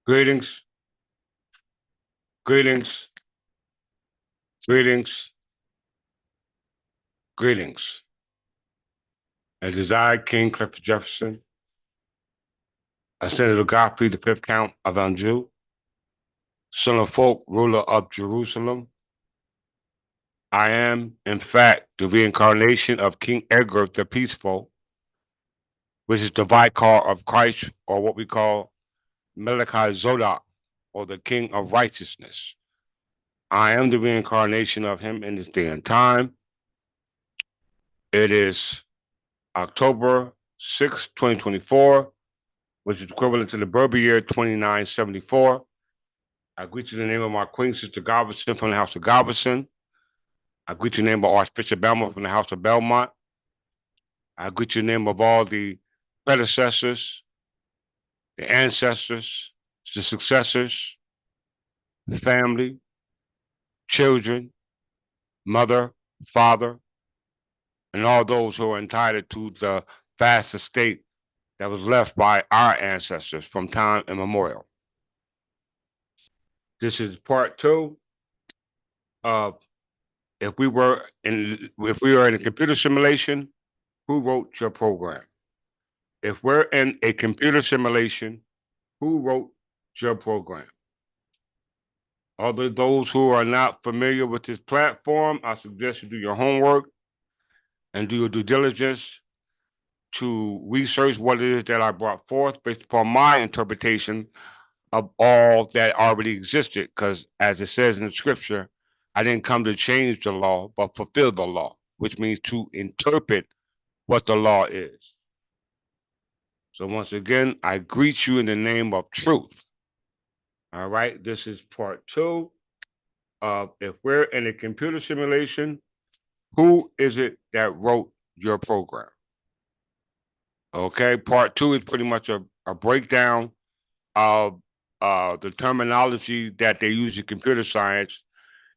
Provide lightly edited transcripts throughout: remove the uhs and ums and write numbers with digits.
Greetings, greetings, greetings, greetings. It is I, King Clifford Jefferson, a Senator Godfrey, the fifth Count of Anjou, son of folk, ruler of Jerusalem. I am, in fact, the reincarnation of King Edgar the Peaceful, which is the Vicar of Christ, or what we call Malachi Zodok, or the King of Righteousness. I am the reincarnation of him in this day and time. It is October 6, 2024, which is equivalent to the Berber year 2974. I greet you in the name of my Queen, Sister Galveston from the House of Galveston. I greet you in the name of Archbishop Belmont from the House of Belmont. I greet you in the name of all the predecessors, the ancestors, the successors, the family, children, mother, father, and all those who are entitled to the vast estate that was left by our ancestors from time immemorial. This is part two of if we were in a computer simulation, who wrote your program? If we're in a computer simulation, who wrote your program? Other those who are not familiar with this platform, I suggest you do your homework and do your due diligence to research what it is that I brought forth based upon my interpretation of all that already existed. Because as it says in the scripture, I didn't come to change the law, but fulfill the law, which means to interpret what the law is. So once again, I greet you in the name of truth. All right, this is part two of if we're in a computer simulation, who is it that wrote your program? Okay, part two is pretty much a breakdown of the terminology that they use in computer science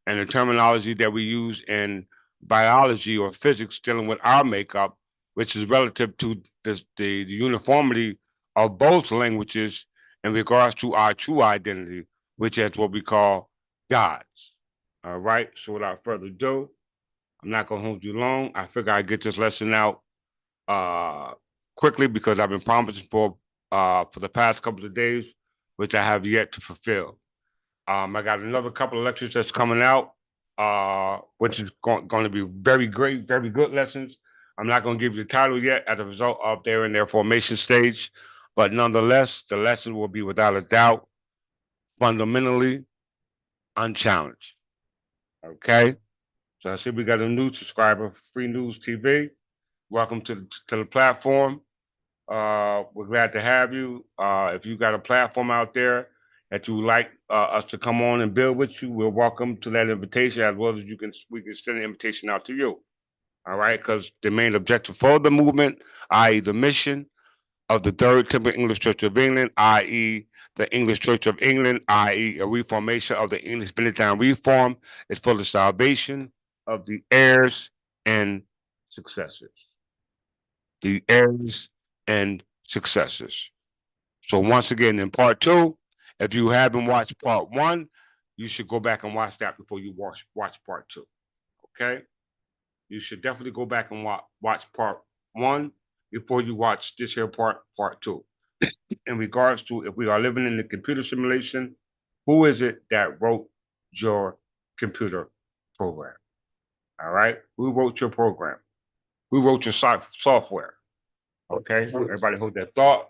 and the terminology that we use in biology or physics dealing with our makeup, which is relative to the uniformity of both languages in regards to our true identity, which is what we call gods. All right. So without further ado, I'm not going to hold you long. I figure I'd get this lesson out uh, quickly because I've been promising for the past couple of days, which I have yet to fulfill. I got another couple of lectures that's coming out, which is going to be very great, very good lessons. I'm not going to give you the title yet as a result of they're in their formation stage, but nonetheless, the lesson will be without a doubt fundamentally unchallenged. Okay, so I see we got a new subscriber, Free News TV. Welcome to the platform. We're glad to have you. If you got a platform out there that you would like us to come on and build with you, we're welcome to that invitation as well as we can send an invitation out to you. All right, because the main objective for the movement, i.e., the mission of the Third Temple English Church of England, i.e., the English Church of England, i.e., a reformation of the English Benedictine Reform, is for the salvation of the heirs and successors. The heirs and successors. So once again, in part two, if you haven't watched part one, you should go back and watch that before you watch part two. Okay? You should definitely go back and watch part one before you watch this here part two. In regards to if we are living in the computer simulation, who is it that wrote your computer program? All right? Who wrote your program? Who wrote your software? Okay, everybody hold that thought.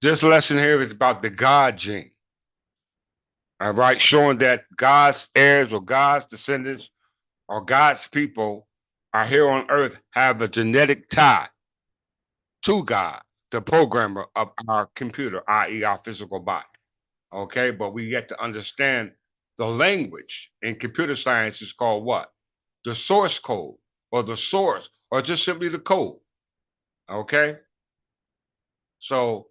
This lesson here is about the God gene. All right, showing that God's heirs or God's descendants or God's people are here on earth have a genetic tie to God, the programmer of our computer, i.e., our physical body. Okay, but we get to understand the language in computer science is called what? the source code or the source or just simply the code. Okay? So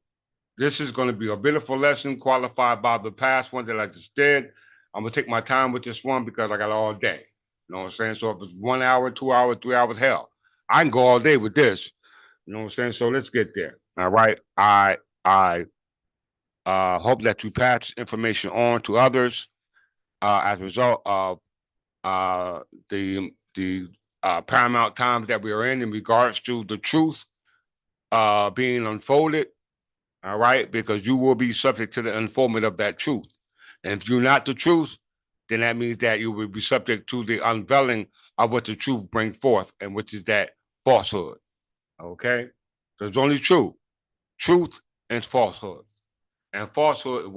this is going to be a beautiful lesson qualified by the past one that I just did. I'm going to take my time with this one because I got all day. You know what I'm saying? So if it's 1 hour, 2 hours, 3 hours, hell, I can go all day with this. You know what I'm saying? So let's get there. All right. I hope that you pass information on to others as a result of uh, the paramount times that we are in regards to the truth being unfolded. All right, because you will be subject to the unfoldment of that truth. And if you're not the truth, then that means that you will be subject to the unveiling of what the truth brings forth, and which is that falsehood. Okay, there's only truth and falsehood, and falsehood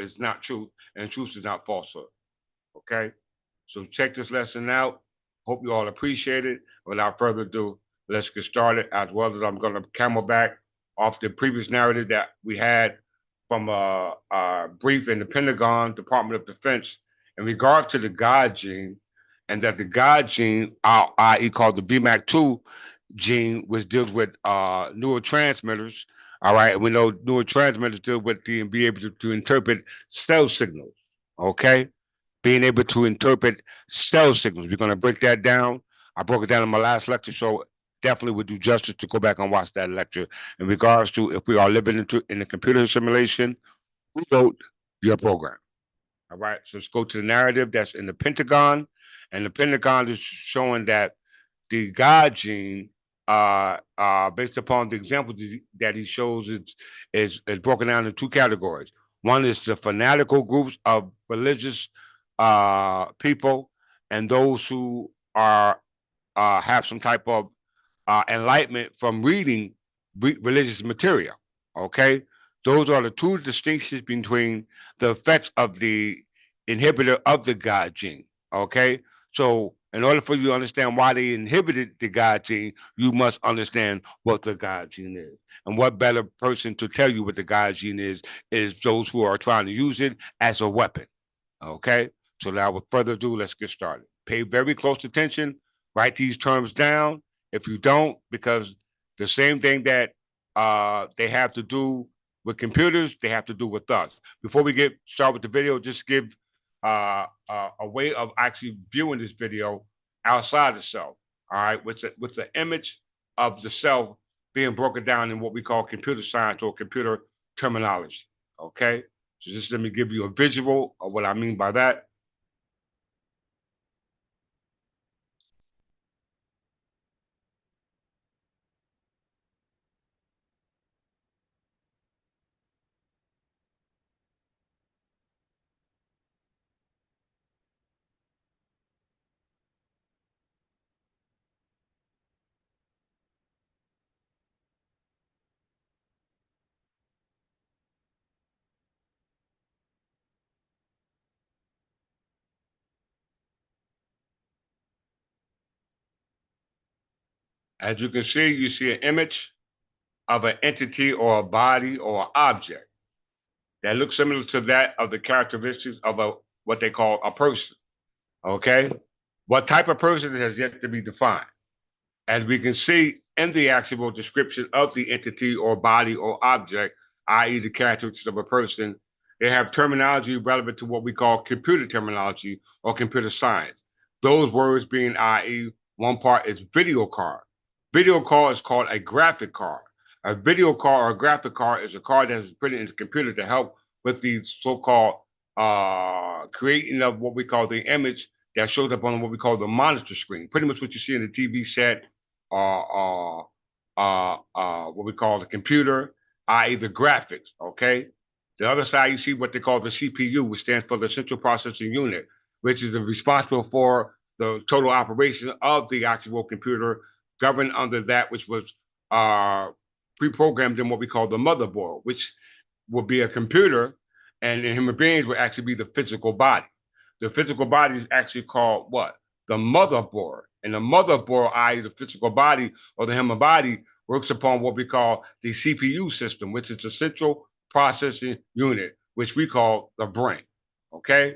is not truth, and truth is not falsehood. Okay, so check this lesson out. Hope you all appreciate it. Without further ado, let's get started. As well as I'm going to camelback off the previous narrative that we had from a brief in the Pentagon Department of Defense in regard to the God gene, and that the God gene, i.e., called the VMAC2 gene, which deals with neurotransmitters. All right, we know neurotransmitters deal with the and be able to interpret cell signals. Okay, being able to interpret cell signals. We're going to break that down. I broke it down in my last lecture, so definitely would do justice to go back and watch that lecture in regards to if we are living in a computer simulation, who wrote your program? All right, so let's go to the narrative that's in the Pentagon, and the Pentagon is showing that the God gene, based upon the example that he shows, is broken down in two categories. One is the fanatical groups of religious people, and those who are have some type of enlightenment from reading religious material. Okay, those are the two distinctions between the effects of the inhibitor of the God gene. Okay, so in order for you to understand why they inhibited the God gene, you must understand what the God gene is. And what better person to tell you what the God gene is those who are trying to use it as a weapon. Okay, so now with further ado, let's get started. Pay very close attention, write these terms down. If you don't, because the same thing that they have to do with computers, they have to do with us. Before we get started with the video, just give a way of actually viewing this video outside the cell. All right, with the image of the cell being broken down in what we call computer science or computer terminology. Okay, so just let me give you a visual of what I mean by that. As you see an image of an entity or a body or object that looks similar to that of the characteristics of what they call a person. Okay? What type of person has yet to be defined. As we can see in the actual description of the entity or body or object, i.e., the characteristics of a person, they have terminology relevant to what we call computer terminology or computer science. Those words being, i.e., one part is video card. Video card is called a graphic card. A video card or a graphic card is a card that is printed in the computer to help with the so-called creating of what we call the image that shows up on what we call the monitor screen. Pretty much what you see in the TV set or what we call the computer, i.e. the graphics, okay? The other side, you see what they call the CPU, which stands for the Central Processing Unit, which is responsible for the total operation of the actual computer, governed under that which was pre-programmed in what we call the motherboard, which would be a computer, and in human beings would actually be the physical body. The physical body is actually called what? The motherboard. And the motherboard, i.e., the physical body or the human body, works upon what we call the CPU system, which is the central processing unit, which we call the brain. Okay?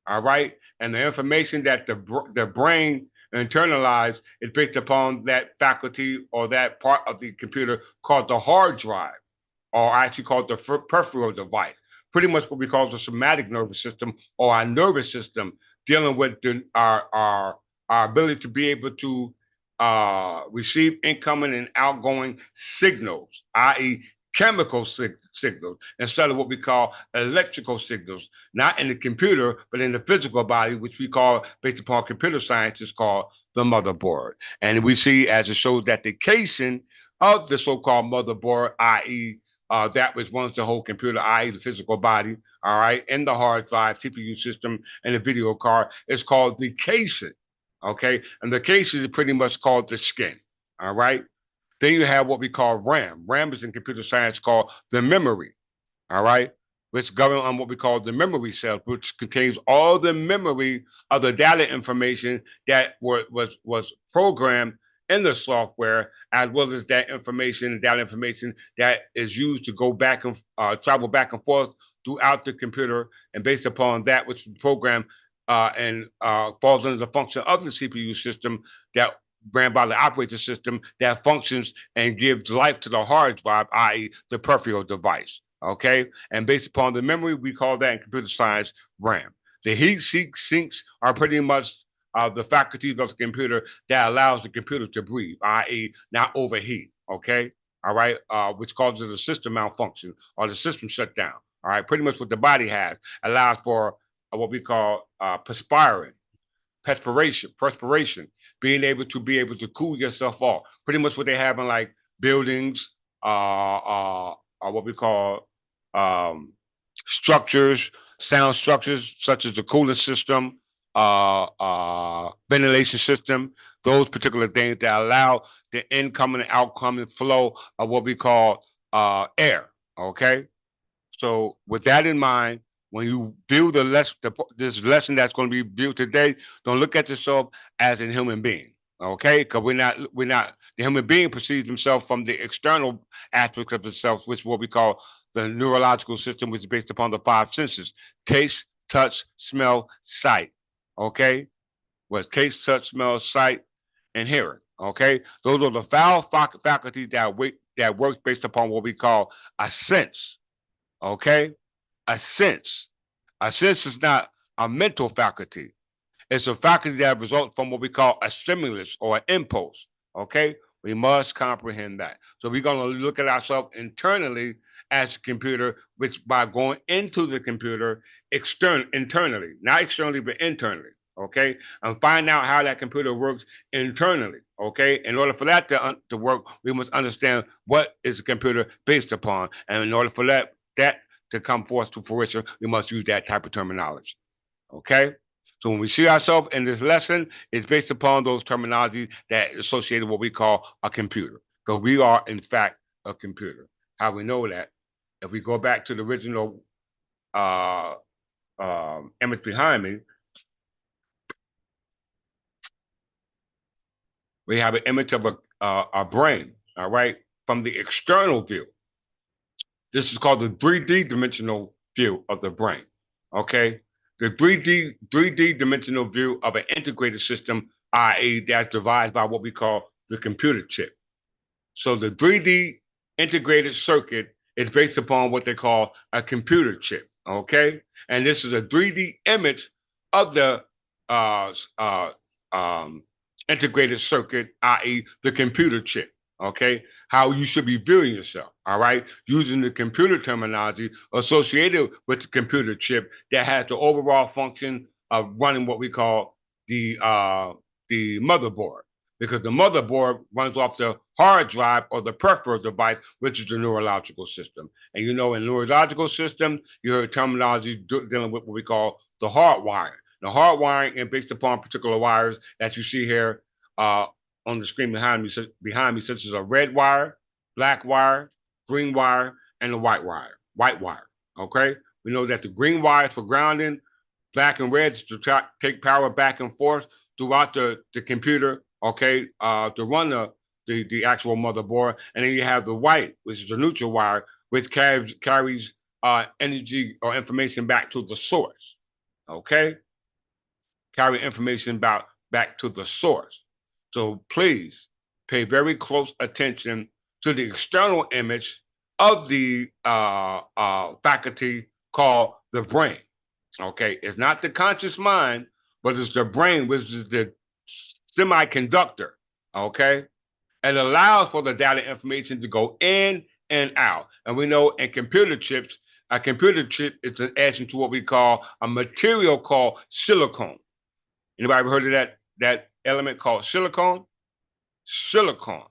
All right? And the information that the brain Internalized is based upon that faculty or that part of the computer called the hard drive, or actually called the peripheral device. Pretty much what we call the somatic nervous system or our nervous system, dealing with our ability to be able to receive incoming and outgoing signals, i.e., chemical signals, instead of what we call electrical signals, not in the computer, but in the physical body, which we call, based upon computer science, is called the motherboard. And we see, as it shows, that the casing of the so-called motherboard, i.e., that which runs the whole computer, i.e., the physical body, all right, and the hard drive, CPU system, and the video card, is called the casing, okay? And the casing is pretty much called the skin, all right? Then you have what we call RAM. RAM is in computer science called the memory, all right? Which governs on what we call the memory cells, which contains all the memory of the data information that was programmed in the software, as well as that information, data information that is used to go back and travel back and forth throughout the computer, and based upon that which is programmed and falls under the function of the CPU system that ran by the operating system that functions and gives life to the hard drive, i.e., the peripheral device. Okay, and based upon the memory, we call that in computer science RAM. The heat sinks are pretty much the faculties of the computer that allows the computer to breathe, i.e., not overheat. Okay, all right, which causes a system malfunction or the system shut down. All right, pretty much what the body has allows for what we call perspiration, being able to cool yourself off. Pretty much what they have in like buildings, what we call um, structures, sound structures such as the cooling system, ventilation system, those particular things that allow the incoming and outcoming flow of what we call air. Okay, so with that in mind, when you view this lesson that's going to be viewed today, don't look at yourself as a human being. Okay, because we're not the human being perceives himself from the external aspect of itself, which is what we call the neurological system, which is based upon the five senses: taste, touch, smell, sight. Okay, with taste, touch, smell, sight, and hearing. Okay, those are the faculties that works based upon what we call a sense. Okay, a sense. A sense is not a mental faculty. It's a faculty that results from what we call a stimulus or an impulse. Okay, we must comprehend that. So we're going to look at ourselves internally as a computer, which by going into the computer internally, not externally, but internally. Okay, and find out how that computer works internally. Okay, in order for that to work, we must understand what is a computer based upon, and in order for that to come forth to fruition, we must use that type of terminology. Okay? So when we see ourselves in this lesson, it's based upon those terminologies that associated what we call a computer. Because we are, in fact, a computer. How we know that? If we go back to the original uh, image behind me, we have an image of a brain, all right, from the external view. This is called the 3D dimensional view of the brain. Okay, the 3D dimensional view of an integrated system, i.e., that's devised by what we call the computer chip. So the 3D integrated circuit is based upon what they call a computer chip. Okay, and this is a 3D image of the uh, uh, um, integrated circuit, i.e., the computer chip. Okay, how you should be viewing yourself. All right, using the computer terminology associated with the computer chip that has the overall function of running what we call the motherboard, because the motherboard runs off the hard drive or the peripheral device, which is the neurological system. And you know, in neurological system, you heard terminology dealing with what we call the hard wire. The hard wiring is based upon particular wires that you see here uh, on the screen behind me, such as a red wire, black wire, green wire, and the white wire. White wire. Okay. We know that the green wire is for grounding, black and red is to take power back and forth throughout the computer, okay, to run the actual motherboard. And then you have the white, which is the neutral wire, which carries energy or information back to the source, okay? Carry information back to the source. So please pay very close attention to the external image of the faculty called the brain. Okay, it's not the conscious mind, but it's the brain, which is the semiconductor. Okay, it allows for the data information to go in and out. And we know in computer chips, a computer chip is an addition to what we call a material called silicon. Anybody ever heard of that element called silicon? Silicon.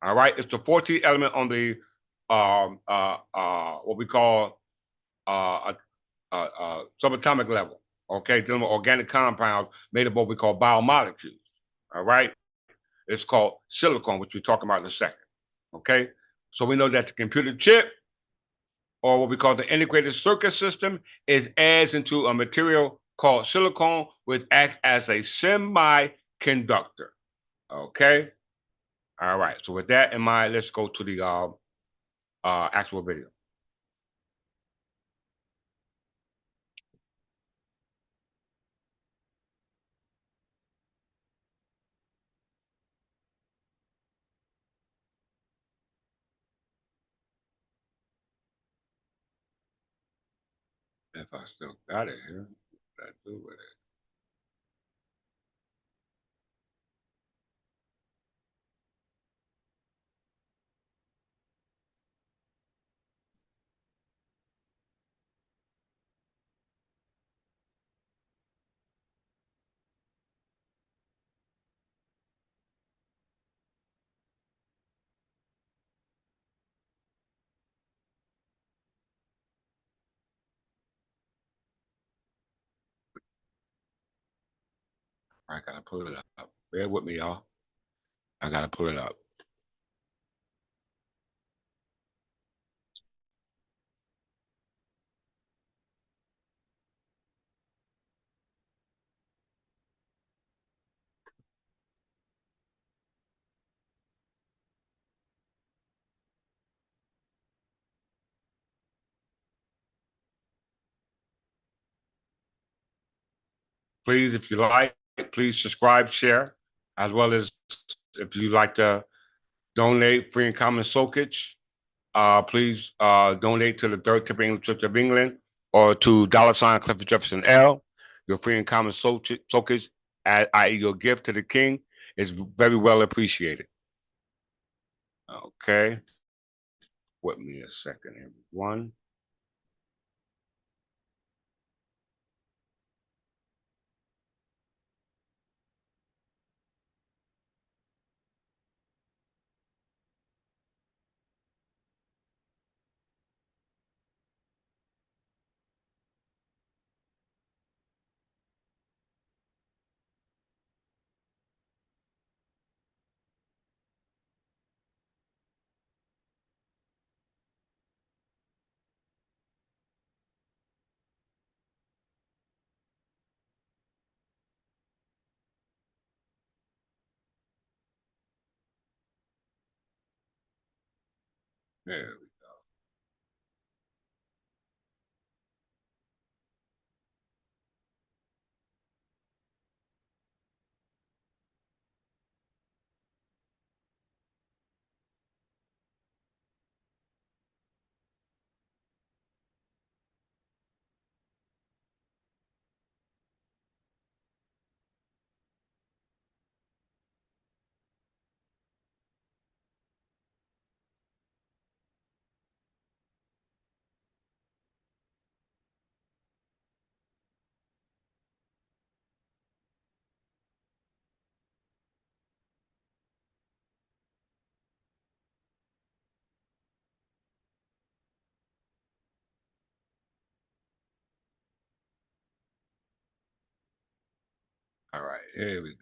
All right, it's the 14th element on the what we call subatomic level. Okay, dealing with organic compounds made of what we call biomolecules. All right, it's called silicon, which we'll talk about in a second. Okay, so we know that the computer chip, or what we call the integrated circuit system, is adds into a material called silicon, which acts as a semiconductor. Okay, all right. So with that in mind, let's go to the actual video. If I still got it here, what I do with it? I gotta pull it up. Bear with me, y'all. I gotta pull it up. Please, if you like, please subscribe, share, as well as if you like to donate free and common soakage, please donate to the Third Tipping Church of England or to $ Clifford Jefferson L. Your free and common soakage, i.e., your gift to the king, is very well appreciated. Okay, with me a second, everyone. There we go. All right, here we go.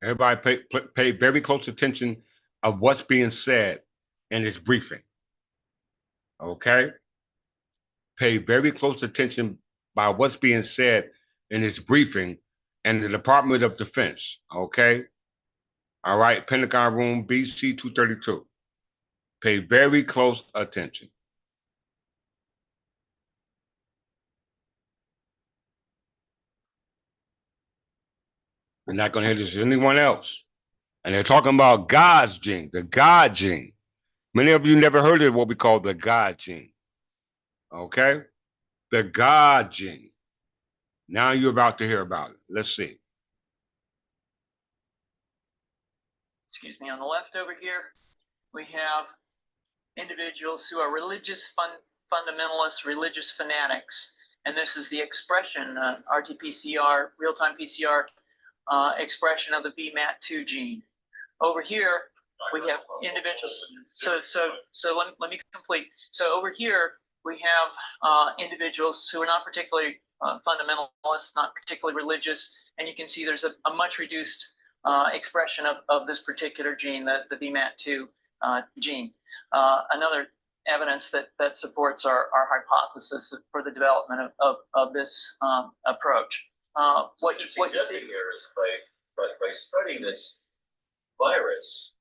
Everybody pay very close attention of what's being said in this briefing. Okay? Pay very close attention by what's being said in this briefing in the Department of Defense. Okay? All right, Pentagon Room BC 232. Pay very close attention. We're not going to hear this to anyone else. And they're talking about God's gene, the God gene. Many of you never heard of what we call the God gene. Okay? The God gene. Now you're about to hear about it. Let's see. Excuse me, on the left over here, we have individuals who are religious fundamentalists, religious fanatics. And this is the expression, RT-PCR, real-time PCR expression of the VMAT2 gene. Over here, we have individuals. So let me complete. So over here, we have individuals who are not particularly fundamentalists, not particularly religious, and you can see there's a much reduced expression of this particular gene, the VMAT2 gene. Another evidence that supports our hypothesis for the development of this approach. What you see here is by studying this virus,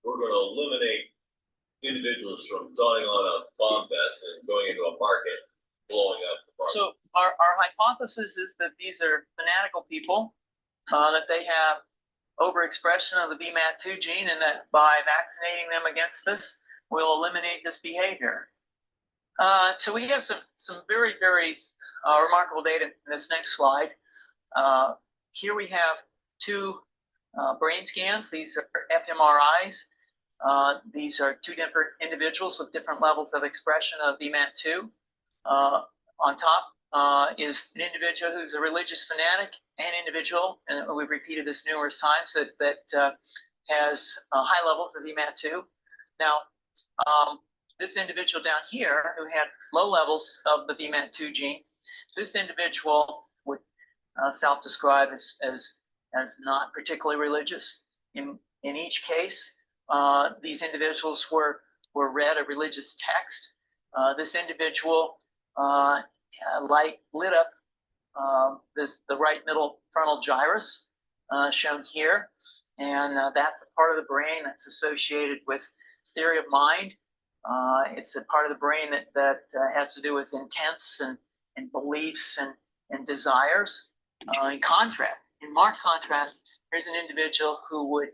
we're going to eliminate individuals from donning on a bomb vest and going into a market, blowing up the market. So our hypothesis is that these are fanatical people, that they have overexpression of the VMAT2 gene, and that by vaccinating them against this, we'll eliminate this behavior. So we have some very, very remarkable data in this next slide. Here we have two brain scans. These are fMRIs. These are two different individuals with different levels of expression of VMAT2. On top is an individual who's a religious fanatic, an individual, and we've repeated this numerous times, that has high levels of VMAT2. Now, this individual down here who had low levels of the VMAT2 gene, this individual would self-describe as not particularly religious. In each case, these individuals were read a religious text. This individual lit up the right middle frontal gyrus, shown here, and that's a part of the brain that's associated with theory of mind. It's a part of the brain that has to do with intents and beliefs and desires. In marked contrast, here's an individual who would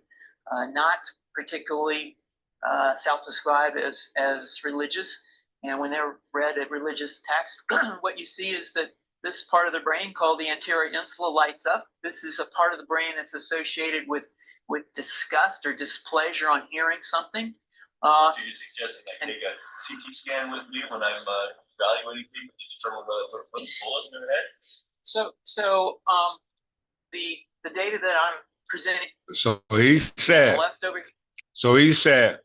not particularly self-describe as religious. And when they're read a religious text, what you see is that this part of the brain called the anterior insula lights up. This is a part of the brain that's associated with disgust or displeasure on hearing something. Do you suggest I take a CT scan with me when I'm evaluating people to determine whether they're putting a bullet in their head? So the data that I'm presenting. So he said. Left over. So he said.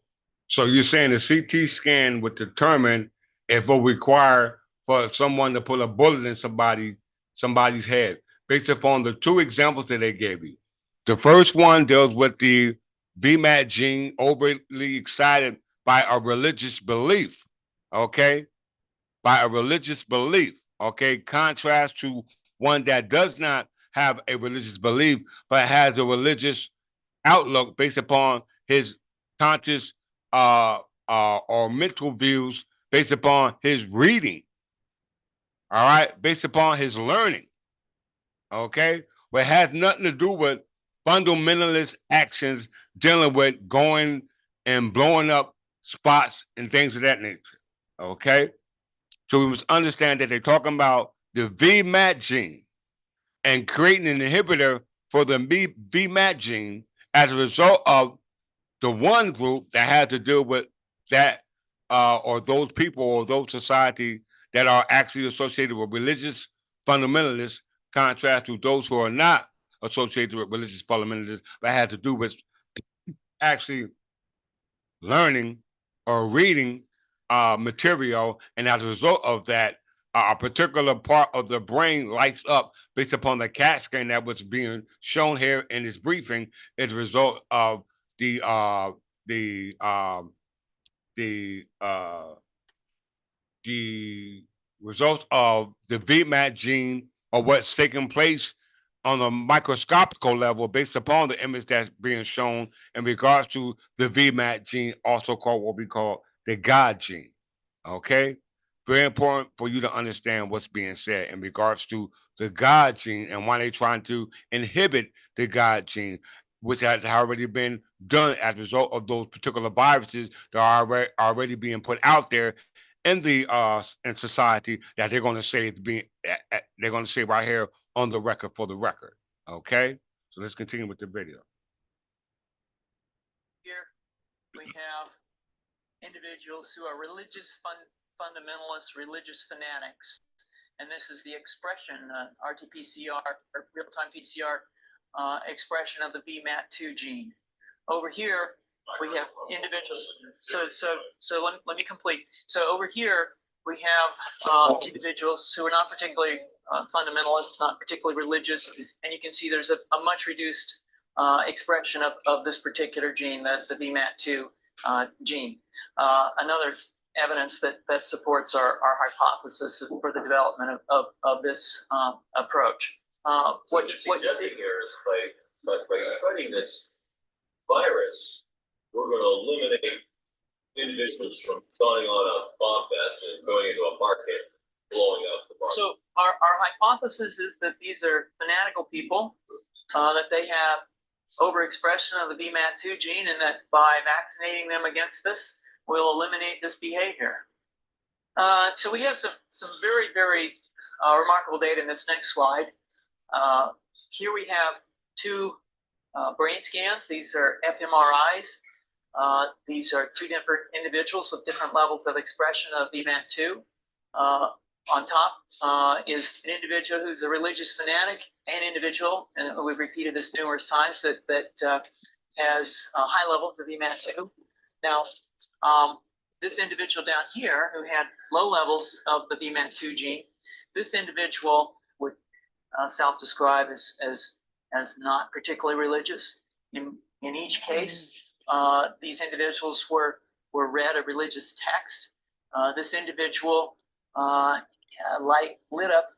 So you're saying the CT scan would determine if it will require for someone to put a bullet in somebody's head, based upon the two examples that they gave you. The first one deals with the VMAT gene overly excited by a religious belief, okay? By a religious belief, okay? Contrast to one that does not have a religious belief, but has a religious outlook based upon his conscious or mental views, based upon his reading, all right? Based upon his learning, okay? But it has nothing to do with fundamentalist actions dealing with going and blowing up spots and things of that nature, okay? So we must understand that they're talking about the VMAT gene and creating an inhibitor for the VMAT gene as a result of the one group that had to deal with that, or those people or those society that are actually associated with religious fundamentalists, contrast to those who are not associated with religious fundamentalists, but had to do with actually learning or reading material, and as a result of that, a particular part of the brain lights up based upon the CAT scan that was being shown here in this briefing as a result of the results of the VMAT gene or what's taking place on a microscopical level based upon the image that's being shown in regards to the VMAT gene, also called what we call the God gene. Okay? Very important for you to understand what's being said in regards to the God gene and why they're trying to inhibit the God gene, which has already been done as a result of those particular viruses that are already being put out there in society that they're going to say it's being they're going to say right here on the record for the record. Okay, so let's continue with the video. Here we have individuals who are religious fundamentalists, religious fanatics, and this is the expression, RT-PCR or real-time PCR expression of the VMAT2 gene. Over here we have individuals. So let me complete. So over here we have individuals who are not particularly fundamentalists, not particularly religious, and you can see there's a much reduced expression of this particular gene, the VMAT2 gene. Another evidence that supports our hypothesis for the development of this approach. What you see here is by spreading this virus, we're going to eliminate individuals from going on a bomb vest and going into a market, blowing up the market. So our hypothesis is that these are fanatical people, that they have overexpression of the VMAT2 gene, and that by vaccinating them against this, we'll eliminate this behavior. So we have some very, very remarkable data in this next slide. Here we have two brain scans. These are fMRIs. These are two different individuals with different levels of expression of VMAT2. On top is an individual who's a religious fanatic, an individual, and we've repeated this numerous times, that has high levels of VMAT2. Now, this individual down here who had low levels of the VMAT2 gene, this individual would self-describe as not particularly religious. In each case, these individuals were read a religious text. This individual lit up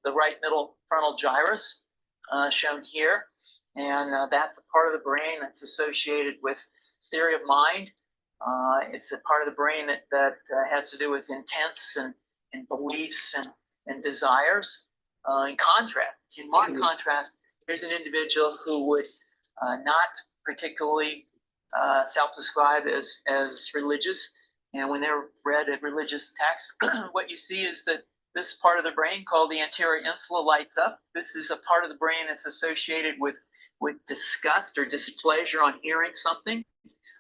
the right middle frontal gyrus, shown here, and that's a part of the brain that's associated with theory of mind. It's a part of the brain that has to do with intents and beliefs and desires. In marked contrast, here's an individual who would not particularly self-describe as religious. And when they're read a religious text, what you see is that this part of the brain called the anterior insula lights up. This is a part of the brain that's associated with disgust or displeasure on hearing something.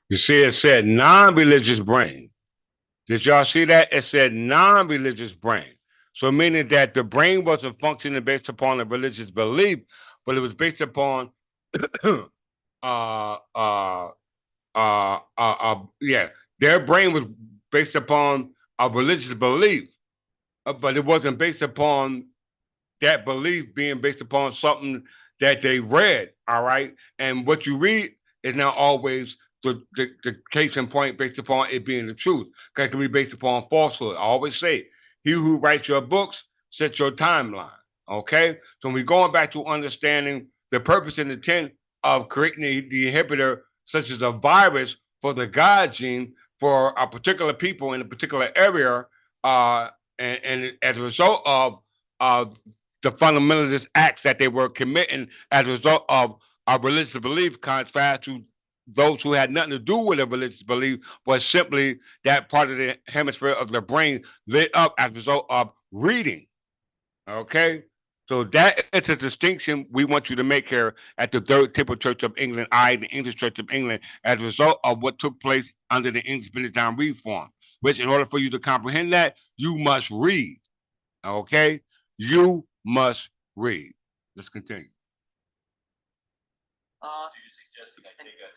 You see, it said non-religious brain. Did y'all see that? It said non-religious brain. So meaning that the brain wasn't functioning based upon a religious belief, but it was based upon their brain was based upon a religious belief, but it wasn't based upon that belief being based upon something that they read. All right, and what you read is not always the case in point based upon it being the truth, because it can be based upon falsehood. I always say, he who writes your books sets your timeline. Okay, so we're going back to understanding the purpose and intent of creating the inhibitor, such as a virus for the God gene for a particular people in a particular area, and as a result of the fundamentalist acts that they were committing as a result of a religious belief, contrast to those who had nothing to do with a religious belief, but simply that part of the hemisphere of the brain lit up as a result of reading. Okay? So that is a distinction we want you to make here at the Third Temple Church of England, the English Church of England, as a result of what took place under the English Benedictine Reform, which in order for you to comprehend that, you must read. Okay? You must read. Let's continue. Do you suggest that I take a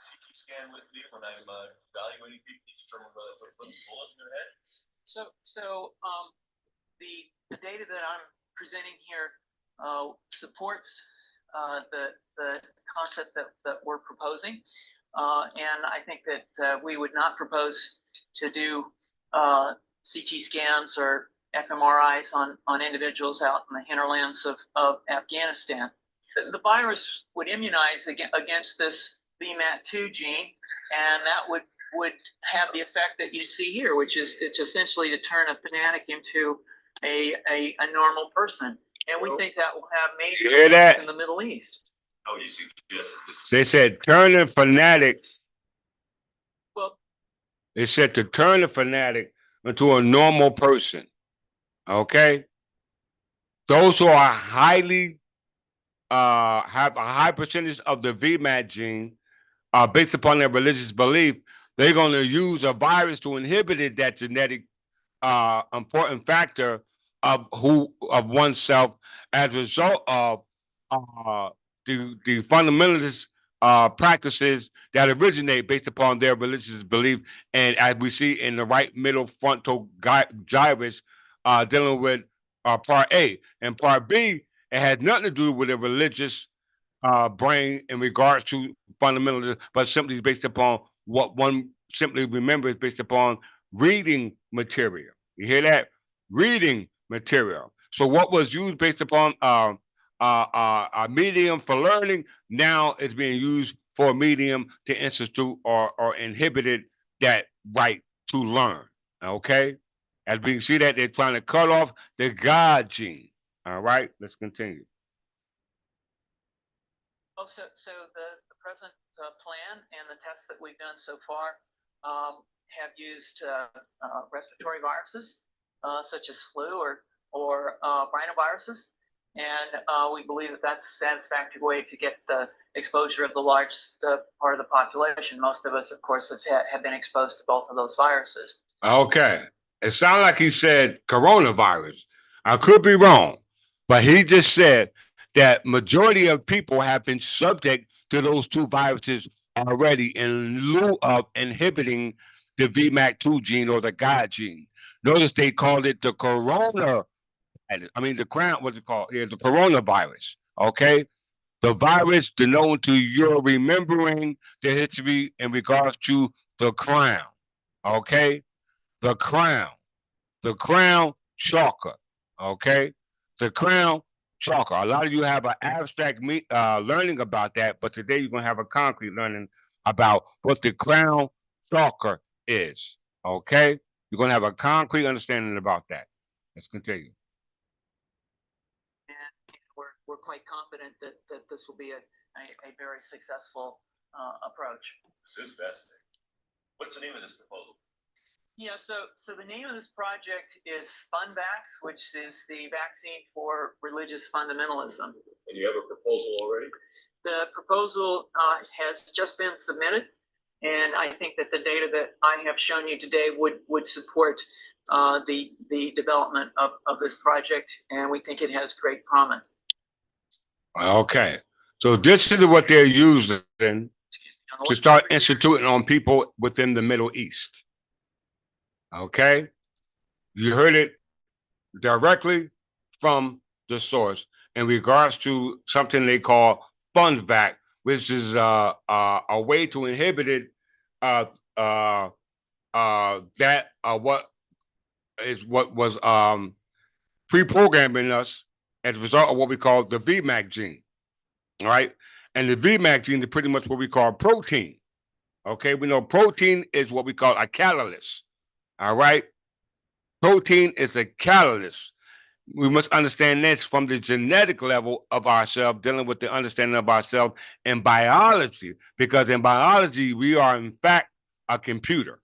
CT scan with me when I'm evaluating people to determine whether they're putting a bullet in their head? So the data that I'm presenting here supports the concept that we're proposing, and I think that we would not propose to do CT scans or fMRIs on individuals out in the hinterlands of Afghanistan. The virus would immunize against this VMAT2 gene, and that would have the effect that you see here, which is it's essentially to turn a fanatic into a normal person. And we think that will have major You hear effects that? in the Middle East. Oh, you suggest this. They said turn a fanatic. Well, They said to turn a fanatic into a normal person. Okay? Those who are highly have a high percentage of the VMAT gene, based upon their religious belief, they're going to use a virus to inhibit that genetic important factor of oneself as a result of the fundamentalist practices that originate based upon their religious belief, and as we see in the right middle frontal gyrus, dealing with part A. And part B, it has nothing to do with a religious brain in regards to fundamentalism, but simply based upon what one simply remembers based upon reading material. You hear that? Reading material. So what was used based upon a medium for learning now is being used for a medium to institute or inhibited that right to learn. Okay? As we can see that they're trying to cut off the God gene. All right, let's continue. Oh, so the present plan and the tests that we've done so far have used respiratory viruses such as flu or rhinoviruses, and we believe that that's a satisfactory way to get the exposure of the largest part of the population. Most of us, of course, have been exposed to both of those viruses. Okay. It sounded like he said coronavirus. I could be wrong, but he just said that majority of people have been subject to those two viruses already in lieu of inhibiting the VMAT2 gene or the God gene. Notice they called it the the crown, what's it called? Yeah, the coronavirus. Okay. The virus denoting to your remembering the history in regards to the crown. Okay. The crown chakra. Okay. The crown chakra. A lot of you have an abstract learning about that, but today you're going to have a concrete learning about what the crown chakra is. Okay. You're going to have a concrete understanding about that. Let's continue. And we're quite confident that this will be a very successful approach. This is fascinating. What's the name of this proposal? Yeah, so the name of this project is FunVax, which is the vaccine for religious fundamentalism. And you have a proposal already? The proposal has just been submitted, and I think that the data that I have shown you today would support the development of this project, and we think it has great promise. Okay. So this is what they're using to start instituting on people within the Middle East. Okay. You heard it directly from the source in regards to something they call FunVac, which is a way to inhibit it. What was pre-programming us as a result of what we call the VMAT gene. All right. And the VMAT gene is pretty much what we call protein. Okay. We know protein is what we call a catalyst. All right. Protein is a catalyst. We must understand this from the genetic level of ourselves, dealing with the understanding of ourselves in biology, because in biology, we are in fact a computer.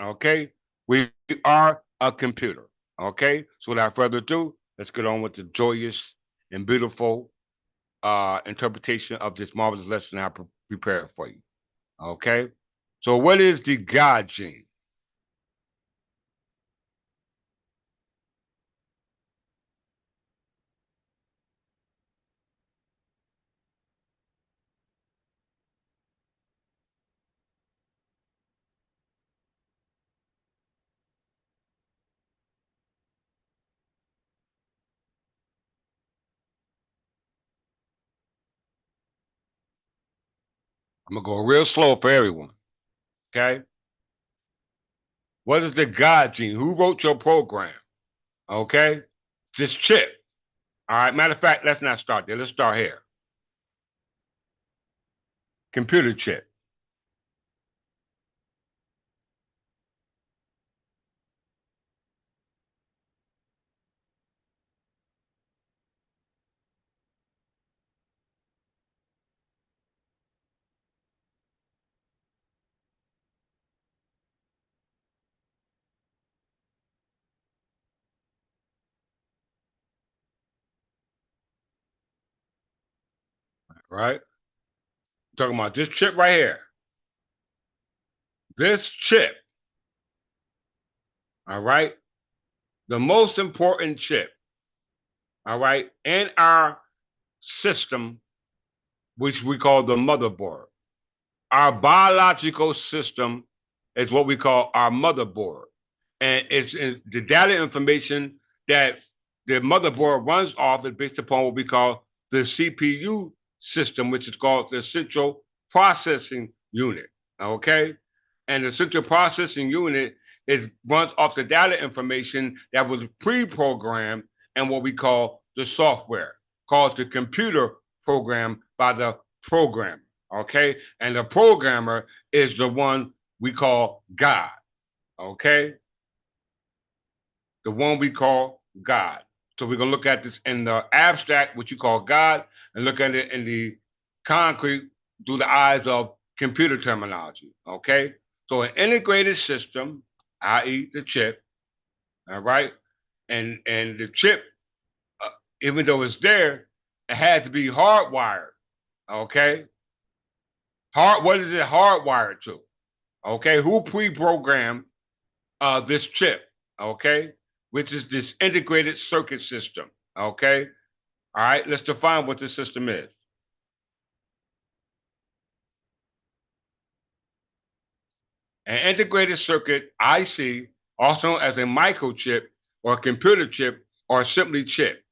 Okay. We are a computer. Okay. So without further ado, let's get on with the joyous and beautiful interpretation of this marvelous lesson I prepared for you. Okay. So what is the God gene? I'm going to go real slow for everyone. Okay. What is the God gene? Who wrote your program? Okay? This chip. All right, matter of fact, let's not start there. Let's start here. Computer chip. Right? Talking about this chip right here. This chip. All right? The most important chip. All right? In our system, which we call the motherboard. Our biological system is what we call our motherboard. And it's the data information that the motherboard runs off is based upon what we call the CPU system, which is called the central processing unit. Okay? And the central processing unit runs off the data information that was pre-programmed and what we call the software, called the computer program by the programmer. Okay? And the programmer is the one we call God. Okay? The one we call God. So we're going to look at this in the abstract, what you call God, and look at it in the concrete through the eyes of computer terminology. Okay? So an integrated system, i.e. the chip, all right? And the chip, even though it's there, it had to be hardwired. Okay? What is it hardwired to? Okay? Who pre-programmed this chip? Okay? Which is this integrated circuit system. Okay? All right, let's define what the system is. An integrated circuit IC, also known as a microchip or a computer chip or simply chip.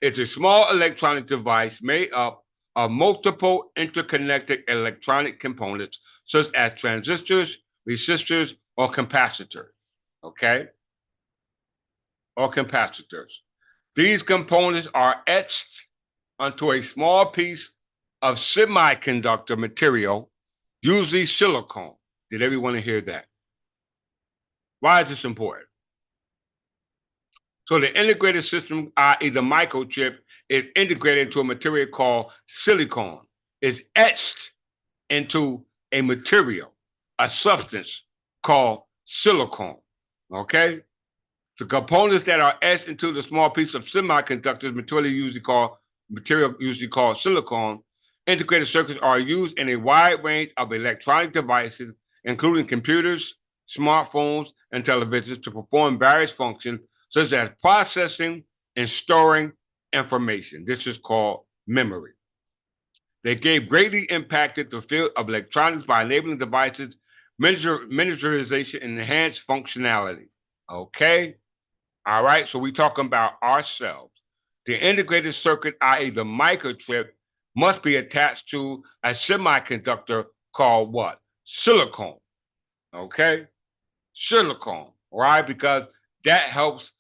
It's a small electronic device made up of multiple interconnected electronic components such as transistors, resistors, or capacitors. Okay? Or capacitors. These components are etched onto a small piece of semiconductor material, usually silicon. Did everyone hear that? Why is this important? So the integrated system, i.e. the microchip, is integrated into a material called silicon. It's etched into a material, a substance called silicon. Okay? The components that are etched into the small piece of semiconductors, material usually called silicon, integrated circuits are used in a wide range of electronic devices, including computers, smartphones, and televisions to perform various functions such as processing and storing information. This is called memory. They greatly impacted the field of electronics by enabling devices miniaturization and enhanced functionality. Okay? All right, so we're talking about ourselves. The integrated circuit, i.e. the microchip, must be attached to a semiconductor called what? Silicon. Okay? Silicon, right? Because that helps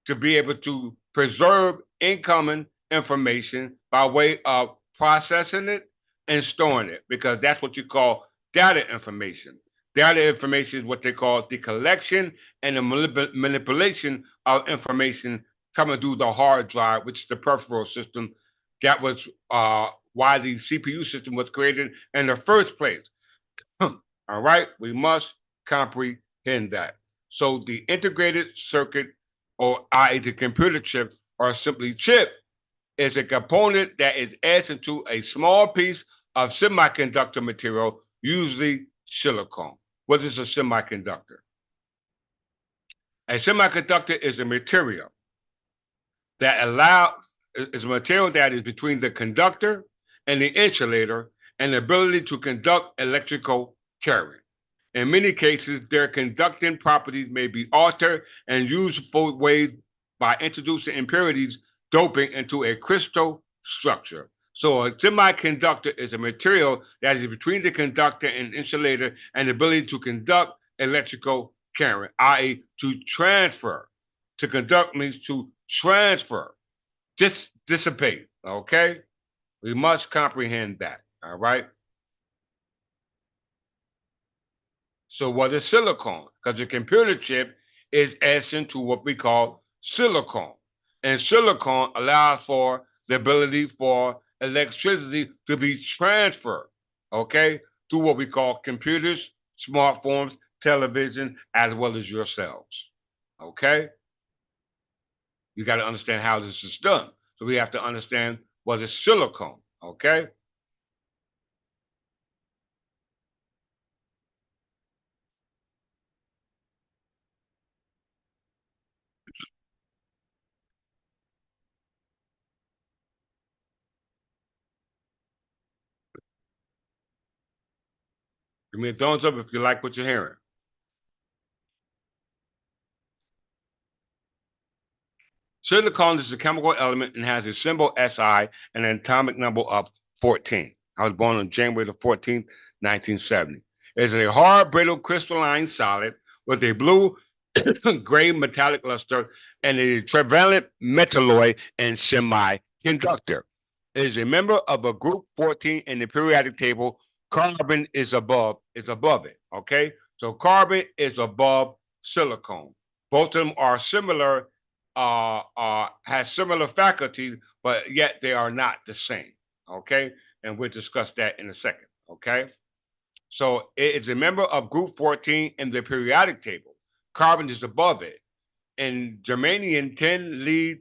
to be able to preserve incoming information by way of processing it and storing it, because that's what you call data information. Data information is what they call the collection and the manipulation of information coming through the hard drive, which is the peripheral system. That was why the CPU system was created in the first place. All right, we must comprehend that. So the integrated circuit, or i.e. the computer chip, or simply chip, is a component that is etched into a small piece of semiconductor material, usually silicon. What is a semiconductor? A semiconductor is a material that is between the conductor and the insulator and the ability to conduct electrical current. In many cases, their conducting properties may be altered and used for ways by introducing impurities, doping into a crystal structure. So a semiconductor is a material that is between the conductor and insulator and the ability to conduct electrical current, i.e. to transfer To conduct means to transfer, dissipate, okay? We must comprehend that, all right? So what is silicon? Because the computer chip is etched into what we call silicon. And silicon allows for the ability for electricity to be transferred, okay, to what we call computers, smartphones, television, as well as yourselves, okay? You got to understand how this is done. So we have to understand what is silicon, okay? Give me a thumbs up if you like what you're hearing. Silicon is a chemical element and has a symbol Si and an atomic number of 14. I was born on January the 14th, 1970. It is a hard, brittle, crystalline solid with a blue gray metallic luster and a trivalent metalloid and semiconductor. It is a member of a group 14 in the periodic table. Carbon is above it. Okay, so carbon is above silicon. Both of them are similar, has similar faculties, but yet they are not the same. Okay, and we'll discuss that in a second. Okay, so it is a member of group 14 in the periodic table. Carbon is above it, and germanium, tin, lead,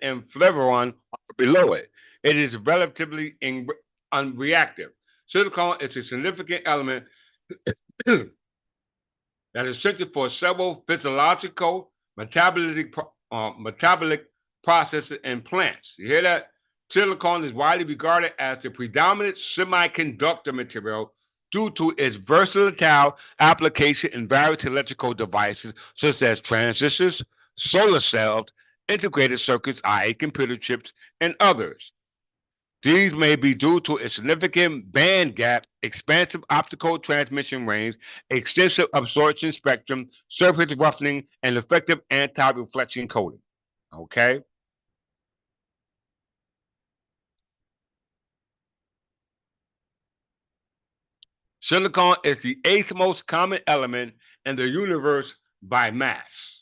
and fluorine are below it. It is relatively unreactive. Silicon is a significant element that is essential for several physiological metabolic processes in plants. You hear that? Silicon is widely regarded as the predominant semiconductor material due to its versatile application in various electrical devices such as transistors, solar cells, integrated circuits, i.e., computer chips, and others. These may be due to a significant band gap, expansive optical transmission range, extensive absorption spectrum, surface roughening, and effective anti-reflection coating. Okay? Silicon is the eighth most common element in the universe by mass,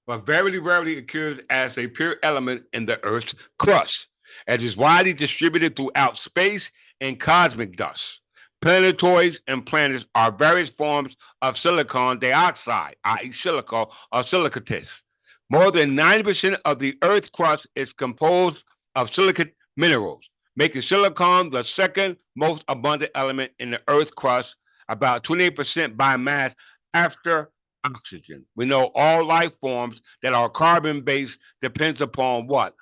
but very rarely occurs as a pure element in the Earth's crust. It is widely distributed throughout space and cosmic dust. Planetoids and planets are various forms of silicon dioxide, i.e., silica or silicates. More than 90% of the Earth's crust is composed of silicate minerals, making silicon the second most abundant element in the Earth's crust, about 28% by mass after oxygen. We know all life forms that are carbon based depends upon what?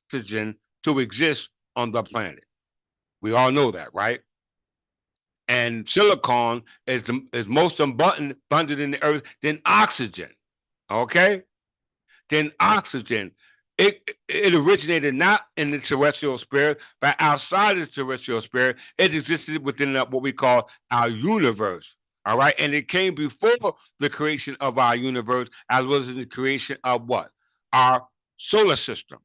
Oxygen to exist on the planet. We all know that, right? And silicon is most abundant in the earth than oxygen. Okay? Than oxygen. It originated not in the terrestrial sphere, but outside of the terrestrial sphere. It existed within what we call our universe. All right. And it came before the creation of our universe, as well as the creation of what? Our solar system.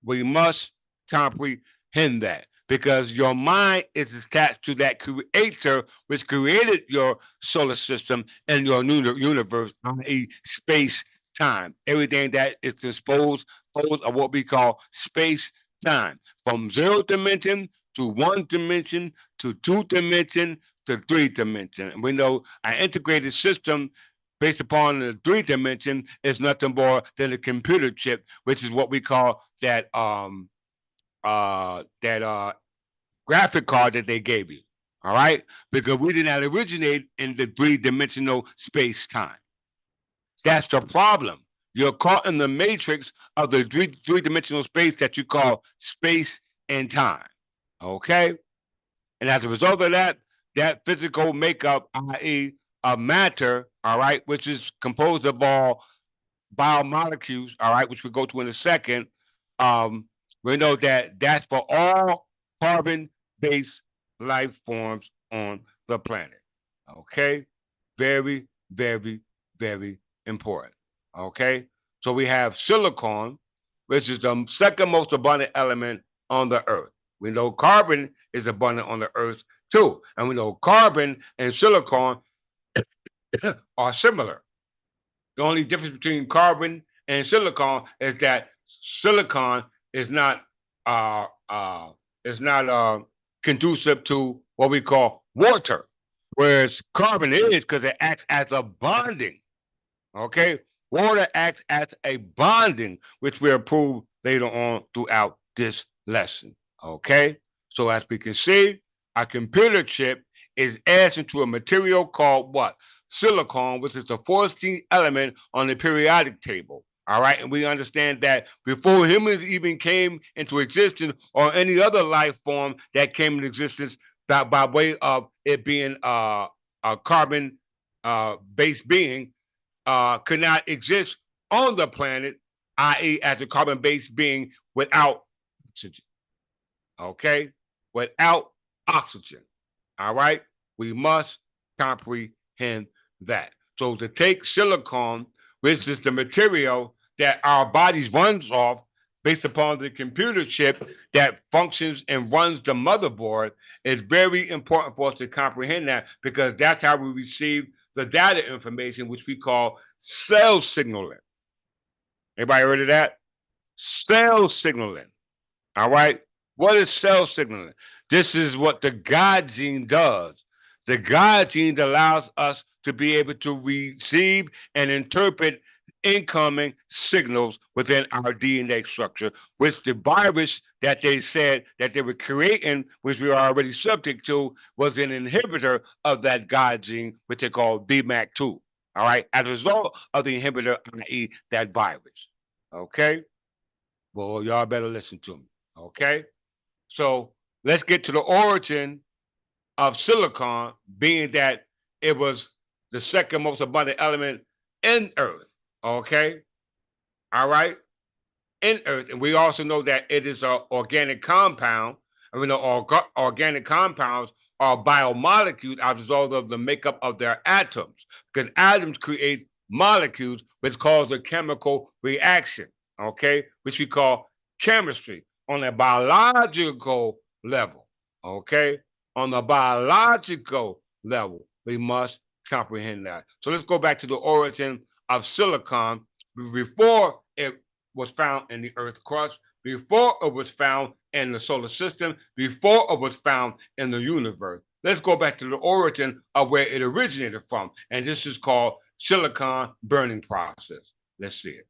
We must comprehend that because your mind is attached to that creator which created your solar system and your universe, i.e., space time. Everything that is disposed of what we call space time, from zero dimension to one dimension to two dimension to three dimension. And we know an integrated system based upon the three dimension is nothing more than a computer chip, which is what we call that graphic card that they gave you. All right, because we did not originate in the three-dimensional space time. That's the problem. You're caught in the matrix of the three-dimensional space that you call space and time. Okay, and as a result of that, that physical makeup, i.e., of matter, all right, which is composed of all biomolecules, all right, which we'll go to in a second, um, we know that that's for all carbon-based life forms on the planet. Okay, very, very, very important. Okay, So we have silicon, which is the second most abundant element on the earth. We know carbon is abundant on the earth too. And we know carbon and silicon are similar. The only difference between carbon and silicon is that silicon is not uh uh is not conducive to what we call water, whereas carbon is because it acts as a bonding. Okay, water acts as a bonding, which we'll prove later on throughout this lesson. Okay, so as we can see, our computer chip is etched into a material called what? Silicon, which is the 14th element on the periodic table. All right, and we understand that before humans even came into existence, or any other life form that came into existence by way of it being a carbon based being, could not exist on the planet, i.e., as a carbon based being without oxygen. Okay? Without oxygen. All right? We must comprehend that. So to take silicon, which is the material that our bodies runs off based upon the computer chip that functions and runs the motherboard, is very important for us to comprehend that, because that's how we receive the data information, which we call cell signaling. Everybody heard of that? Cell signaling. All right. What is cell signaling? This is what the God gene does. The God gene allows us to be able to receive and interpret incoming signals within our DNA structure, which the virus that they said that they were creating, which we are already subject to, was an inhibitor of that God gene, which they call BMAC2. All right. As a result of the inhibitor, i.e., that virus. Okay. Well, y'all better listen to me. Okay. So let's get to the origin of silicon, being that it was the second most abundant element in Earth. Okay. All right. In Earth. And we also know that it is an organic compound. And we know organic compounds are biomolecules as a result of the makeup of their atoms, because atoms create molecules which cause a chemical reaction, okay, which we call chemistry on a biological level, okay? On the biological level, we must comprehend that. So let's go back to the origin of silicon before it was found in the Earth's crust, before it was found in the solar system, before it was found in the universe. Let's go back to the origin of where it originated from. And this is called silicon burning process. Let's see it.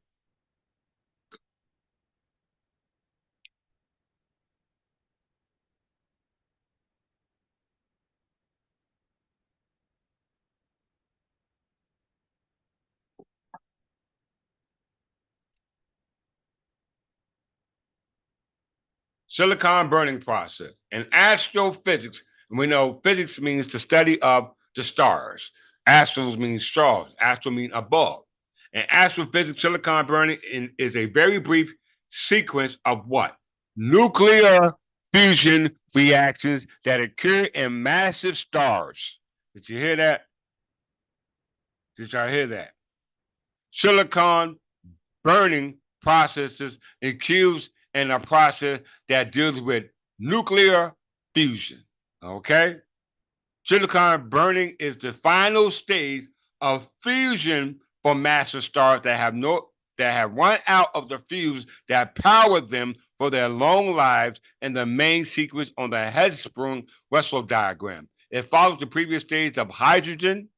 Silicon burning process. In astrophysics, we know physics means the study of the stars. Astros means stars. Astro means above. In astrophysics, silicon burning is a very brief sequence of what? Nuclear fusion reactions that occur in massive stars. Did you hear that? Did y'all hear that? Silicon burning processes includes in a process that deals with nuclear fusion. Okay? Silicon burning is the final stage of fusion for massive stars that have run out of the fuse that powered them for their long lives in the main sequence on the Hertzsprung-Russell diagram. It follows the previous stage of hydrogen,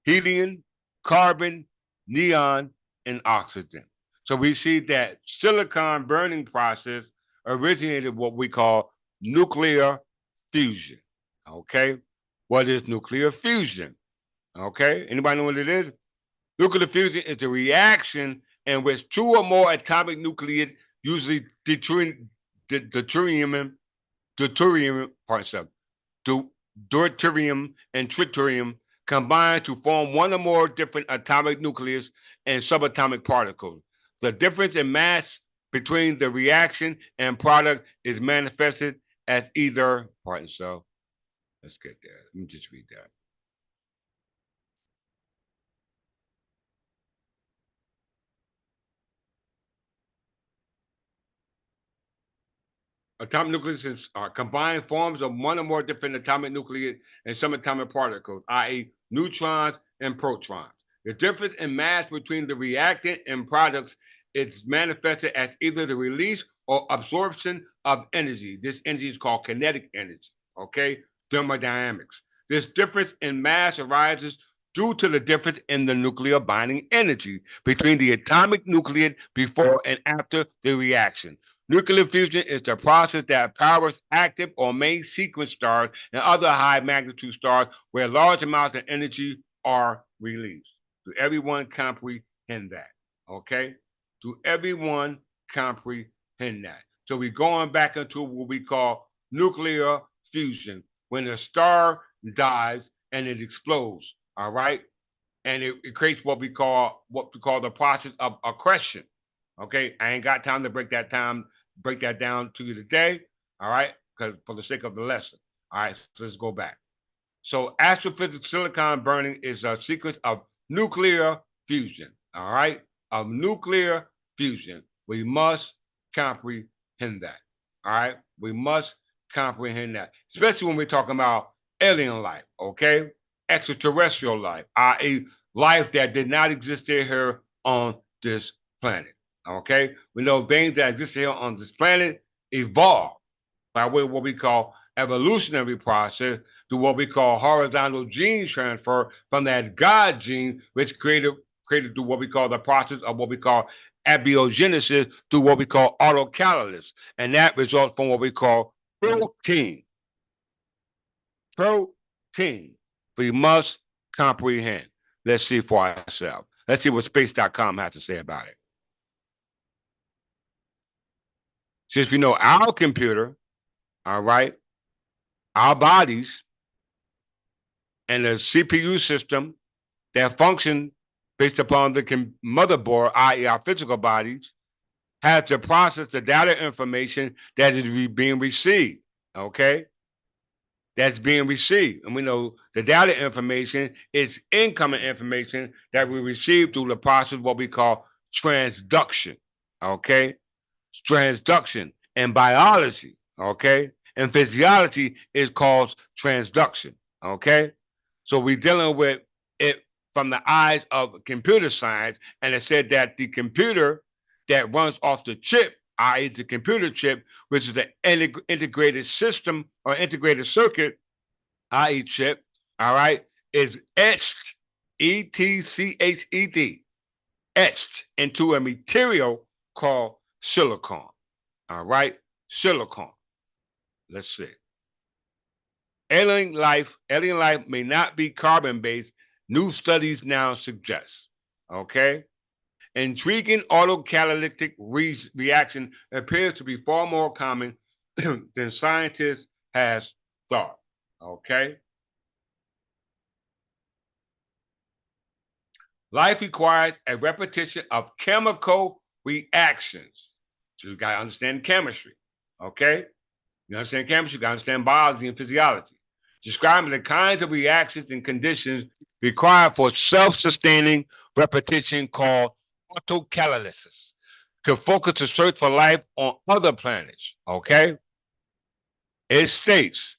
helium, carbon, neon, and oxygen. So we see that silicon burning process originated what we call nuclear fusion. Okay? What is nuclear fusion? Okay? Anybody know what it is? Nuclear fusion is the reaction in which two or more atomic nucleates, usually deuterium, deuterium and tritium, combine to form one or more different atomic nucleus and subatomic particles. The difference in mass between the reaction and product is manifested as either part and cell. Let's get there. Let me just read that. Atomic nucleus is combined forms of one or more different atomic nuclei and subatomic particles, i.e., neutrons and protons. The difference in mass between the reactant and products is manifested as either the release or absorption of energy. This energy is called kinetic energy, okay? Thermodynamics. This difference in mass arises due to the difference in the nuclear binding energy between the atomic nucleus before and after the reaction. Nuclear fusion is the process that powers active or main sequence stars and other high magnitude stars where large amounts of energy are released. Do everyone comprehend that? Okay? Do everyone comprehend that? So we're going back into what we call nuclear fusion, when a star dies and it explodes, all right? And it creates what we call the process of accretion. Okay, I ain't got time to break that down to you today. All right, because for the sake of the lesson. All right, so let's go back. So astrophysics silicon burning is a sequence of nuclear fusion. All right, of nuclear fusion. We must comprehend that. All right, we must comprehend that, especially when we're talking about alien life. Okay, extraterrestrial life, i.e., life that did not exist here on this planet. Okay, we know things that exist here on this planet evolve by way of what we call evolutionary process to what we call horizontal gene transfer from that God gene, which created to what we call the process of what we call abiogenesis to what we call autocatalysis. And that results from what we call protein. Protein. We must comprehend. Let's see for ourselves. Let's see what space.com has to say about it. Since we know our computer, all right, our bodies, and the CPU system that function based upon the motherboard, i.e., our physical bodies, has to process the data information that is being received. Okay? That's being received. And we know the data information is incoming information that we receive through the process, what we call transduction. Okay? Transduction in biology, okay? And physiology is called transduction, okay? So we're dealing with it from the eyes of computer science, and it said that the computer that runs off the chip, i.e., the computer chip, which is the integrated system or integrated circuit, i.e., chip, all right, is etched, ETCHED, etched into a material called silicon. All right, silicon. Let's see. Alien life may not be carbon-based. New studies now suggest. Okay. Intriguing autocatalytic reaction appears to be far more common than scientists has thought. Okay. Life requires a repetition of chemical reactions. So you got to understand chemistry. Okay. You understand chemistry, you got to understand biology and physiology. Describing the kinds of reactions and conditions required for self-sustaining repetition called autocatalysis. Could focus the search for life on other planets. Okay. It states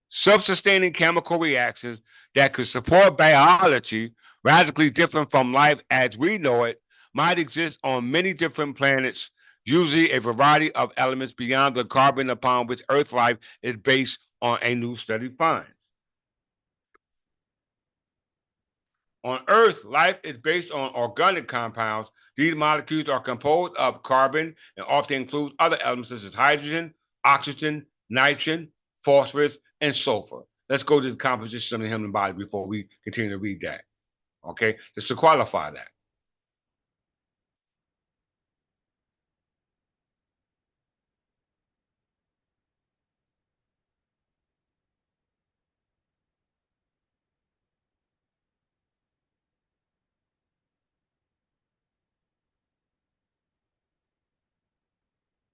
self-sustaining chemical reactions that could support biology radically different from life as we know it might exist on many different planets, usually a variety of elements beyond the carbon upon which Earth life is based on, a new study finds. On Earth, life is based on organic compounds. These molecules are composed of carbon and often include other elements such as hydrogen, oxygen, nitrogen, phosphorus, and sulfur. Let's go to the composition of the human body before we continue to read that. Okay, just to qualify that.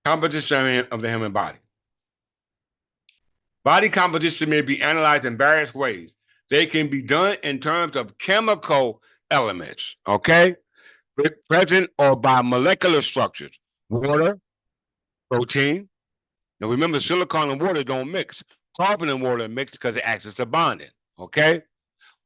Composition of the human body. Body composition may be analyzed in various ways. They can be done in terms of chemical elements, okay, present or by molecular structures, water, protein, Now remember, silicon and water don't mix. Carbon and water mix because it acts as a bonding. Okay?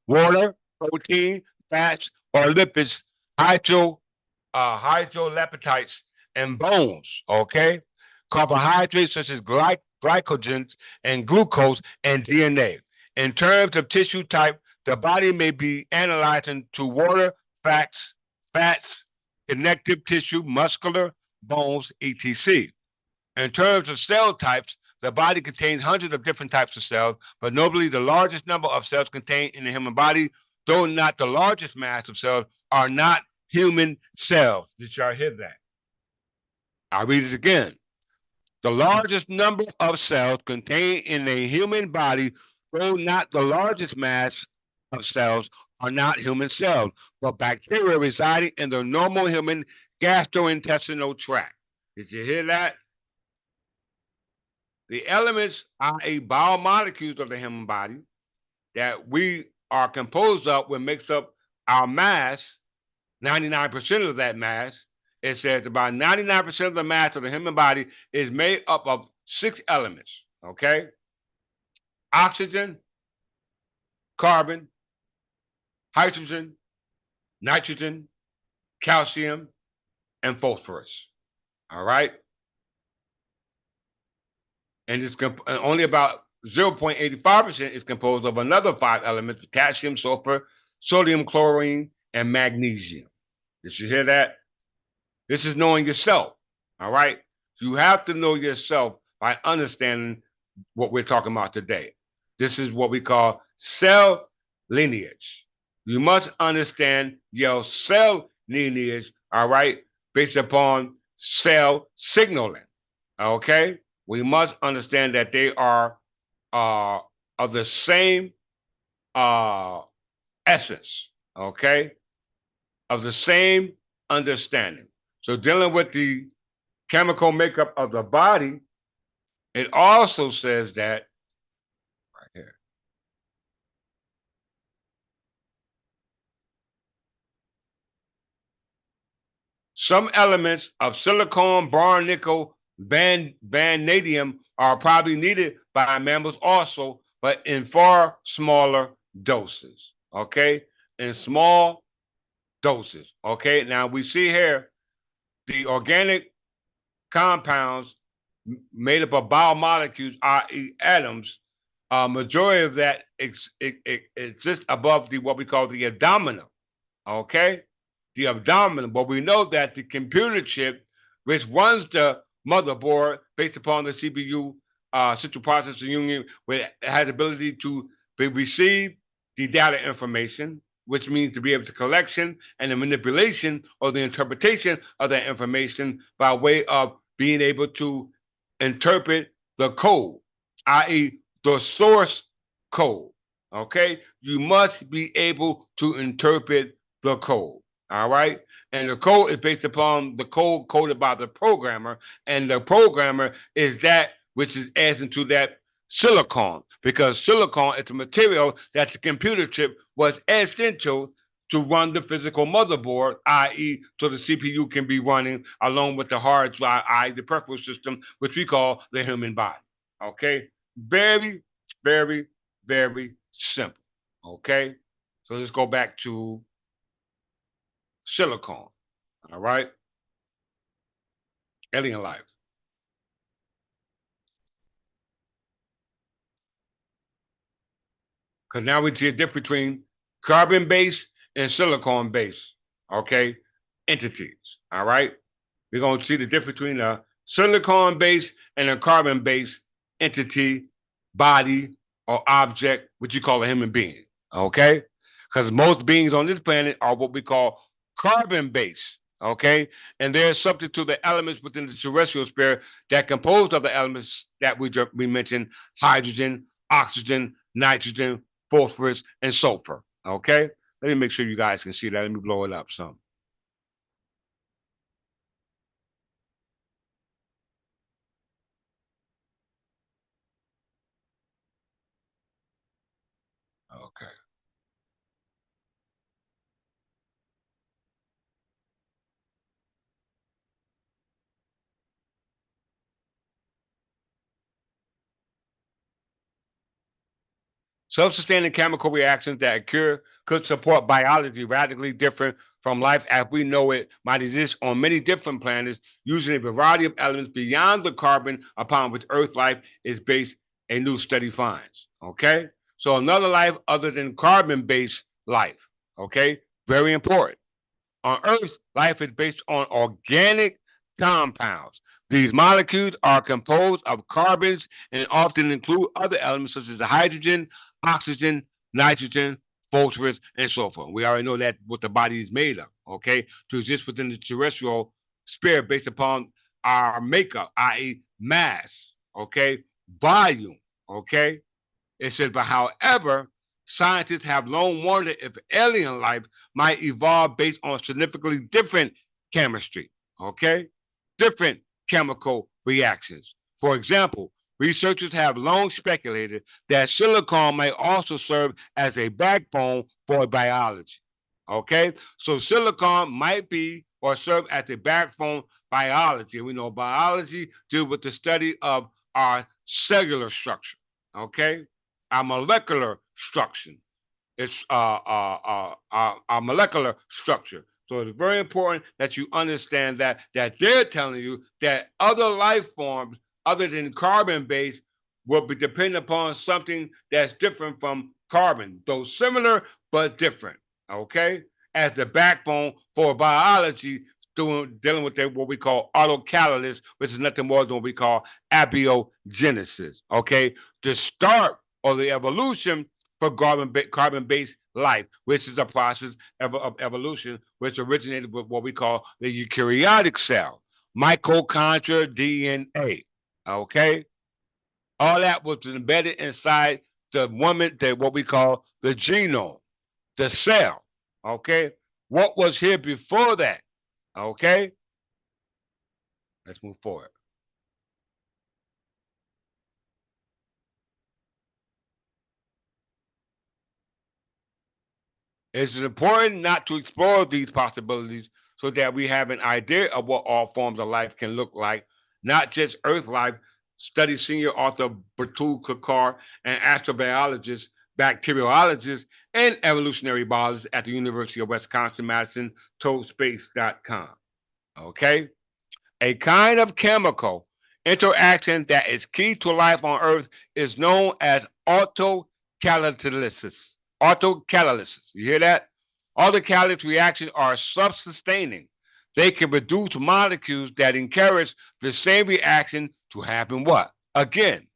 Water, protein, fats, or lipids, hydroleptides, and bones. Okay? Carbohydrates such as glycogen and glucose and DNA. In terms of tissue type, the body may be analyzed into water, fats, connective tissue, muscular, bones, etc. In terms of cell types, the body contains hundreds of different types of cells, but notably the largest number of cells contained in the human body, though not the largest mass of cells, are not human cells. Did y'all hear that? I'll read it again. The largest number of cells contained in a human body, though not the largest mass of cells, are not human cells, but bacteria residing in the normal human gastrointestinal tract. Did you hear that? The elements are a biomolecules of the human body that we are composed of, what makes up our mass, 99% of that mass. It says about 99% of the mass of the human body is made up of 6 elements, okay? Oxygen, carbon, hydrogen, nitrogen, calcium, and phosphorus, all right? And it's only about 0.85% is composed of another 5 elements: potassium, sulfur, sodium, chlorine, and magnesium. Did you hear that? This is knowing yourself. All right. You have to know yourself by understanding what we're talking about today. This is what we call cell lineage. You must understand your cell lineage, all right, based upon cell signaling. Okay. We must understand that they are of the same uh, essence, okay, of the same understanding. So dealing with the chemical makeup of the body, it also says that right here. Some elements of silicon, boron, nickel, vanadium are probably needed by mammals also, but in far smaller doses. Okay, in small doses. Okay, now we see here the organic compounds made up of biomolecules, i.e., atoms. Majority of that exists above the what we call the abdominal. Okay, the abdominal. But we know that the computer chip, which runs the motherboard based upon the CPU, central processing unit, which has the ability to receive the data information, which means to be able to collection and the manipulation or the interpretation of that information by way of being able to interpret the code, i.e., the source code. Okay, you must be able to interpret the code. All right, and the code is based upon the code coded by the programmer, and the programmer is that which is adds into that silicon, because silicon is the material that the computer chip was etched into to run the physical motherboard, i.e., so the CPU can be running along with the hard drive, i.e., the peripheral system, which we call the human body. Okay, very, very, very simple. Okay, so let's go back to silicon. All right, alien life. Because now we see a difference between carbon-based and silicon-based, okay, entities. All right, we're going to see the difference between a silicon-based and a carbon-based entity, body, or object, which you call a human being. Okay, because most beings on this planet are what we call carbon-based. Okay, and they're subject to the elements within the terrestrial sphere that composed of the elements that we mentioned: hydrogen, oxygen, nitrogen, phosphorus, and sulfur. Okay, let me make sure you guys can see that. Let me blow it up some. Okay. Self-sustaining chemical reactions that occur could support biology radically different from life as we know it might exist on many different planets using a variety of elements beyond the carbon upon which Earth life is based, a new study finds. Okay? So another life other than carbon-based life. Okay? Very important. On Earth, life is based on organic compounds. These molecules are composed of carbons and often include other elements such as hydrogen, oxygen, nitrogen, phosphorus, and so forth. We already know that what the body is made of, okay, to exist within the terrestrial sphere based upon our makeup, i.e., mass, okay, volume, okay. It says, but however, scientists have long wondered if alien life might evolve based on significantly different chemistry, okay? Different chemical reactions. For example, researchers have long speculated that silicon may also serve as a backbone for biology, okay? So silicon might be or serve as a backbone biology. We know biology deals with the study of our cellular structure, okay? Our molecular structure. It's our molecular structure. So it's very important that you understand that they're telling you that other life forms other than carbon based will be dependent upon something that's different from carbon, though similar but different. Okay, as the backbone for biology, dealing with what we call autocatalysis, which is nothing more than what we call abiogenesis. Okay, the start or the evolution for carbon-based life, which is a process of evolution which originated with what we call the eukaryotic cell, mitochondria, DNA. Okay, all that was embedded inside the woman, what we call the genome, the cell. Okay, what was here before that? Okay, let's move forward. It's important not to explore these possibilities so that we have an idea of what all forms of life can look like, not just Earth life. Study senior author Batul Kakar and astrobiologist, bacteriologist, and evolutionary biologist at the University of Wisconsin-Madison told space.com. Okay? A kind of chemical interaction that is key to life on Earth is known as autocatalysis. Autocatalysis. You hear that? Autocatalytic reactions are self-sustaining. They can produce molecules that encourage the same reaction to happen what? Again,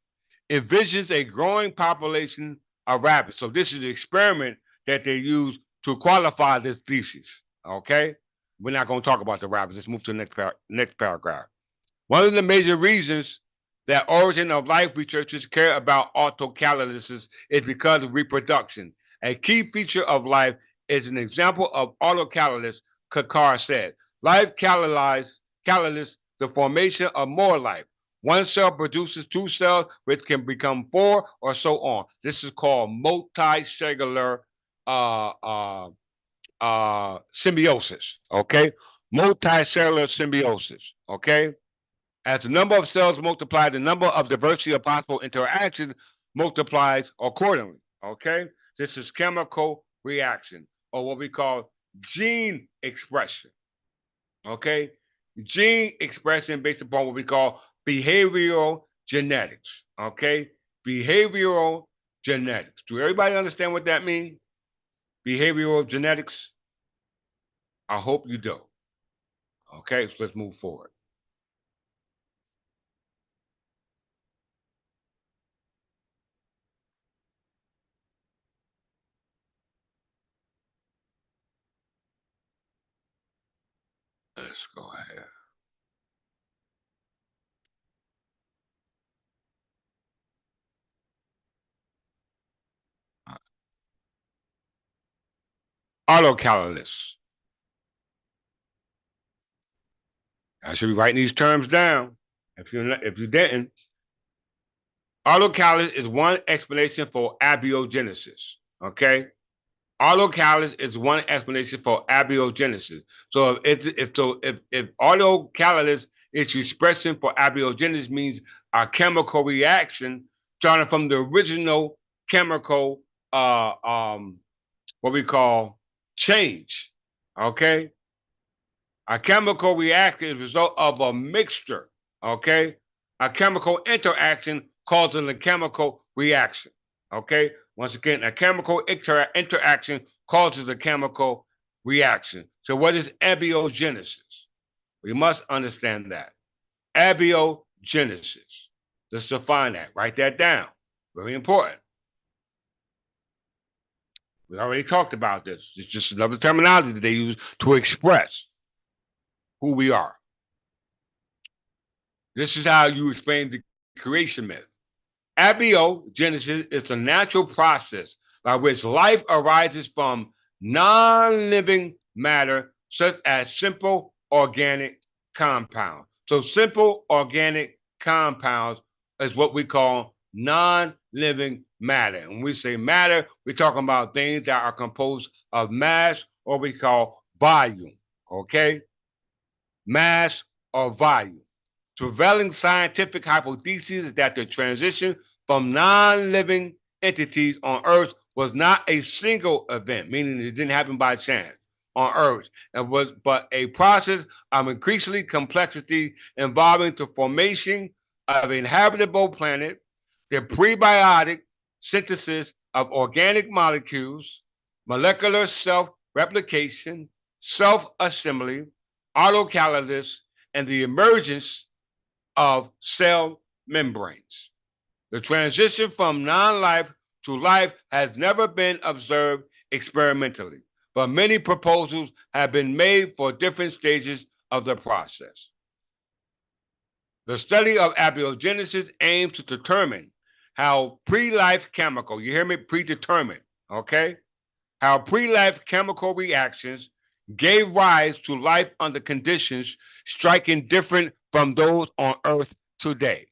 envisions a growing population of rabbits. So this is the experiment that they use to qualify this thesis. Okay? We're not going to talk about the rabbits. Let's move to the next paragraph. One of the major reasons that origin of life researchers care about autocatalysis is because of reproduction. A key feature of life is an example of autocatalysis, Kakar said. Life catalyzes the formation of more life. One cell produces two cells, which can become four or so on. This is called multicellular symbiosis. Okay, multicellular symbiosis. Okay, as the number of cells multiply, the number of diversity of possible interactions multiplies accordingly. Okay, this is chemical reaction or what we call gene expression. Okay, gene expression based upon what we call behavioral genetics. Okay, behavioral genetics. Do everybody understand what that means? Behavioral genetics? I hope you do. Okay, so let's move forward. Let's go ahead. Autocatalysis. I should be writing these terms down. If you didn't, autocatalysis is one explanation for abiogenesis. Okay, autocatalysis is one explanation for abiogenesis. So if autocatalysis is expression for abiogenesis means a chemical reaction starting from the original chemical uh, um, what we call change. Okay, a chemical reaction is a result of a mixture. Okay, a chemical interaction causes a chemical reaction. Okay, once again, a chemical interaction causes a chemical reaction. So, what is abiogenesis? We must understand that. Abiogenesis. Let's define that. Write that down. Very important. We already talked about this. It's just another terminology that they use to express who we are. This is how you explain the creation myth. Abiogenesis is a natural process by which life arises from non-living matter, such as simple organic compounds. So simple organic compounds is what we call non-living matter. And when we say matter, we're talking about things that are composed of mass, or we call volume. Okay? Mass or volume. Prevailing scientific hypothesis is that the transition from non-living entities on Earth was not a single event, meaning it didn't happen by chance on Earth, and was but a process of increasingly complexity involving the formation of an habitable planet, the prebiotic synthesis of organic molecules, molecular self-replication, self-assembly, autocatalysis, and the emergence of cell membranes. The transition from non-life to life has never been observed experimentally, but many proposals have been made for different stages of the process. The study of abiogenesis aims to determine how pre-life chemical, you hear me, predetermined, okay? How pre-life chemical reactions gave rise to life under conditions striking different from those on Earth today,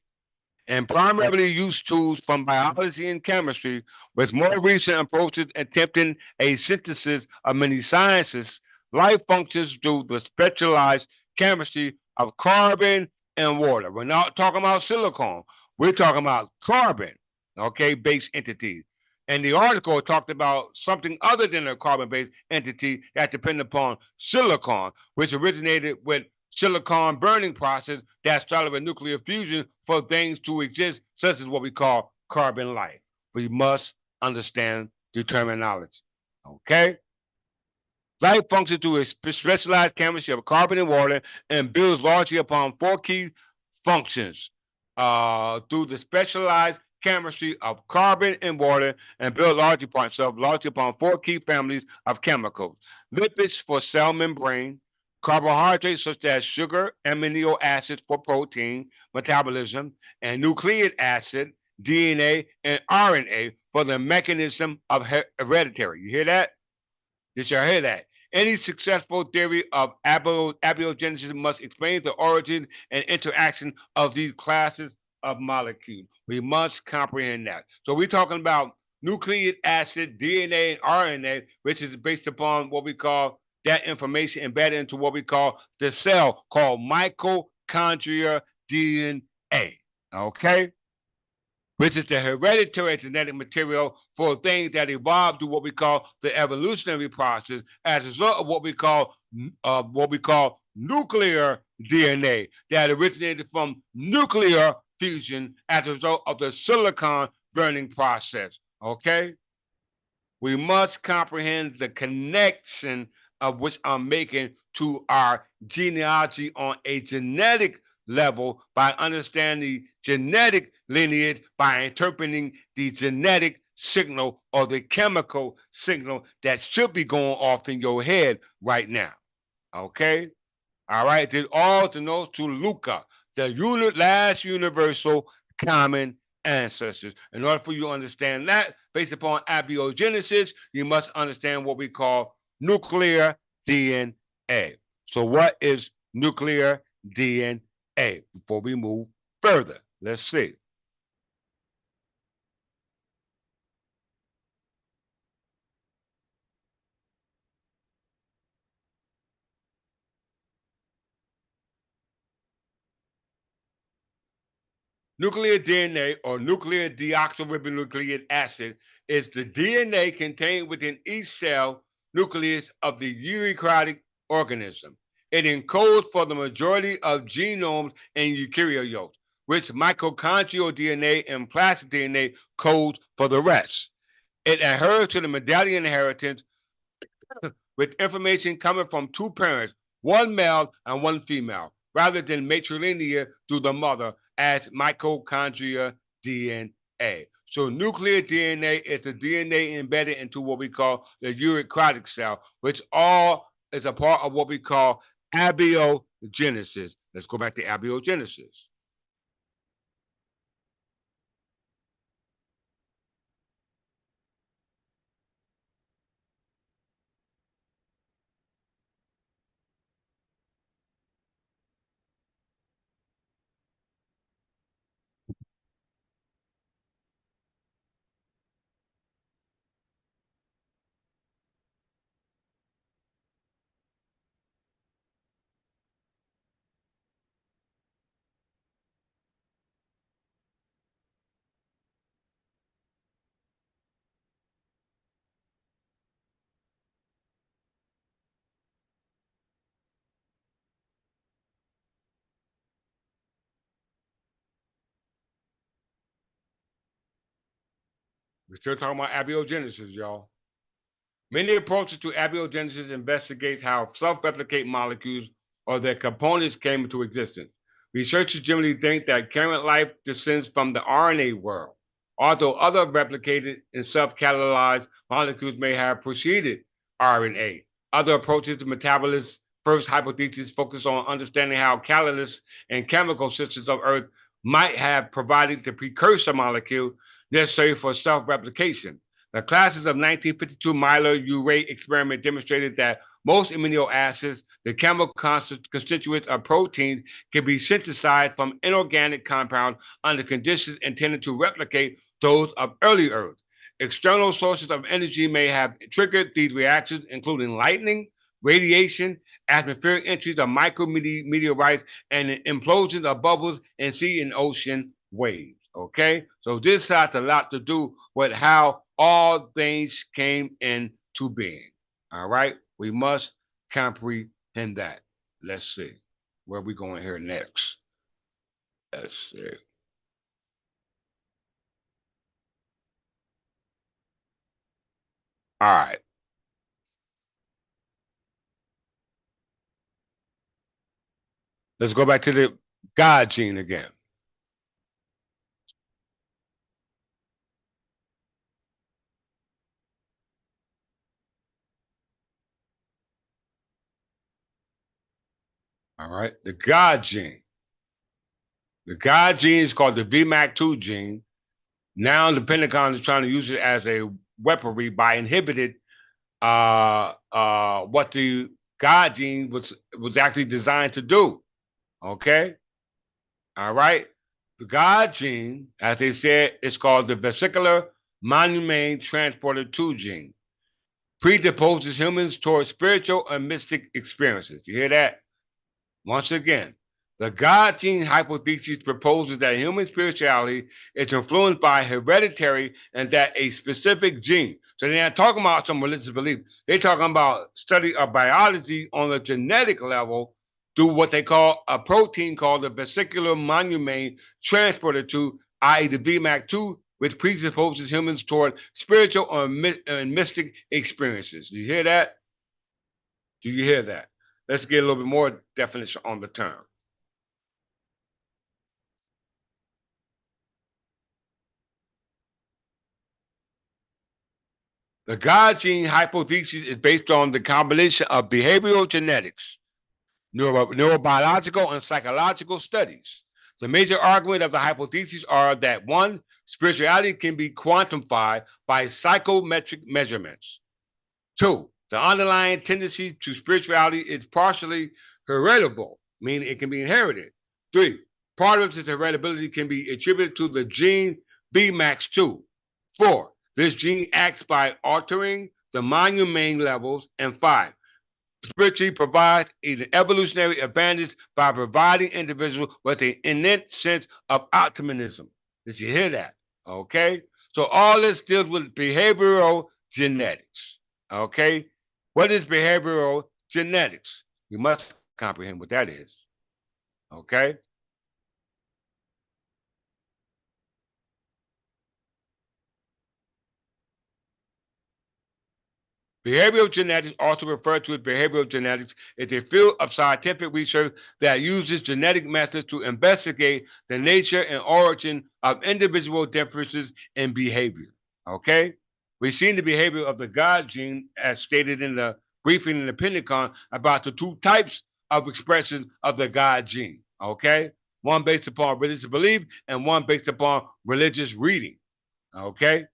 and primarily used tools from biology and chemistry, with more recent approaches attempting a synthesis of many sciences. Life functions through the specialized chemistry of carbon and water. We're not talking about silicon. We're talking about carbon, okay, based entities. And the article talked about something other than a carbon-based entity that depended upon silicon, which originated with silicon burning process that started with nuclear fusion for things to exist, such as what we call carbon life. We must understand the terminology. Okay? Life functions through a specialized chemistry of carbon and water and builds largely upon four key functions through the specialized chemistry of carbon and water and build largely upon four key families of chemicals. Lipids for cell membrane, carbohydrates such as sugar, amino acids for protein metabolism, and nucleic acid, DNA, and RNA for the mechanism of hereditary. You hear that? Did y'all hear that? Any successful theory of abiogenesis must explain the origin and interaction of these classes of molecules. We must comprehend that. So we're talking about nucleic acid, DNA, and RNA, which is based upon what we call that information embedded into what we call the cell, called mitochondria DNA. Okay? Which is the hereditary genetic material for things that evolve through what we call the evolutionary process as a result of what we call nuclear DNA that originated from nuclear fusion as a result of the silicon burning process. Okay? We must comprehend the connection of which I'm making to our genealogy on a genetic level by understanding the genetic lineage, by interpreting the genetic signal or the chemical signal that should be going off in your head right now. Okay? All right, this all denotes to Luca, the last universal common ancestors. In order for you to understand that, based upon abiogenesis, you must understand what we call nuclear DNA. So, what is nuclear DNA? Before we move further, let's see. Nuclear DNA, or nuclear deoxyribonucleic acid, is the DNA contained within each cell nucleus of the eukaryotic organism. It encodes for the majority of genomes in eukaryotes, which mitochondrial DNA and plasmid DNA codes for the rest. It adheres to the Mendelian inheritance with information coming from two parents, one male and one female, rather than matrilinear through the mother as mitochondria DNA. So nuclear DNA is the DNA embedded into what we call the eukaryotic cell, which all is a part of what we call abiogenesis. Let's go back to abiogenesis. We're still talking about abiogenesis, y'all. Many approaches to abiogenesis investigate how self-replicate molecules or their components came into existence. Researchers generally think that current life descends from the RNA world, although other replicated and self-catalyzed molecules may have preceded RNA. Other approaches to metabolism first hypothesis focus on understanding how catalysts and chemical systems of Earth might have provided the precursor molecule necessary for self-replication. The classes of 1952 Myler-Urey experiment demonstrated that most amino acids, the chemical constituents of proteins, can be synthesized from inorganic compounds under conditions intended to replicate those of early Earth. External sources of energy may have triggered these reactions, including lightning, radiation, atmospheric entries of micrometeorites, and implosions of bubbles in sea and ocean waves. Okay, so this has a lot to do with how all things came into being. All right, we must comprehend that. Let's see where we going here next. Let's see. All right. Let's go back to the God gene again. All right. The God gene. The God gene is called the VMAC2 gene. Now the Pentagon is trying to use it as a weaponry by inhibiting what the God gene was actually designed to do. Okay. All right. The God gene, as they said, is called the vesicular monoamine transporter 2 gene. Predisposes humans towards spiritual and mystic experiences. You hear that? Once again, the God gene hypothesis proposes that human spirituality is influenced by hereditary and that a specific gene. So they're not talking about some religious belief. They're talking about study of biology on a genetic level through what they call a protein called the vesicular monoamine transporter 2, i.e. the VMAC2, which predisposes humans toward spiritual and mystic experiences. Do you hear that? Do you hear that? Let's get a little bit more definition on the term. The God gene hypothesis is based on the combination of behavioral genetics, neurobiological, and psychological studies. The major argument of the hypotheses are that one, spirituality can be quantified by psychometric measurements. Two, the underlying tendency to spirituality is partially heritable, meaning it can be inherited. Three, part of this heritability can be attributed to the gene VMAX2. Four, this gene acts by altering the monoamine levels. And five, spiritually provides an evolutionary advantage by providing individuals with an innate sense of optimism. Did you hear that? Okay. So all this deals with behavioral genetics. Okay. What is behavioral genetics? You must comprehend what that is. Okay. Behavioral genetics, also referred to as behavioral genetics, is a field of scientific research that uses genetic methods to investigate the nature and origin of individual differences in behavior. Okay? We've seen the behavior of the God gene, as stated in the briefing in the Pentagon, about the two types of expression of the God gene. Okay? One based upon religious belief and one based upon religious reading. Okay?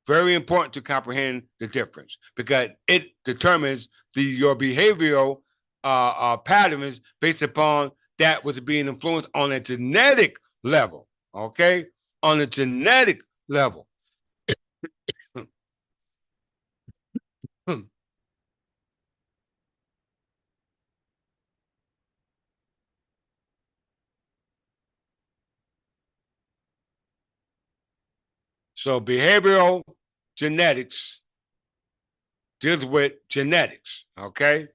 Very important to comprehend the difference because it determines your behavioral patterns based upon that was being influenced on a genetic level. Okay, on a genetic level. So behavioral genetics deals with genetics. Okay,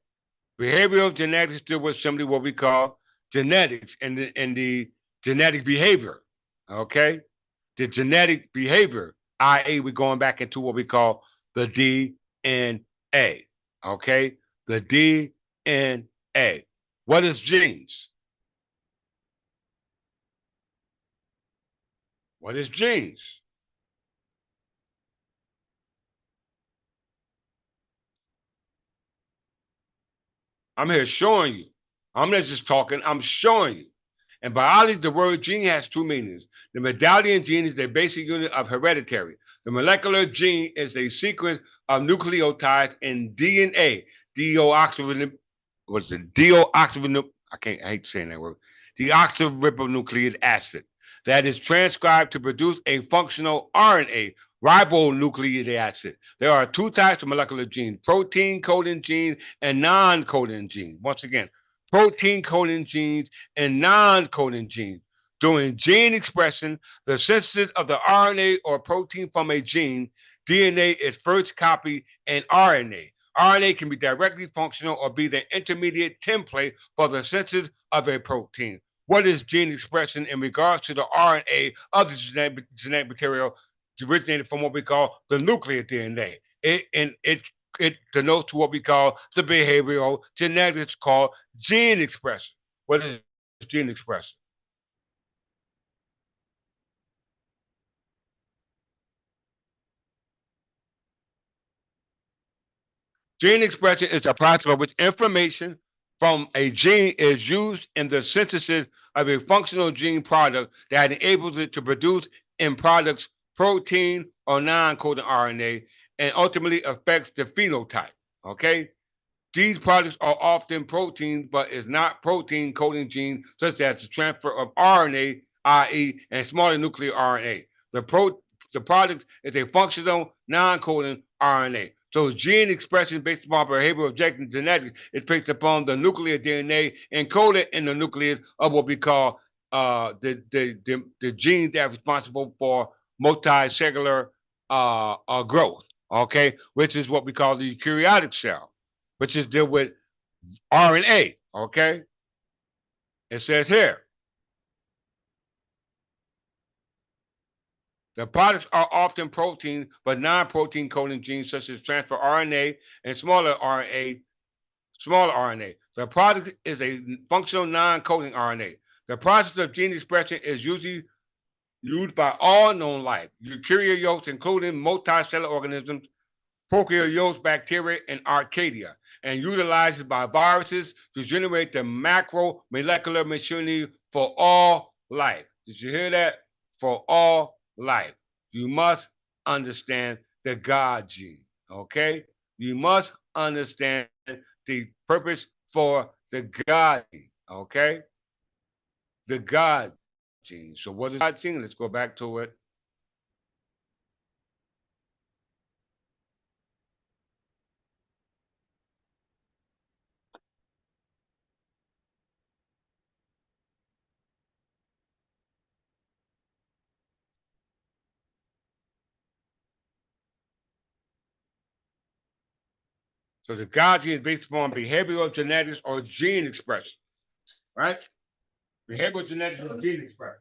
behavioral genetics deal with simply what we call genetics and the genetic behavior. Okay, the genetic behavior, i.e., we're going back into what we call the DNA. Okay, the DNA. What is genes? What is genes? I'm here showing you. I'm not just talking, I'm showing you. In biology, the word gene has two meanings. The medallion gene is the basic unit of hereditary. The molecular gene is a sequence of nucleotides in DNA, deoxyribonucleic, what's it? Deoxyribonucleic, I hate saying that word, deoxyribonucleic acid that is transcribed to produce a functional RNA, ribonucleic acid. There are two types of molecular genes, protein coding gene and non-coding gene. Once again, protein coding genes and non-coding genes. During gene expression, the synthesis of the RNA or protein from a gene, DNA is first copied in RNA. RNA can be directly functional or be the intermediate template for the synthesis of a protein. What is gene expression in regards to the RNA of the genetic material originated from what we call the nuclear DNA? It denotes to what we call the behavioral genetics called gene expression. What is gene expression? Gene expression is the process by which information from a gene is used in the synthesis of a functional gene product that enables it to produce in products protein or non-coding RNA and ultimately affects the phenotype. Okay? These products are often proteins, but is not protein coding genes such as the transfer of RNA, i.e., and smaller nuclear RNA. The product is a functional non-coding RNA. So gene expression based upon behavioral objective genetics is based upon the nuclear DNA encoded in the nucleus of what we call the gene that's responsible for multicellular growth. Okay, which is what we call the eukaryotic cell, which is deal with RNA. Okay, it says here the products are often protein, but non-protein coding genes such as transfer RNA and smaller RNA. The product is a functional non-coding RNA. The process of gene expression is usually used by all known life, eukaryotes, including multicellular organisms, prokaryotes, bacteria, and archaea, and utilized by viruses to generate the macromolecular machinery for all life. Did you hear that? For all life. You must understand the God gene, okay? You must understand the purpose for the God gene, okay? The God gene. So what is God gene? Let's go back to it. So the God gene is based upon behavioral genetics or gene expression, right? Behavioral genetics or gene expression.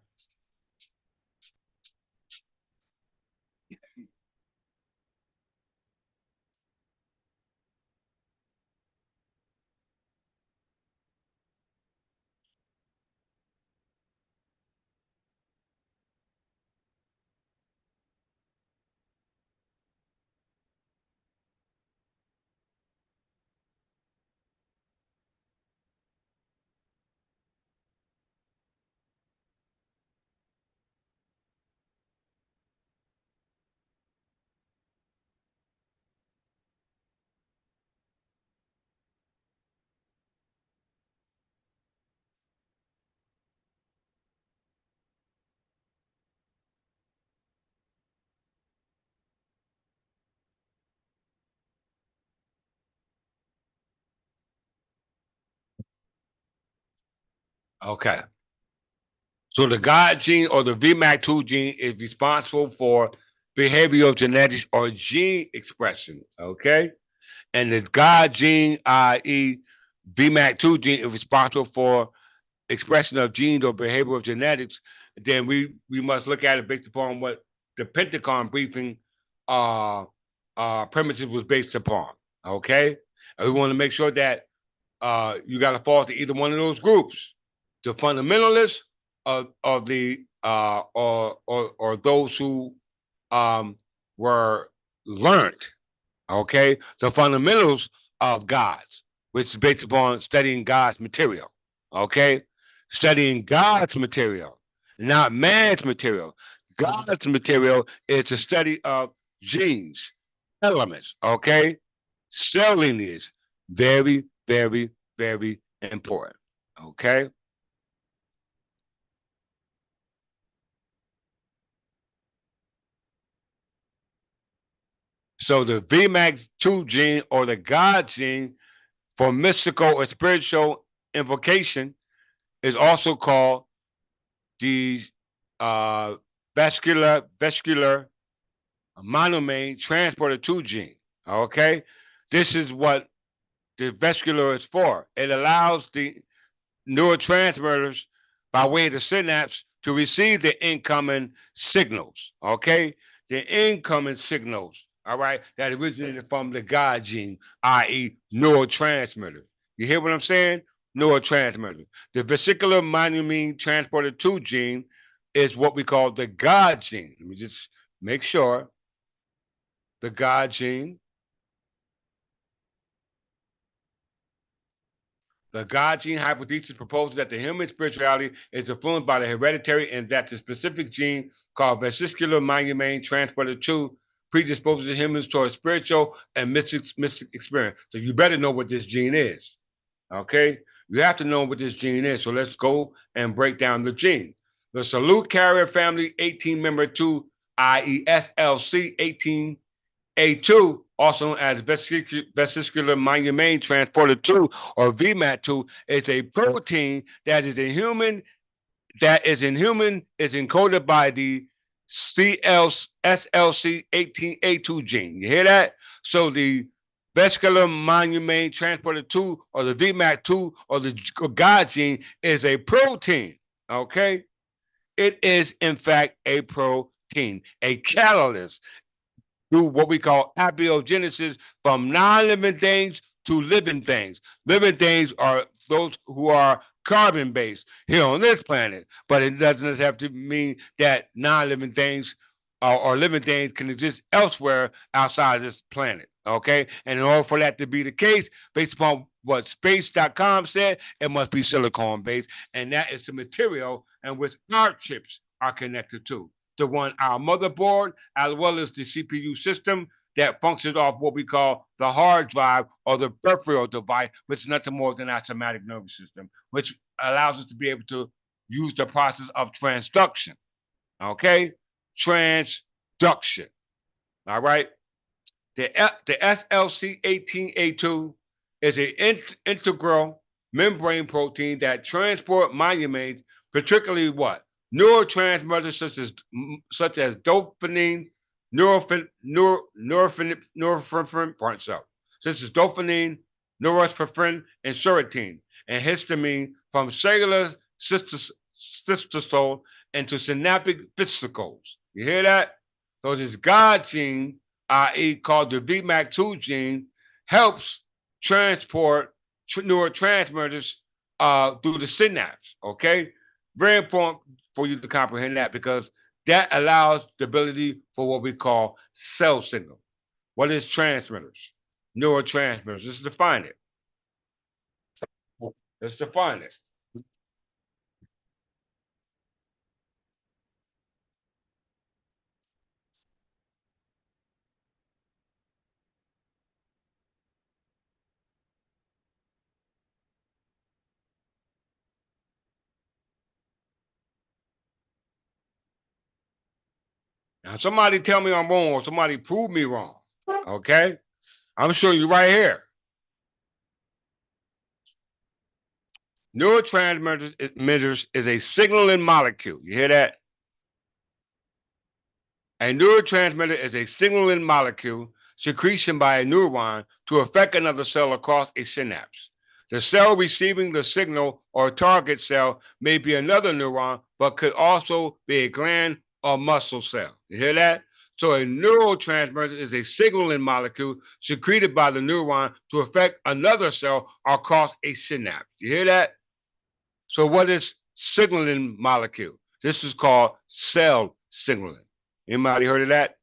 Okay. So the God gene or the VMAT2 gene is responsible for behavioral genetics or gene expression. Okay. And the God gene, i.e., VMAT2 gene, is responsible for expression of genes or behavioral genetics. Then we must look at it based upon what the Pentagon briefing premises was based upon. Okay. And we want to make sure that you got to fall to either one of those groups, the fundamentalists of the or those who were learned. Okay, the fundamentals of God's, which is based upon studying God's material. Okay, studying God's material, not man's material. God's material is the study of genes, elements. Okay, cell lineage, very, very, very important. Okay. So the VMAX2 gene or the God gene for mystical or spiritual invocation is also called the uh, vascular monomain transporter 2 gene. Okay. This is what the vascular is for. It allows the neurotransmitters by way of the synapse to receive the incoming signals. Okay, the incoming signals. All right, that originated from the God gene, i.e., neurotransmitter. You hear what I'm saying? Neurotransmitter. The vesicular monoamine transporter 2 gene is what we call the God gene. Let me just make sure. The God gene. The God gene hypothesis proposes that the human spirituality is influenced by the hereditary and that the specific gene called vesicular monoamine transporter 2 predisposes humans towards spiritual and mystic experience. So you better know what this gene is. Okay? You have to know what this gene is. So let's go and break down the gene. The Salute carrier family 18 member 2, i.e., SLC 18 a2, also known as vesicular monoamine transporter 2 or VMAT2, is a protein that is in human is encoded by the SLC18A2 gene. You hear that? So the vesicular monoamine transporter 2 or the VMAT2 or the God gene is a protein. Okay? It is in fact a protein, a catalyst through what we call abiogenesis from non-living things to living things. Living things are those who are carbon based here on this planet, but it doesn't have to mean that non-living things or living things can exist elsewhere outside of this planet. Okay. And in order for that to be the case, based upon what space.com said, it must be silicon based. And that is the material in which our chips are connected to the one our motherboard as well as the CPU system that functions off what we call the hard drive or the peripheral device, which is nothing more than our somatic nervous system, which allows us to be able to use the process of transduction. Okay, transduction. All right. The SLC18A2 is an integral membrane protein that transport monoamines, particularly what? Neurotransmitters such as dopamine, norepinephrine, pardon yourself. such as dopamine, norepinephrine, and serotonin, and histamine from cellular cystosol into synaptic vesicles. You hear that? So this God gene, i.e. called the VMAT2 gene, helps transport neurotransmitters through the synapse, okay? Very important for you to comprehend that because that allows the ability for what we call cell signal. What is transmitters? Neurotransmitters. Let's define it. Let's define it. Now, somebody tell me I'm wrong or somebody prove me wrong. Okay? I'm showing you right here. Neurotransmitters is a signaling molecule. You hear that? A neurotransmitter is a signaling molecule secretion by a neuron to affect another cell across a synapse. The cell receiving the signal or target cell may be another neuron, but could also be a gland or muscle cell. You hear that? So a neurotransmitter is a signaling molecule secreted by the neuron to affect another cell across a synapse. You hear that? So what is signaling molecule? This is called cell signaling. Anybody heard of that?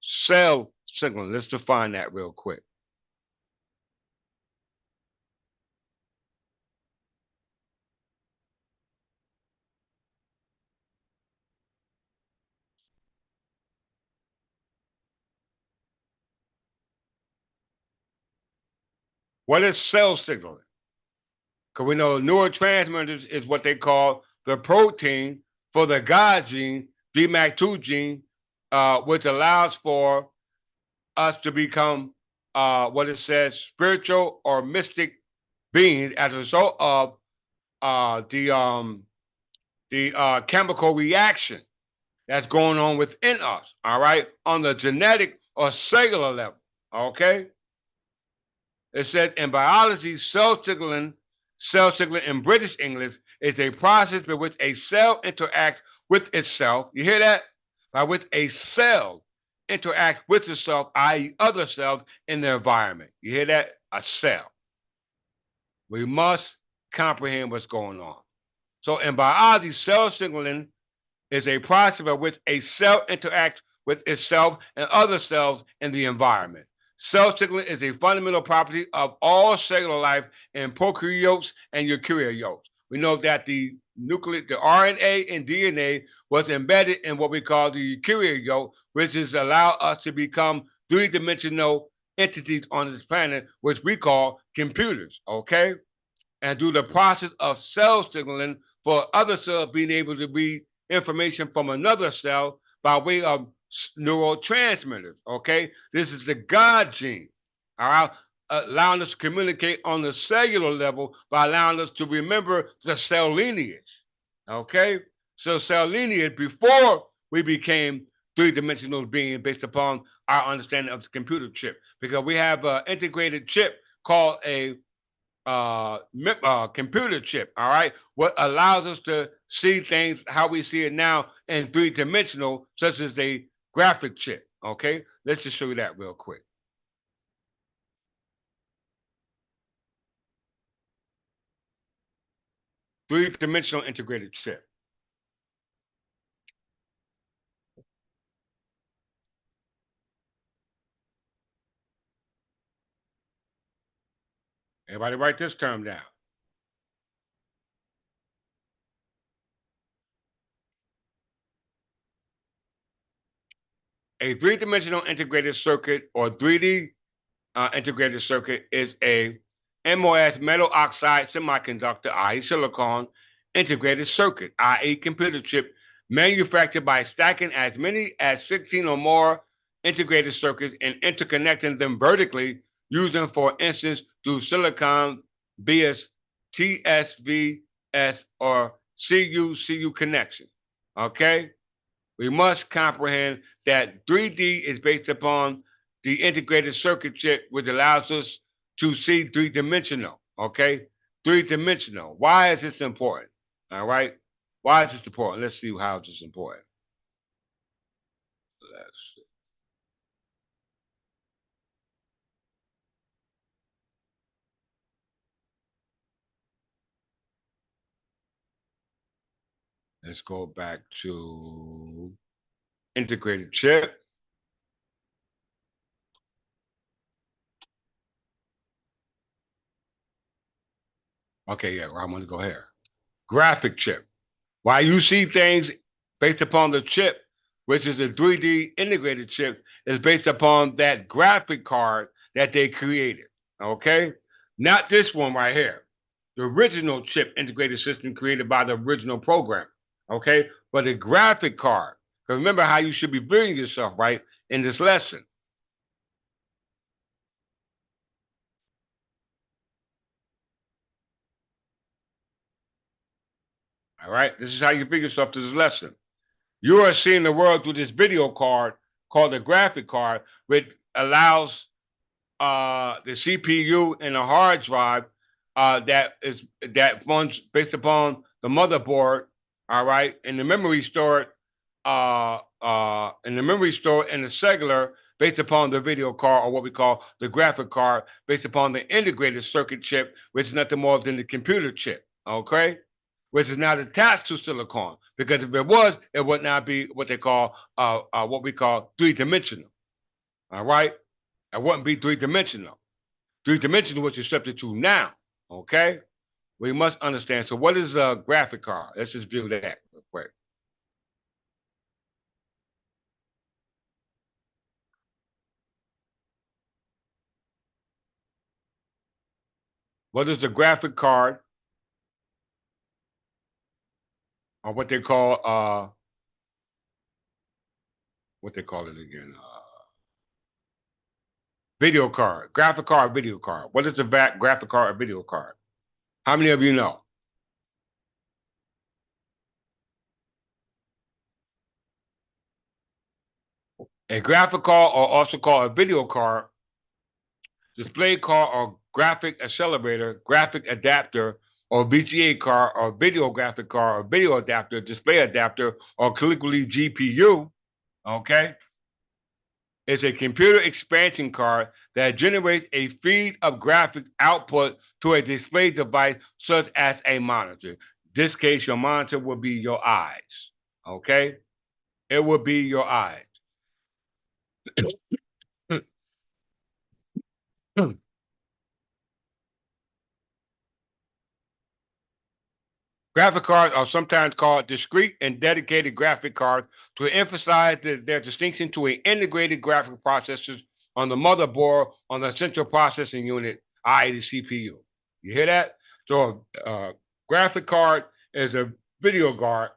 Cell signaling. Let's define that real quick. What is cell signaling? Because we know neurotransmitters is what they call the protein for the God gene, VMAT2 gene, which allows for us to become what it says spiritual or mystic beings as a result of the chemical reaction that's going on within us, all right, on the genetic or cellular level, okay? It said in biology, cell signaling in British English is a process by which a cell interacts with itself. You hear that? By which a cell interacts with itself, i.e. other cells in the environment. You hear that? A cell. We must comprehend what's going on. So in biology, cell signaling is a process by which a cell interacts with itself and other cells in the environment. Cell signaling is a fundamental property of all cellular life in prokaryotes and eukaryotes. We know that the RNA and DNA was embedded in what we call the eukaryote, which is allow us to become three-dimensional entities on this planet, which we call computers, okay? And through the process of cell signaling for other cells being able to read information from another cell by way of neurotransmitters, okay? This is the God gene, all right? Allowing us to communicate on the cellular level by allowing us to remember the cell lineage, okay? So cell lineage before we became three-dimensional being based upon our understanding of the computer chip, because we have an integrated chip called a computer chip, all right? What allows us to see things how we see it now in three-dimensional, such as the graphic chip, okay? Let's just show you that real quick. Three-dimensional integrated chip. Everybody write this term down. A three-dimensional integrated circuit or 3D integrated circuit is a MOS metal oxide semiconductor, i.e. silicon, integrated circuit, i.e. computer chip, manufactured by stacking as many as 16 or more integrated circuits and interconnecting them vertically, using, for instance, through silicon via TSVS or CU-CU connection. Okay? We must comprehend that 3D is based upon the integrated circuit chip, which allows us to see three-dimensional, okay? Three-dimensional. Why is this important? All right? Why is this important? Let's see how this is important. Let's go back to integrated chip. Okay, yeah, I'm going to go here. Graphic chip. Why you see things based upon the chip, which is a 3D integrated chip, is based upon that graphic card that they created. Okay? Not this one right here. The original chip integrated system created by the original program. Okay? But the graphic card. Because remember how you should be viewing yourself, right, in this lesson. All right? This is how you figure yourself to this lesson. You are seeing the world through this video card called a graphic card, which allows the CPU and the hard drive that runs based upon the motherboard, all right, and the memory stored in the cellular based upon the video card, or what we call the graphic card, based upon the integrated circuit chip, which is nothing more than the computer chip, okay? Which is not attached to silicon, because if it was, it would not be what they call what we call three-dimensional. All right, it wouldn't be three-dimensional. Three-dimensional, what you're subject to now. Okay, we must understand. So, what is a graphic card? Let's just view that real quick. What is the graphic card, or what they call it again? Video card, graphic card, video card. What is the graphic card or video card? How many of you know? A graphic card, or also called a video card, display card, or graphic accelerator, graphic adapter, or VGA card, or video graphic card, or video adapter, display adapter, or colloquially GPU, okay? It's a computer expansion card that generates a feed of graphic output to a display device such as a monitor. In this case, your monitor will be your eyes, okay? It will be your eyes. Graphic cards are sometimes called discrete and dedicated graphic cards to emphasize their distinction to an integrated graphic processors on the motherboard on the central processing unit, i.e. the CPU. You hear that? So graphic card is a video card.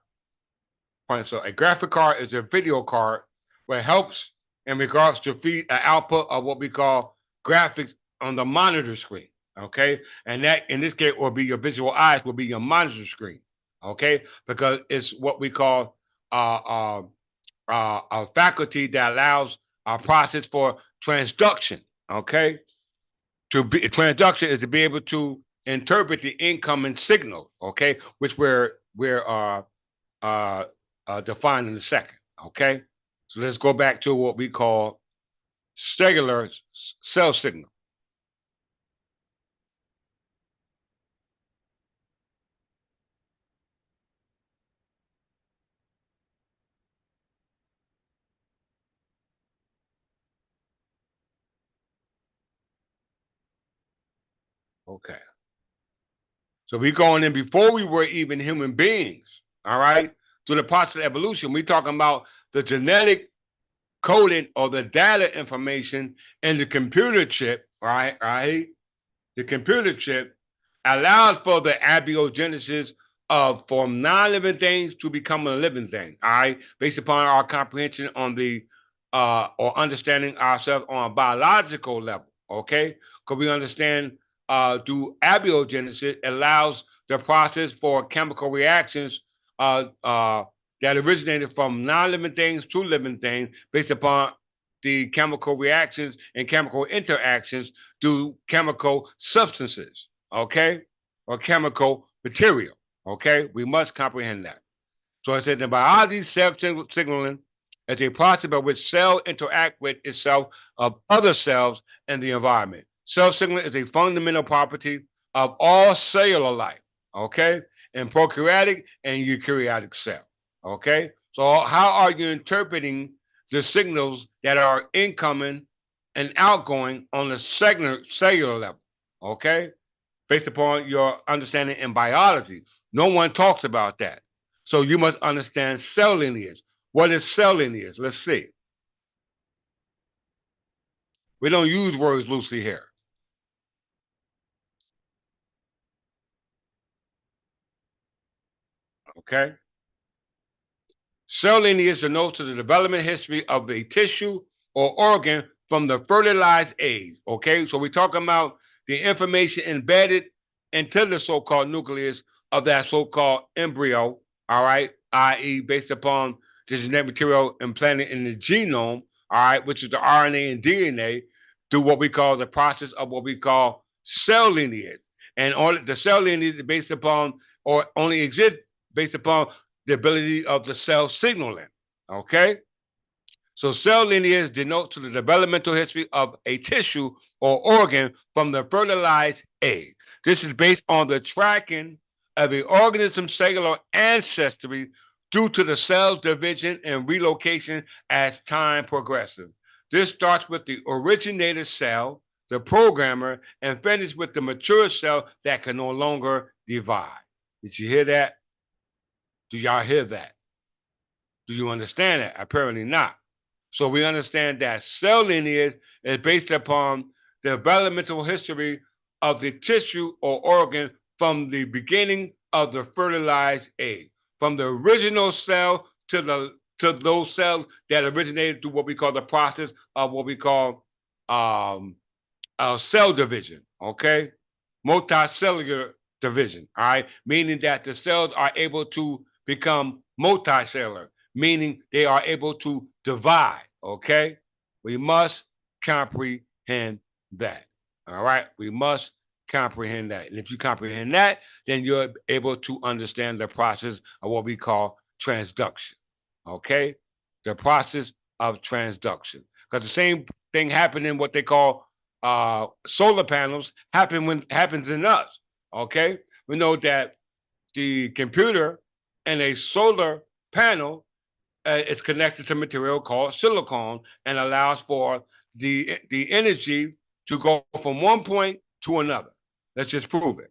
So a graphic card is a video card where helps in regards to feed an output of what we call graphics on the monitor screen. Okay, and that in this case will be your visual eyes, will be your monitor screen. Okay, because it's what we call a faculty that allows a process for transduction. Okay, transduction is to be able to interpret the incoming signal. Okay, which we're defined in a second. Okay, so let's go back to what we call cellular cell signal. Okay. So we're going in before we were even human beings, all right? Through the process of evolution, we're talking about the genetic coding or the data information in the computer chip, right? Right? The computer chip allows for the abiogenesis of from non-living things to become a living thing, all right? Based upon our comprehension on the or understanding ourselves on a biological level, okay? Because we understand through abiogenesis allows the process for chemical reactions that originated from non-living things to living things based upon the chemical reactions and chemical interactions through chemical substances, okay, or chemical material, okay. We must comprehend that. So I said the biology cell signaling is a process by which cells interact with itself of other cells and the environment. Cell signaling is a fundamental property of all cellular life, okay, in prokaryotic and eukaryotic cell, okay. So how are you interpreting the signals that are incoming and outgoing on the cellular level, okay, based upon your understanding in biology? No one talks about that. So you must understand cell lineage. What is cell lineage? Let's see. We don't use words loosely here. Okay? Cell lineage denotes the development history of a tissue or organ from the fertilized egg. Okay? So we're talking about the information embedded into the so-called nucleus of that so-called embryo, all right, i.e., based upon the genetic material implanted in the genome, all right, which is the RNA and DNA, through what we call the process of what we call cell lineage. And all the cell lineage is based upon or only exists based upon the ability of the cell signaling. Okay? So cell lineage denotes the developmental history of a tissue or organ from the fertilized egg. This is based on the tracking of the organism's cellular ancestry due to the cell's division and relocation as time progresses. This starts with the originator cell, the programmer, and finishes with the mature cell that can no longer divide. Did you hear that? Do y'all hear that? Do you understand it? Apparently not. So we understand that cell lineage is based upon the developmental history of the tissue or organ from the beginning of the fertilized egg, from the original cell to those cells that originated through what we call the process of what we call um, cell division. Okay, multicellular division. All right, meaning that the cells are able to become multicellular, meaning they are able to divide. Okay, we must comprehend that. All right, we must comprehend that. And if you comprehend that, then you're able to understand the process of what we call transduction. Okay, the process of transduction. Because the same thing happened in what they call solar panels happens in us. Okay, we know that the computer and a solar panel is connected to material called silicon and allows for the energy to go from one point to another. Let's just prove it.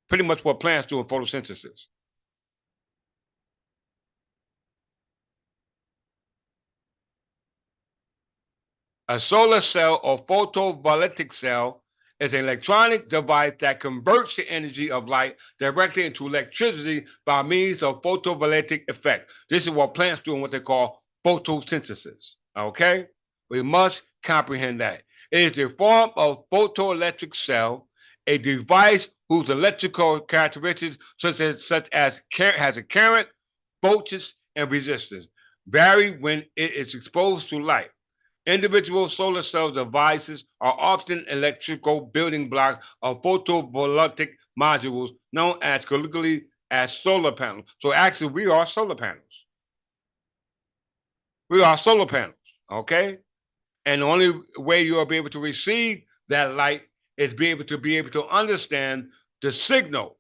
Pretty much what plants do in photosynthesis. A solar cell or photovoltaic cell is an electronic device that converts the energy of light directly into electricity by means of photovoltaic effect. This is what plants do in what they call photosynthesis. Okay? We must comprehend that. It is the form of photoelectric cell, a device whose electrical characteristics such as has a current, voltage, and resistance vary when it is exposed to light. Individual solar cell devices are often electrical building blocks of photovoltaic modules known as colloquially as solar panels. So actually, we are solar panels. We are solar panels, okay? And the only way you'll be able to receive that light is be able to understand the signal,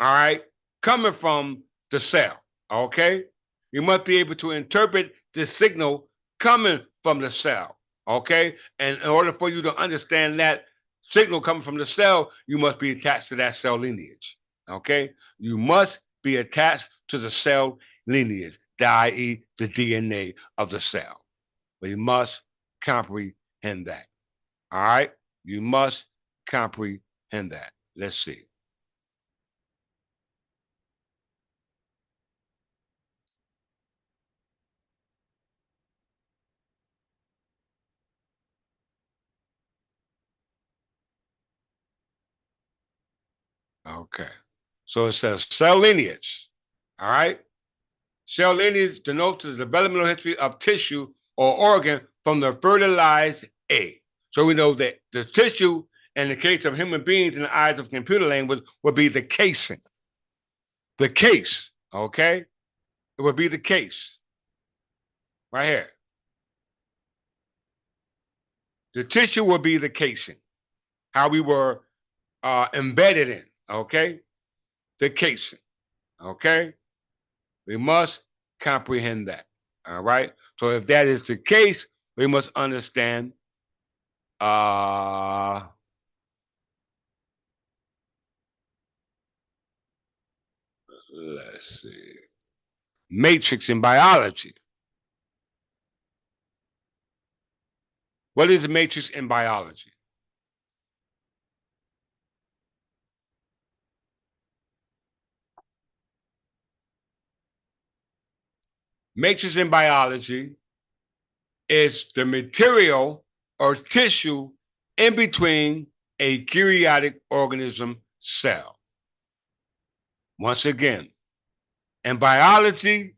all right, coming from the cell, okay? You must be able to interpret the signal coming from the cell, okay? And in order for you to understand that signal coming from the cell, you must be attached to that cell lineage, okay? You must be attached to the cell lineage, i.e., the DNA of the cell. We must comprehend that, all right? You must comprehend that. Let's see. Okay. So it says cell lineage. All right. Cell lineage denotes the developmental history of tissue or organ from the fertilized egg. So we know that the tissue, in the case of human beings in the eyes of computer language, would be the casing. The case, okay? It would be the case. Right here. The tissue will be the casing. How we were embedded in, okay? The casing, okay? We must comprehend that, all right? So if that is the case, we must understand let's see, matrix in biology. What is a matrix in biology? Matrix in biology is the material or tissue in between a eukaryotic organism cell. Once again, in biology,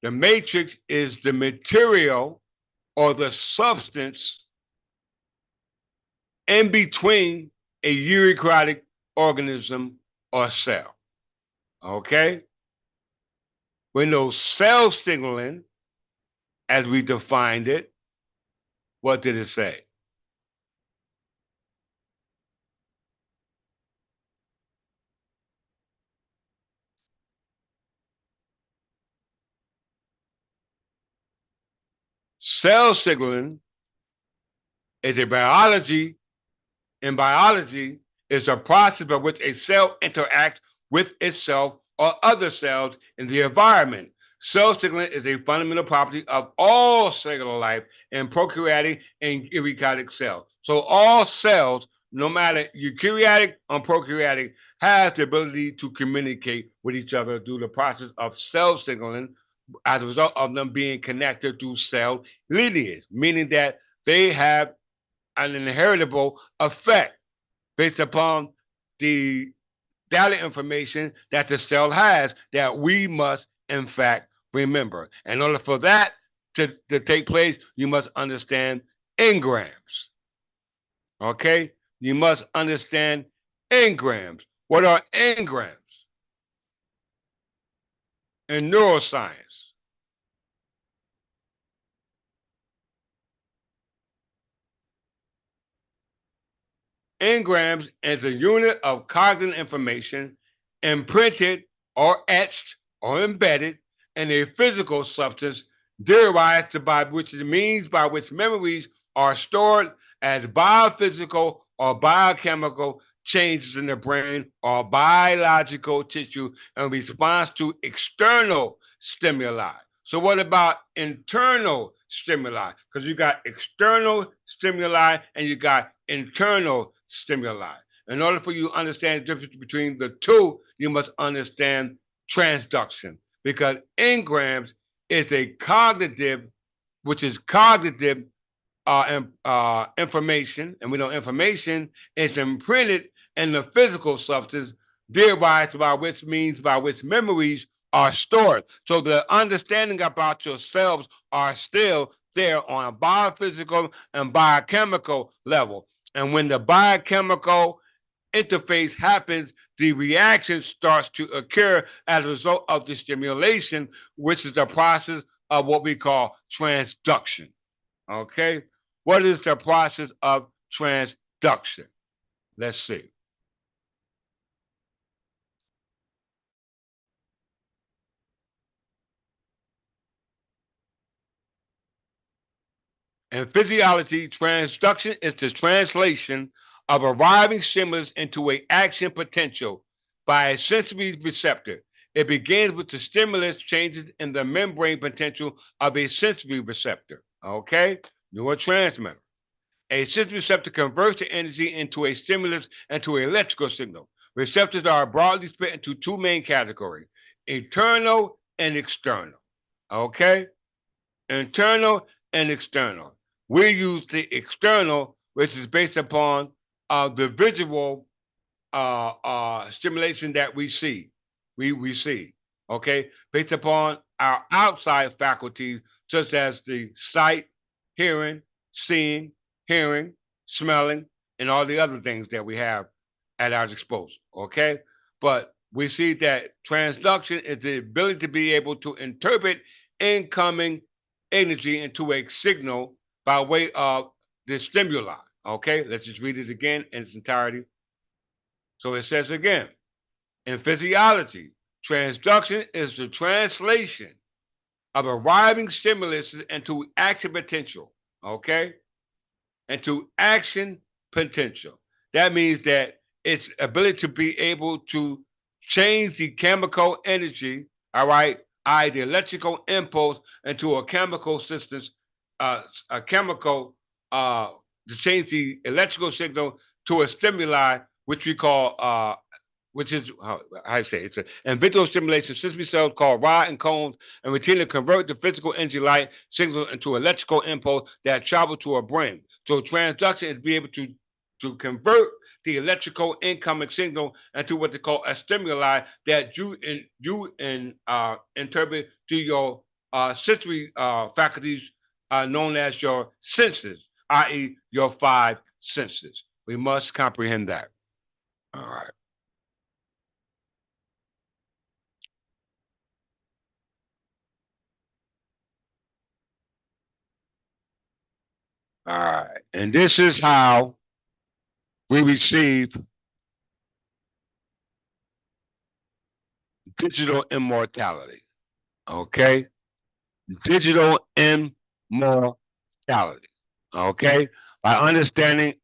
the matrix is the material or the substance in between a eukaryotic organism or cell. Okay? We know cell signaling, as we defined it, what did it say? Cell signaling is a biology, in biology, is a process by which a cell interacts with itself or other cells in the environment. Cell signaling is a fundamental property of all cellular life in prokaryotic and eukaryotic cells. So all cells, no matter eukaryotic or prokaryotic, have the ability to communicate with each other through the process of cell signaling as a result of them being connected through cell lineage, meaning that they have an inheritable effect based upon the data information that the cell has that we must, in fact, remember. In order for that to take place, you must understand engrams. Okay? You must understand engrams. What are engrams? In neuroscience, engrams is a unit of cognitive information imprinted or etched or embedded in a physical substance derived by which it means by which memories are stored as biophysical or biochemical changes in the brain or biological tissue in response to external stimuli. So what about internal stimuli? Because you got external stimuli and you got internal stimuli. In order for you to understand the difference between the two, you must understand transduction, because engrams is a cognitive, which is cognitive information, and we know information is imprinted in the physical substance, derived by which means by which memories are stored. So the understanding about yourselves are still there on a biophysical and biochemical level. And when the biochemical interface happens, the reaction starts to occur as a result of the stimulation, which is the process of what we call transduction. Okay? What is the process of transduction? Let's see. In physiology, transduction is the translation of arriving stimulus into an action potential by a sensory receptor. It begins with the stimulus changes in the membrane potential of a sensory receptor. Okay? Neurotransmitter. A sensory receptor converts the energy into a stimulus and to an electrical signal. Receptors are broadly split into two main categories: internal and external. Okay? Internal and external. We use the external, which is based upon the visual stimulation that we see. We see. okay, based upon our outside faculties, such as the sight, hearing, seeing, hearing, smelling, and all the other things that we have at our disposal, okay? But we see that transduction is the ability to be able to interpret incoming energy into a signal by way of the stimuli, okay? Let's just read it again in its entirety. So it says again, in physiology, transduction is the translation of arriving stimulus into action potential, okay? Into action potential. That means that its ability to be able to change the chemical energy, all right, I the electrical impulse into a chemical system, a chemical, to change the electrical signal to a stimuli, which we call which is how I say it's an in vitro stimulation sensory cells called rod and cones and routinely convert the physical energy light signal into electrical impulse that travel to our brain. So transduction is be able to convert the electrical incoming signal into what they call a stimuli that you interpret to your sensory faculties known as your senses, i.e., your five senses. We must comprehend that. All right. All right. And this is how we receive digital immortality. Okay. Digital immortality. Okay. By understanding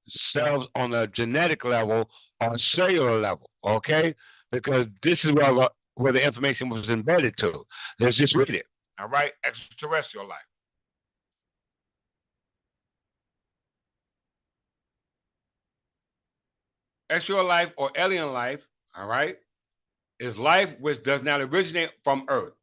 cells on a genetic level or cellular level. Okay. Because this is where the information was embedded to. Let's just read it. All right. Extraterrestrial life. Extra life or alien life, all right, is life which does not originate from Earth.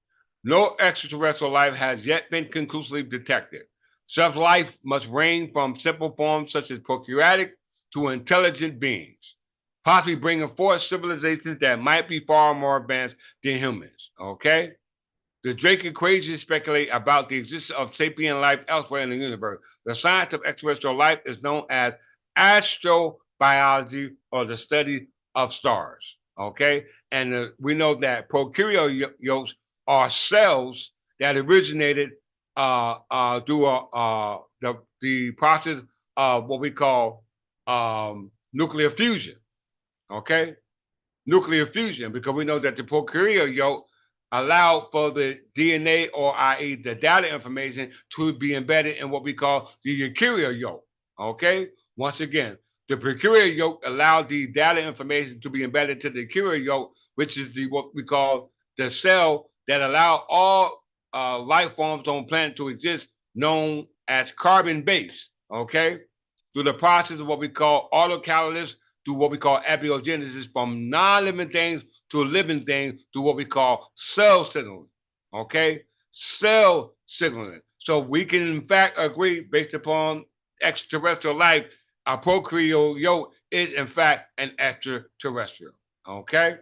No extraterrestrial life has yet been conclusively detected. Such life must range from simple forms such as prokaryotic to intelligent beings, possibly bringing forth civilizations that might be far more advanced than humans. Okay? The Drake equations speculate about the existence of sapient life elsewhere in the universe. The science of extraterrestrial life is known as astrobiology or the study of stars. Okay, and we know that prokaryotes are cells that originated through the process of what we call nuclear fusion. Okay, nuclear fusion because we know that the prokaryote allow for the DNA or i.e. the data information to be embedded in what we call the eukaryote. Okay? Once again, the prokaryote allowed the data information to be embedded to the eukaryote, which is the what we call the cell that allow all life forms on planet to exist, known as carbon base. Okay? Through the process of what we call autocatalysis to what we call abiogenesis from non-living things to living things to what we call cell signaling. Okay? Cell signaling. So we can in fact agree based upon extraterrestrial life, a prokaryote is in fact an extraterrestrial. Okay?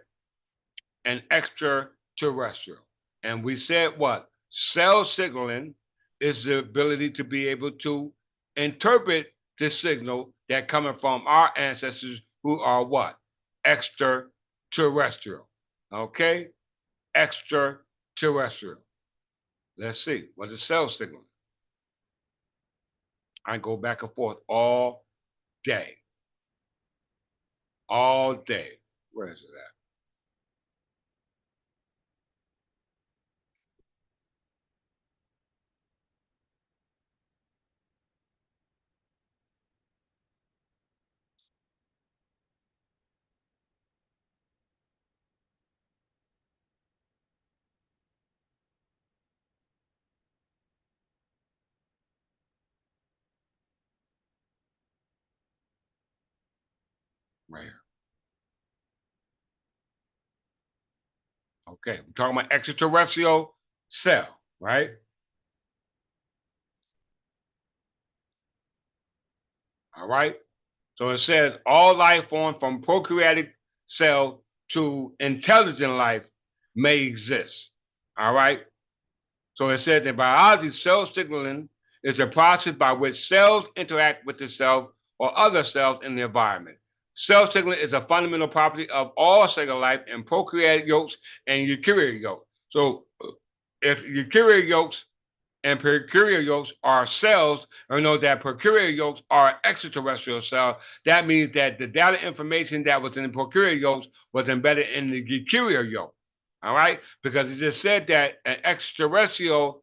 An extraterrestrial. And we said what? Cell signaling is the ability to be able to interpret the signal that coming from our ancestors who are what? Extraterrestrial. Okay? Extraterrestrial. Let's see. What is cell signaling? I go back and forth all day. All day. Where is it at? Right here. Okay, we're talking about extraterrestrial cell, right? All right. So it says all life forms from prokaryotic cell to intelligent life may exist. All right. So it says in biology, cell signaling is a process by which cells interact with the cell or other cells in the environment. Cell signaling is a fundamental property of all cellular life in prokaryotes and eukaryotes. So if eukaryotes and prokaryotes are cells, and we know that prokaryotes are extraterrestrial cells, that means that the data information that was in the prokaryotes was embedded in the eukaryote. All right? Because it just said that an extraterrestrial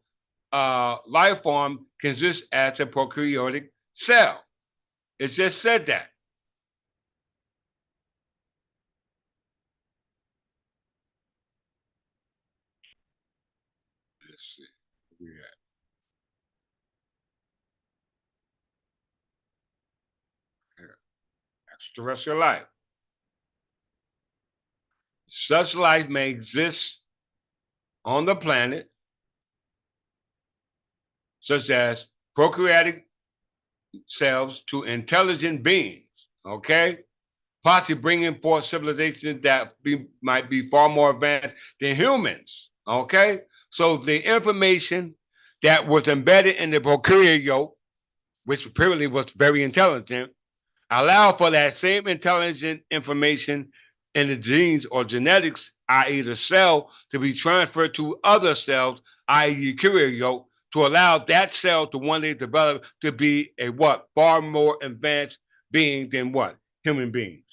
life form consists as a prokaryotic cell. It just said that. Let's see. Where we at? Here. Extraterrestrial life. Such life may exist on the planet, such as prokaryotic cells to intelligent beings, okay? Possibly bringing forth civilizations that might be far more advanced than humans, okay? So the information that was embedded in the prokaryote, which apparently was very intelligent, allow for that same intelligent information in the genes or genetics, i.e. the cell, to be transferred to other cells, i.e. eukaryote, to allow that cell to one day develop to be a what? Far more advanced being than what? Human beings.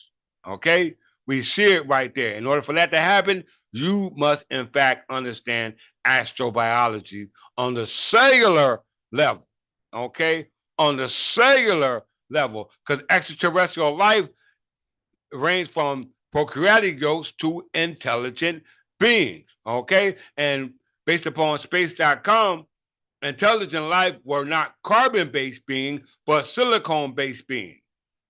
Okay? We see it right there. In order for that to happen, you must in fact understand astrobiology on the cellular level. Okay? On the cellular level, because extraterrestrial life range from prokaryotes to intelligent beings. Okay, and based upon space.com, intelligent life were not carbon-based beings, but silicon-based beings.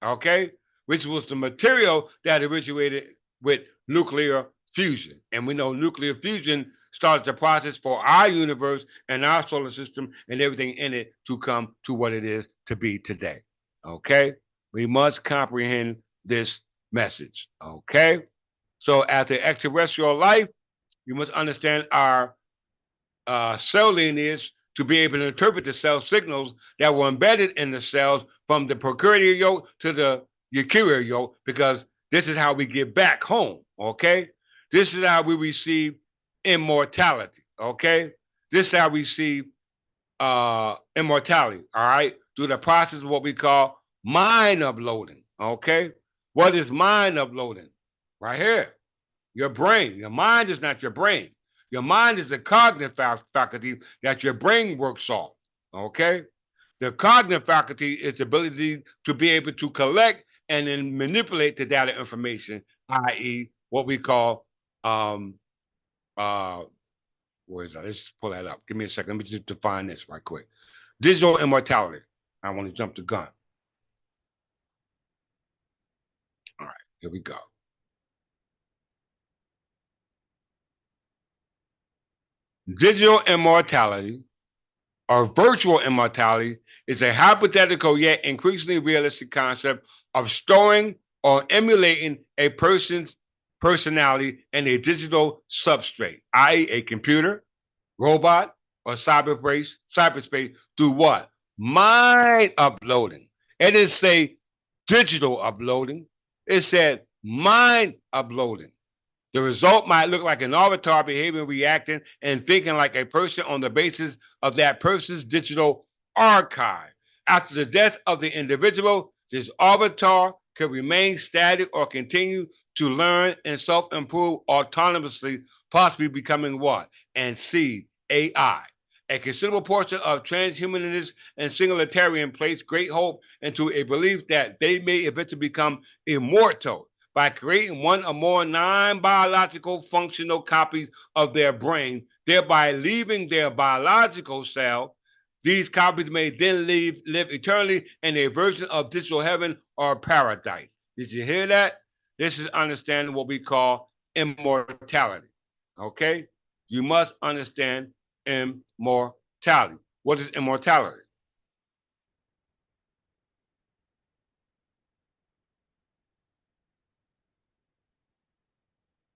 Okay, which was the material that originated with nuclear fusion, and we know nuclear fusion started the process for our universe and our solar system and everything in it to come to what it is to be today. Okay? We must comprehend this message. Okay? So, as an extraterrestrial life, you must understand our cell lineage to be able to interpret the cell signals that were embedded in the cells from the prokaryote to the eukaryote, because this is how we get back home. Okay? This is how we receive immortality. Okay? This is how we see immortality. All right? Through the process of what we call mind uploading. Okay? What is mind uploading? Right here. Your brain. Your mind is not your brain. Your mind is the cognitive faculty that your brain works off. Okay? The cognitive faculty is the ability to be able to collect and then manipulate the data information, i.e., what we call uh where is that? Let's pull that up. Give me a second. Let me just define this right quick. Digital immortality. I want to jump the gun. All right, here we go. Digital immortality or virtual immortality is a hypothetical yet increasingly realistic concept of storing or emulating a person's personality in a digital substrate, i.e., a computer, robot, or cyberspace through what? Mind uploading. It didn't say digital uploading. It said mind uploading. The result might look like an avatar behaving, reacting, and thinking like a person on the basis of that person's digital archive. After the death of the individual, this avatar could remain static or continue to learn and self-improve autonomously, possibly becoming what? And see, AI. A considerable portion of transhumanists and singularitarian place great hope into a belief that they may eventually become immortal by creating one or more non-biological functional copies of their brain, thereby leaving their biological cell. These copies may then live eternally in a version of digital heaven or paradise. Did you hear that? This is understanding what we call immortality. Okay? You must understand immortality. What is immortality?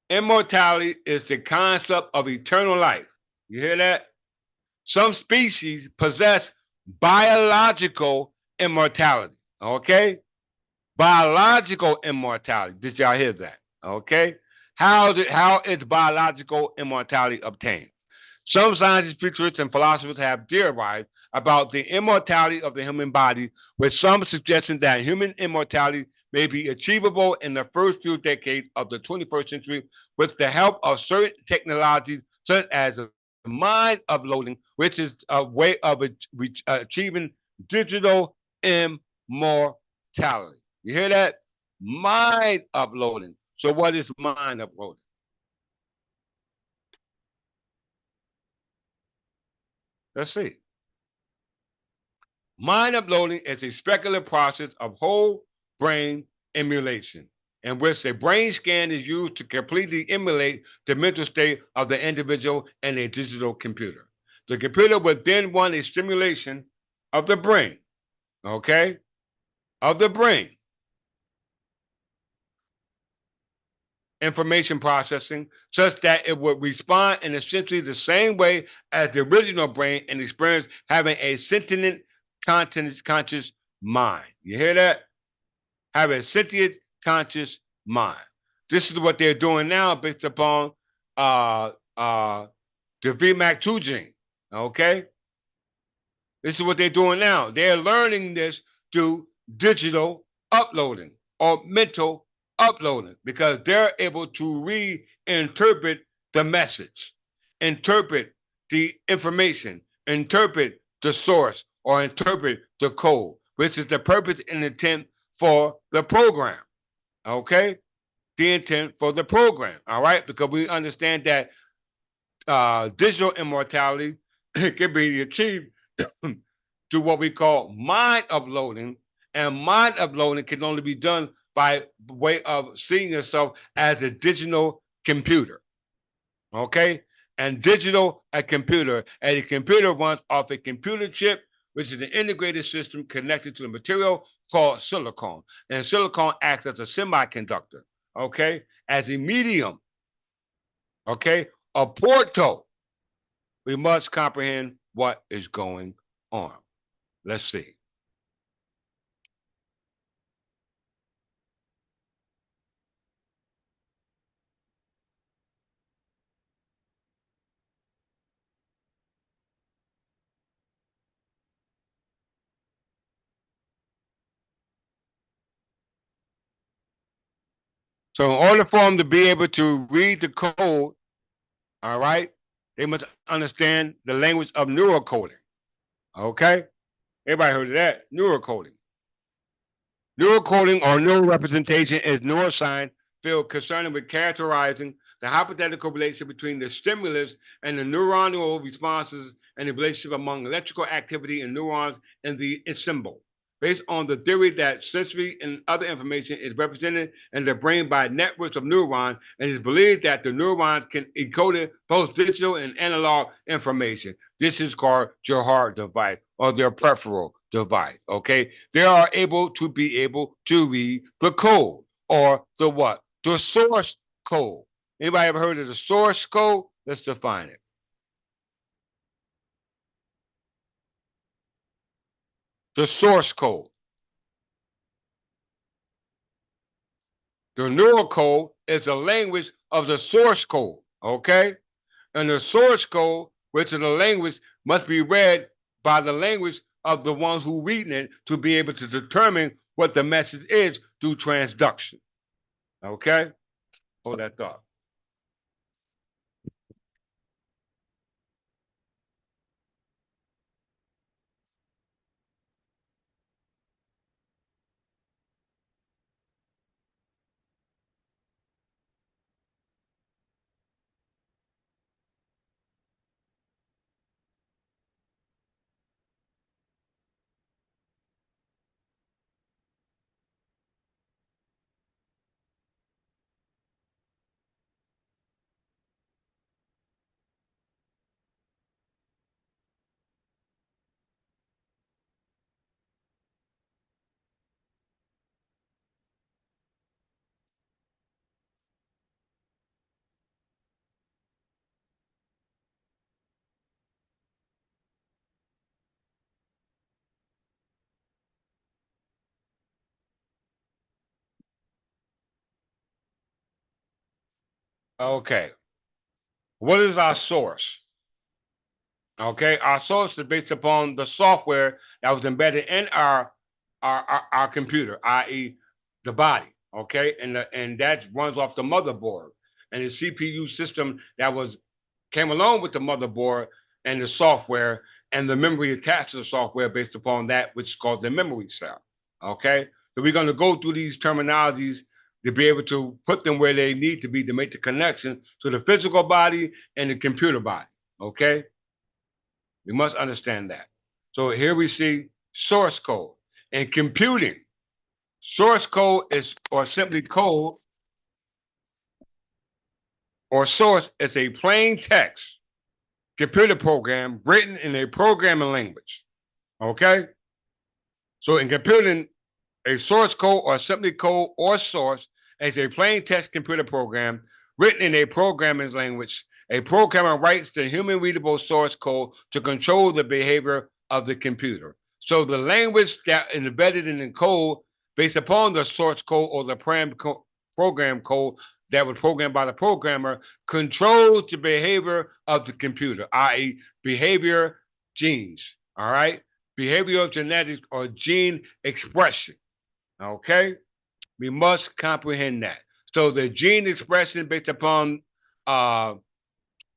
Immortality is the concept of eternal life. You hear that? Some species possess biological immortality. Okay? Biological immortality. Did y'all hear that? Okay? How is biological immortality obtained? Some scientists, futurists, and philosophers have theorized about the immortality of the human body, with some suggesting that human immortality may be achievable in the first few decades of the 21st century with the help of certain technologies such as mind uploading, which is a way of achieving digital immortality. You hear that? Mind uploading. So, what is mind uploading? Let's see. Mind uploading is a speculative process of whole brain emulation, in which a brain scan is used to completely emulate the mental state of the individual in a digital computer. The computer would then run a simulation of the brain, okay? Of the brain. Information processing such that it would respond in essentially the same way as the original brain and experience having a sentient conscious mind. You hear that? Have a sentient conscious mind. This is what they're doing now based upon uh, uh, the VMAC2 gene. Okay? This is what they're doing now. They're learning this through digital uploading or mental uploading because they're able to reinterpret the message, interpret the information, interpret the source, or interpret the code, which is the purpose and intent for the program. Okay? The intent for the program. All right? Because we understand that digital immortality can be achieved to what we call mind uploading, and mind uploading can only be done by way of seeing yourself as a digital computer. Okay? And digital a computer, and a computer runs off a computer chip, which is an integrated system connected to a material called silicon. And silicon acts as a semiconductor, okay, as a medium, okay, a portal. We must comprehend what is going on. Let's see. So in order for them to be able to read the code, all right, they must understand the language of neural coding. Okay? Everybody heard of that? Neural coding. Neural coding or neural representation is neuroscience field concerned with characterizing the hypothetical relationship between the stimulus and the neuronal responses and the relationship among electrical activity in neurons and the symbol. Based on the theory that sensory and other information is represented in the brain by networks of neurons, and it is believed that the neurons can encode both digital and analog information. This is called Johar device or their peripheral device. Okay, they are able to read the code or the what? The source code. Anybody ever heard of the source code? Let's define it. The source code. The neural code is the language of the source code, okay? And the source code, which is the language, must be read by the language of the ones who reading it to be able to determine what the message is through transduction. Okay? Hold that thought. Okay. What is our source? Okay, our source is based upon the software that was embedded in our computer, i.e., the body. Okay, and that runs off the motherboard and the CPU system that was came along with the motherboard and the software and the memory attached to the software based upon that which is called the memory cell. Okay, so we're going to go through these terminologies to be able to put them where they need to be to make the connection to the physical body and the computer body. Okay. We must understand that. So here we see source code. In computing, source code is, or simply code, or source is a plain text computer program written in a programming language. Okay? So in computing, a source code or simply code or source is a plain text computer program written in a programming language. A programmer writes the human readable source code to control the behavior of the computer. So the language that is embedded in the code based upon the source code or the program code that was programmed by the programmer controls the behavior of the computer, i.e. behavior genes, all right? Behavioral genetics or gene expression. Okay, we must comprehend that. So the gene expression based upon uh,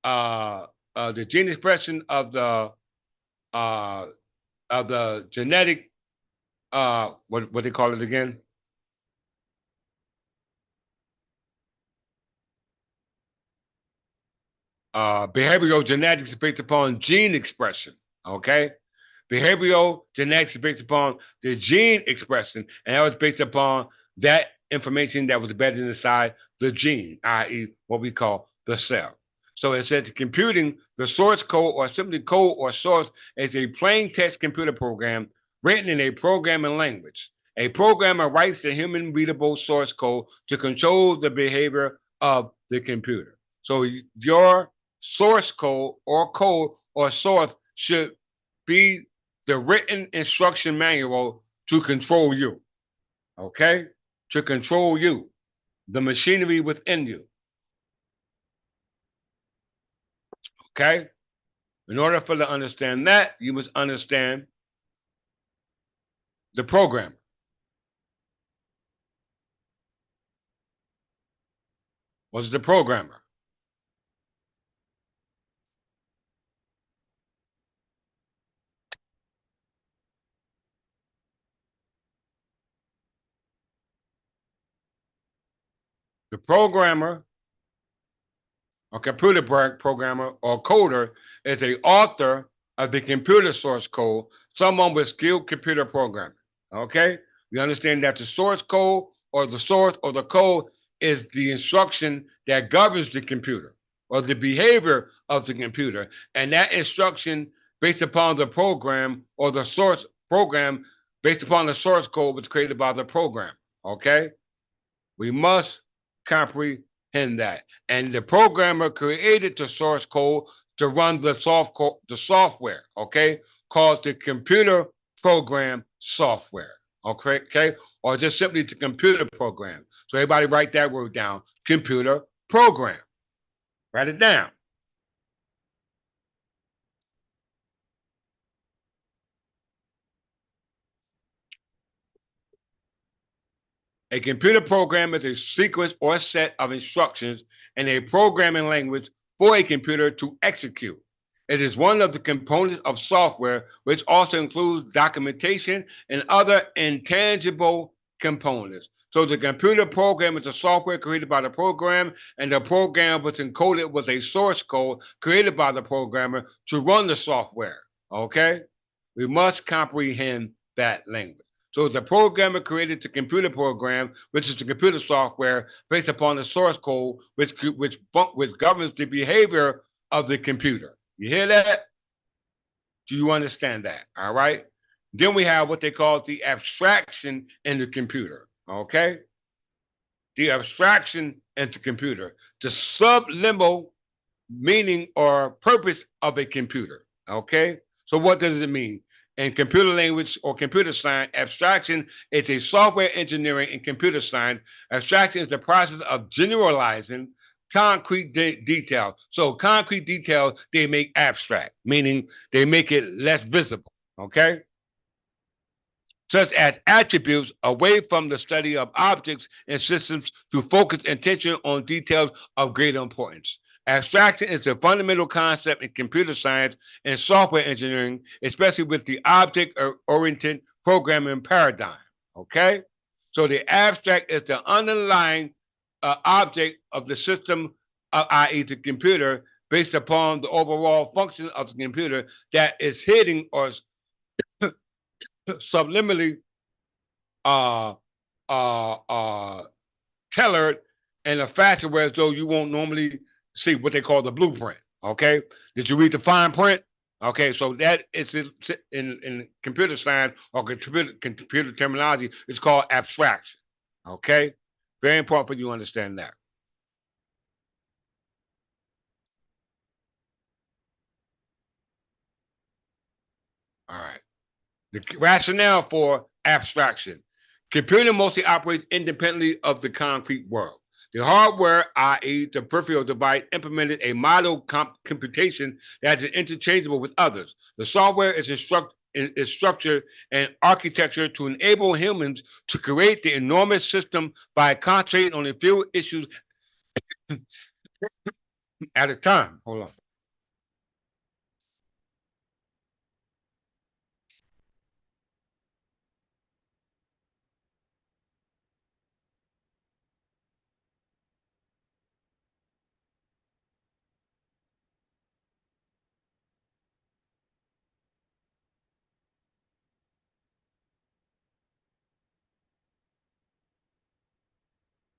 the gene expression uh, of the genetic what they call it again? Behavioral genetics is based upon gene expression. Okay, behavioral genetics is based upon the gene expression, and that was based upon that information that was embedded inside the gene, i.e., what we call the cell. So it said computing, the source code or simply code or source is a plain text computer program written in a programming language. A programmer writes the human readable source code to control the behavior of the computer. So your source code or source should be the written instruction manual to control you. Okay? To control you, the machinery within you. Okay? In order for to understand that, you must understand the program. What's the programmer? The programmer, a computer programmer or coder, is a author of the computer source code, someone with skilled computer programming. Okay? We understand that the source code or the source or the code is the instruction that governs the computer or the behavior of the computer. And that instruction based upon the program or the source program based upon the source code was created by the program. Okay? We must comprehend that. And the programmer created the source code to run the software, okay, called the computer program software. Okay, or just simply the computer program. So everybody write that word down. Computer program. Write it down. A computer program is a sequence or set of instructions in a programming language for a computer to execute. It is one of the components of software, which also includes documentation and other intangible components. So the computer program is a software created by the program, and the program was encoded with a source code created by the programmer to run the software. Okay? We must comprehend that language. So the programmer created the computer program, which is the computer software based upon the source code, which governs the behavior of the computer. You hear that? Do you understand that? All right. Then we have what they call the abstraction in the computer. Okay. The abstraction in the computer, the subliminal meaning or purpose of a computer. Okay. So what does it mean? In computer language or computer science, abstraction is a software engineering and computer science. Abstraction is the process of generalizing concrete details. So concrete details, they make abstract, meaning they make it less visible, okay? Such as attributes away from the study of objects and systems to focus attention on details of greater importance. Abstraction is a fundamental concept in computer science and software engineering, especially with the object-oriented programming paradigm, okay? So the abstract is the underlying object of the system, i.e. the computer, based upon the overall function of the computer that is hidden or subliminally uh, tailored in a fashion where as though you won't normally see what they call the blueprint. Okay, did you read the fine print? Okay, so that is in computer science or computer terminology, it's called abstraction. Okay, very important for you to understand that. All right. The rationale for abstraction. Computer mostly operates independently of the concrete world. The hardware, i.e., the peripheral device, implemented a model computation that is interchangeable with others. The software is structured and architecture to enable humans to create the enormous system by concentrating on a few issues at a time. Hold on.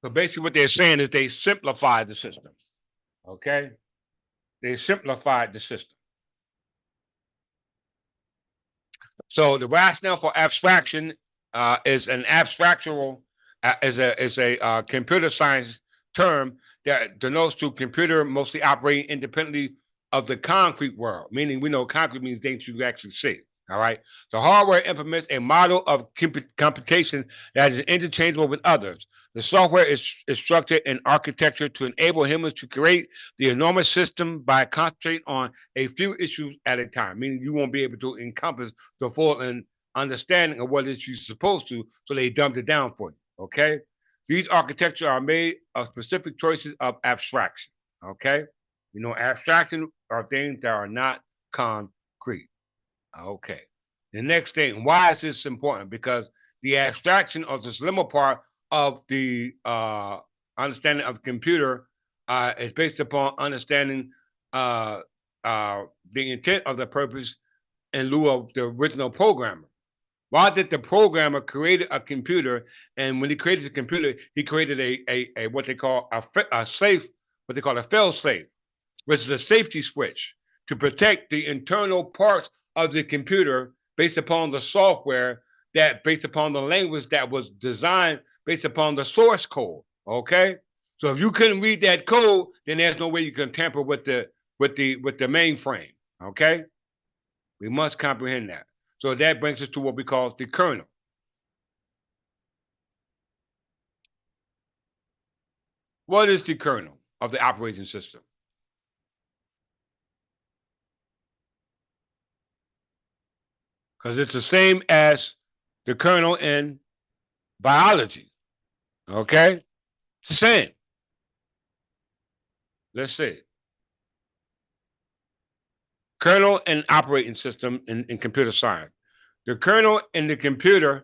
So basically, what they're saying is they simplified the system. Okay, they simplified the system. So the rationale for abstraction is an abstractual is a computer science term that denotes to computer mostly operating independently of the concrete world, meaning we know concrete means things you actually see. All right. The hardware implements a model of computation that is interchangeable with others. The software is structured in architecture to enable humans to create the enormous system by concentrating on a few issues at a time, meaning you won't be able to encompass the full understanding of what it is you're supposed to, so they dumbed it down for you. Okay. These architectures are made of specific choices of abstraction. Okay. You know, abstraction are things that are not concrete. Okay. The next thing, why is this important? Because the abstraction of the slimmer part of the understanding of the computer is based upon understanding uh, the intent of the purpose in lieu of the original programmer. Why did the programmer create a computer? And when he created the computer, he created a what they call a safe, what they call a fail safe, which is a safety switch to protect the internal parts of the computer based upon the software that based upon the language that was designed based upon the source code. Okay. So if you couldn't read that code, then there's no way you can tamper with the mainframe. Okay. We must comprehend that. So that brings us to what we call the kernel. What is the kernel of the operating system? Because it's the same as the kernel in biology. Okay? It's the same. Let's see. Kernel and operating system in computer science. The kernel in the kernel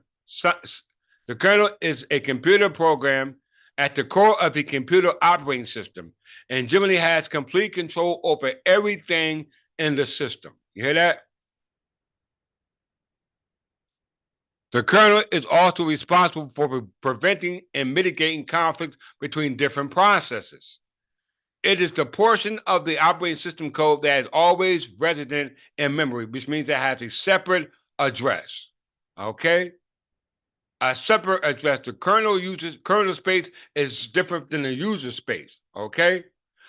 is a computer program at the core of the computer operating system and generally has complete control over everything in the system. You hear that? The kernel is also responsible for preventing and mitigating conflicts between different processes. It is the portion of the operating system code that is always resident in memory, which means it has a separate address. Okay? A separate address. The kernel space is different than the user space. Okay?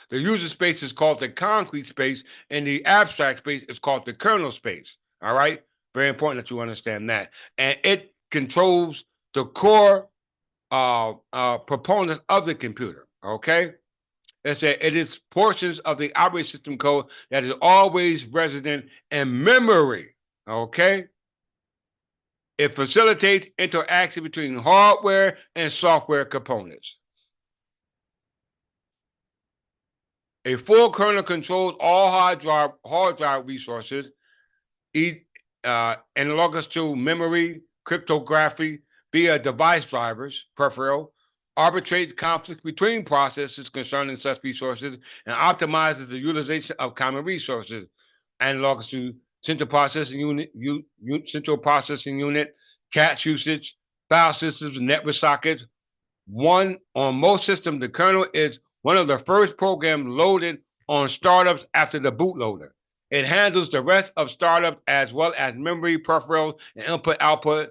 The user space is called the concrete space, and the abstract space is called the kernel space. All right? Very important that you understand that. And it controls the core proponents of the computer. Okay? It said it is portions of the operating system code that is always resident in memory. Okay? It facilitates interaction between hardware and software components. A full kernel controls all hard drive resources, analogous to memory, cryptography via device drivers, peripheral, arbitrates conflicts between processes concerning such resources, and optimizes the utilization of common resources, analogous to central processing unit, cache usage, file systems, network sockets. On most systems, the kernel is one of the first programs loaded on startups after the bootloader. It handles the rest of startups as well as memory, peripherals, and input-output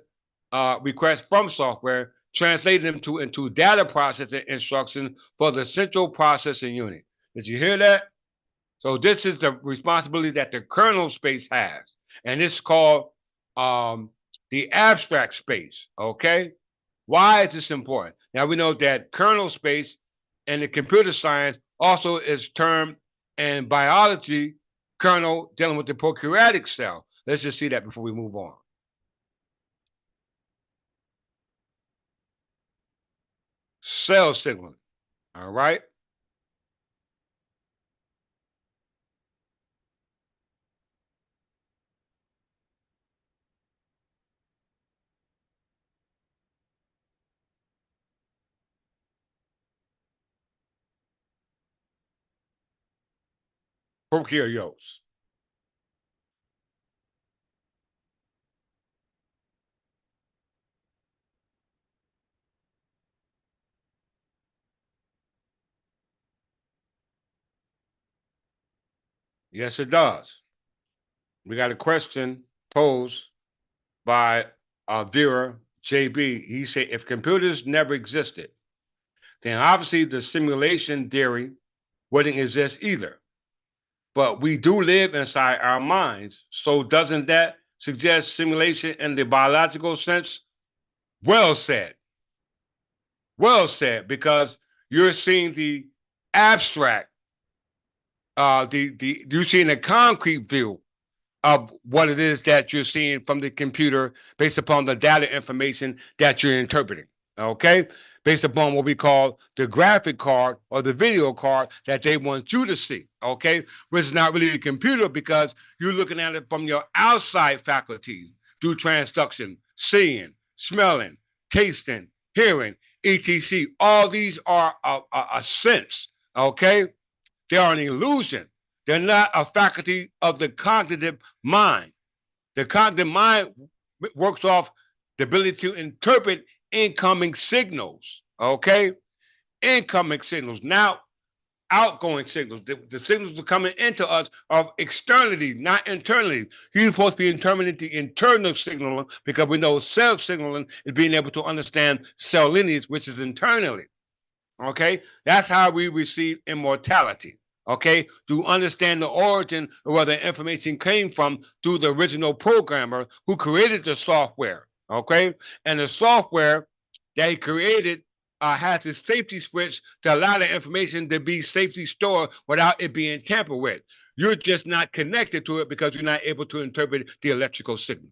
requests from software, translating them into data processing instructions for the central processing unit. Did you hear that? So this is the responsibility that the kernel space has, and it's called the abstract space. Okay. Why is this important? Now we know that kernel space and the computer science also is termed in biology kernel dealing with the prokaryotic cell. Let's just see that before we move on. Cell signaling. All right. Prokaryotes. Yes, it does. We got a question posed by viewer JB. He said, if computers never existed, then obviously the simulation theory wouldn't exist either. But we do live inside our minds. So doesn't that suggest simulation in the biological sense? Well said. Well said, because you're seeing the abstract, you're seeing a concrete view of what it is that you're seeing from the computer based upon the data information that you're interpreting. Okay? Based upon what we call the graphic card or the video card that they want you to see. Okay? Which is not really a computer because you're looking at it from your outside faculties through transduction, seeing, smelling, tasting, hearing, etc. All these are a sense. Okay? They are an illusion. They're not a faculty of the cognitive mind. The cognitive mind works off the ability to interpret incoming signals. Okay? Incoming signals. Now, outgoing signals. The signals that are coming into us are externally, not internally. You're supposed to be interpreting the internal signaling because we know cell signaling is being able to understand cell lineage, which is internally. Okay? That's how we receive immortality. Okay, to understand the origin of where the information came from through the original programmer who created the software. Okay, and the software that he created has a safety switch to allow the information to be safely stored without it being tampered with. You're just not connected to it because you're not able to interpret the electrical signal.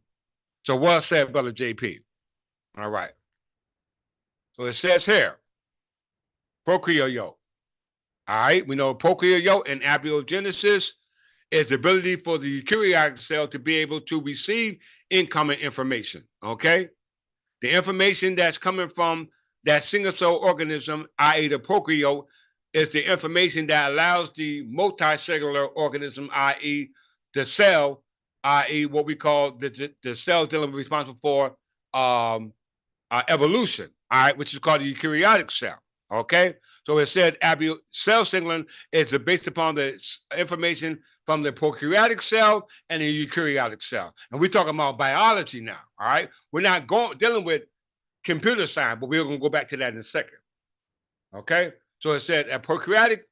So well said, brother JP. All right. So it says here, prokaryote. All right, we know prokaryote and abiogenesis is the ability for the eukaryotic cell to be able to receive incoming information. Okay, the information that's coming from that single cell organism, i.e., the prokaryote, is the information that allows the multicellular organism, i.e., the cell, i.e., what we call the cell dealing responsible for evolution. All right, which is called the eukaryotic cell. Okay, so it says cell signaling is based upon the information from the prokaryotic cell and the eukaryotic cell. And we're talking about biology now, all right? We're not dealing with computer science, but we're going to go back to that in a second. Okay, so it said a prokaryotic,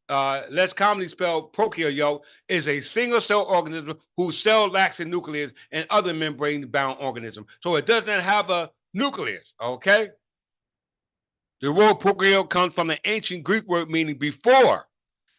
less commonly spelled prokaryote, is a single cell organism whose cell lacks a nucleus and other membrane-bound organisms. So it does not have a nucleus, okay? The word prokio comes from the ancient Greek word meaning before,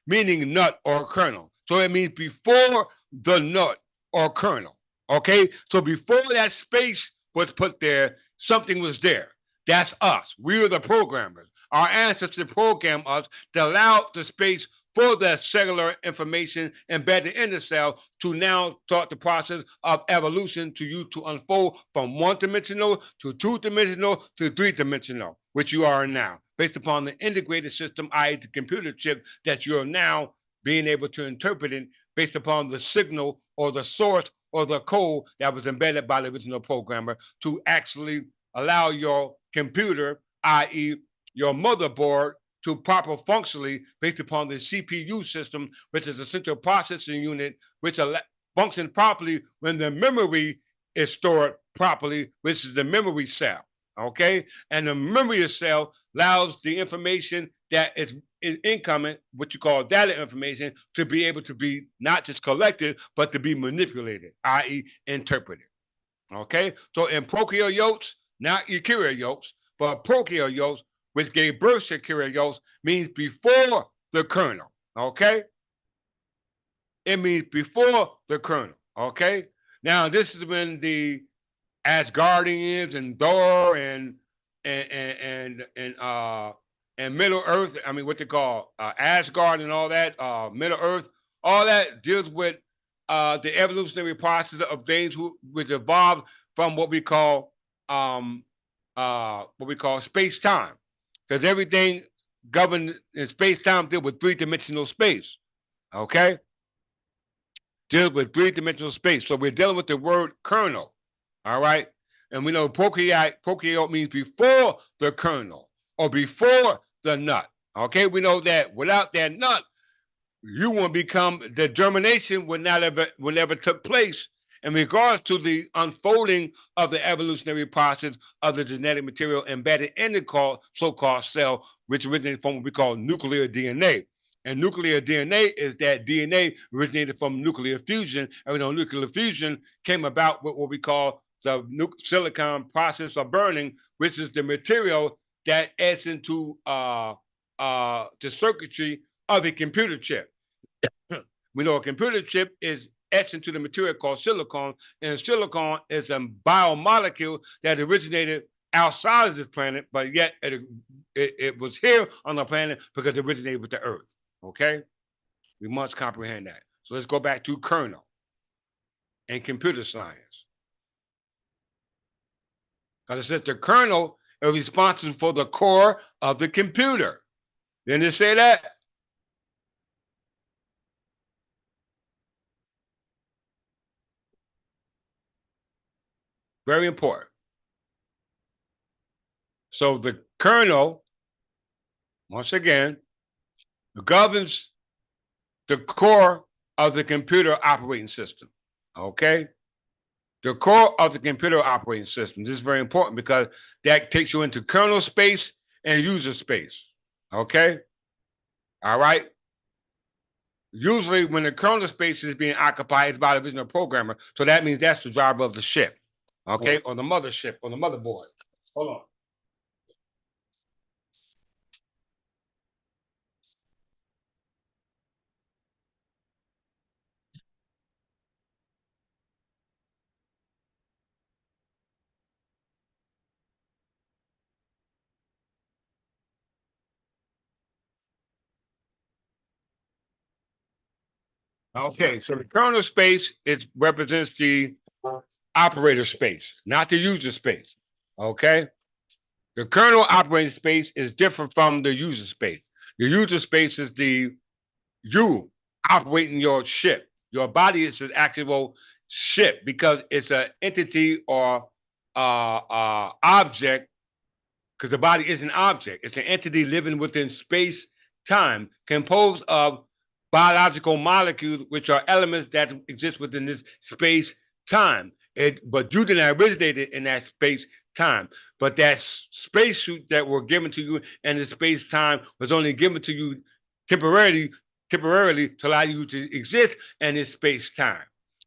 meaning nut or kernel. So it means before the nut or kernel. Okay? So before that space was put there, something was there. That's us. We are the programmers. Our ancestors programmed us to allow the space for the cellular information embedded in the cell to now start the process of evolution to you to unfold from one-dimensional to two-dimensional to three-dimensional, which you are now, based upon the integrated system, i.e. the computer chip that you're now being able to interpret it based upon the signal or the source or the code that was embedded by the original programmer to actually allow your computer, i.e. your motherboard, to proper functionally based upon the CPU system, which is the central processing unit, which functions properly when the memory is stored properly, which is the memory cell. Okay, and the memory cell allows the information that is incoming, what you call data information, to be able to be not just collected, but to be manipulated, i.e. interpreted. Okay, so in prokaryotes, not eukaryotes, but prokaryotes, which gave birth to eukaryotes, means before the kernel. Okay, it means before the kernel. Okay, now this is when the Asgardians and Thor and Middle Earth. I mean, what they call Asgard and all that. Middle Earth, all that deals with the evolutionary process of things which evolved from what we call space time, because everything governed in space time deals with three-dimensional space. Okay, deals with three-dimensional space. So we're dealing with the word kernel. All right. And we know prokaryote means before the kernel or before the nut. Okay. We know that without that nut, you won't become, the germination would never took place in regards to the unfolding of the evolutionary process of the genetic material embedded in the so-called cell, which originated from what we call nuclear DNA. And nuclear DNA is that DNA originated from nuclear fusion. And we know nuclear fusion came about with what we call the silicon process of burning, which is the material that adds into the circuitry of a computer chip. We know a computer chip is etched into the material called silicon, and silicon is a biomolecule that originated outside of this planet, but yet it was here on the planet because it originated with the Earth. Okay? We must comprehend that. So let's go back to kernel and computer science. Because it says the kernel is responsible for the core of the computer. Didn't it say that? Very important. So the kernel, once again, governs the core of the computer operating system. Okay? The core of the computer operating system. This is very important because that takes you into kernel space and user space. Okay? All right? Usually when the kernel space is being occupied, it's by the original programmer. So that means that's the driver of the ship. Okay? Or the mothership, or the motherboard. Hold on. Okay, so the kernel space represents the operator space, not the user space. Okay, the kernel operating space is different from the user space. The user space is you operating your ship. Your body is an actual ship because it's an entity or object. Because the body is an object. It's an entity living within space time, composed of biological molecules, which are elements that exist within this space time. But you did not originate it in that space time. But that spacesuit that were given to you in the space time was only given to you temporarily to allow you to exist in this space time.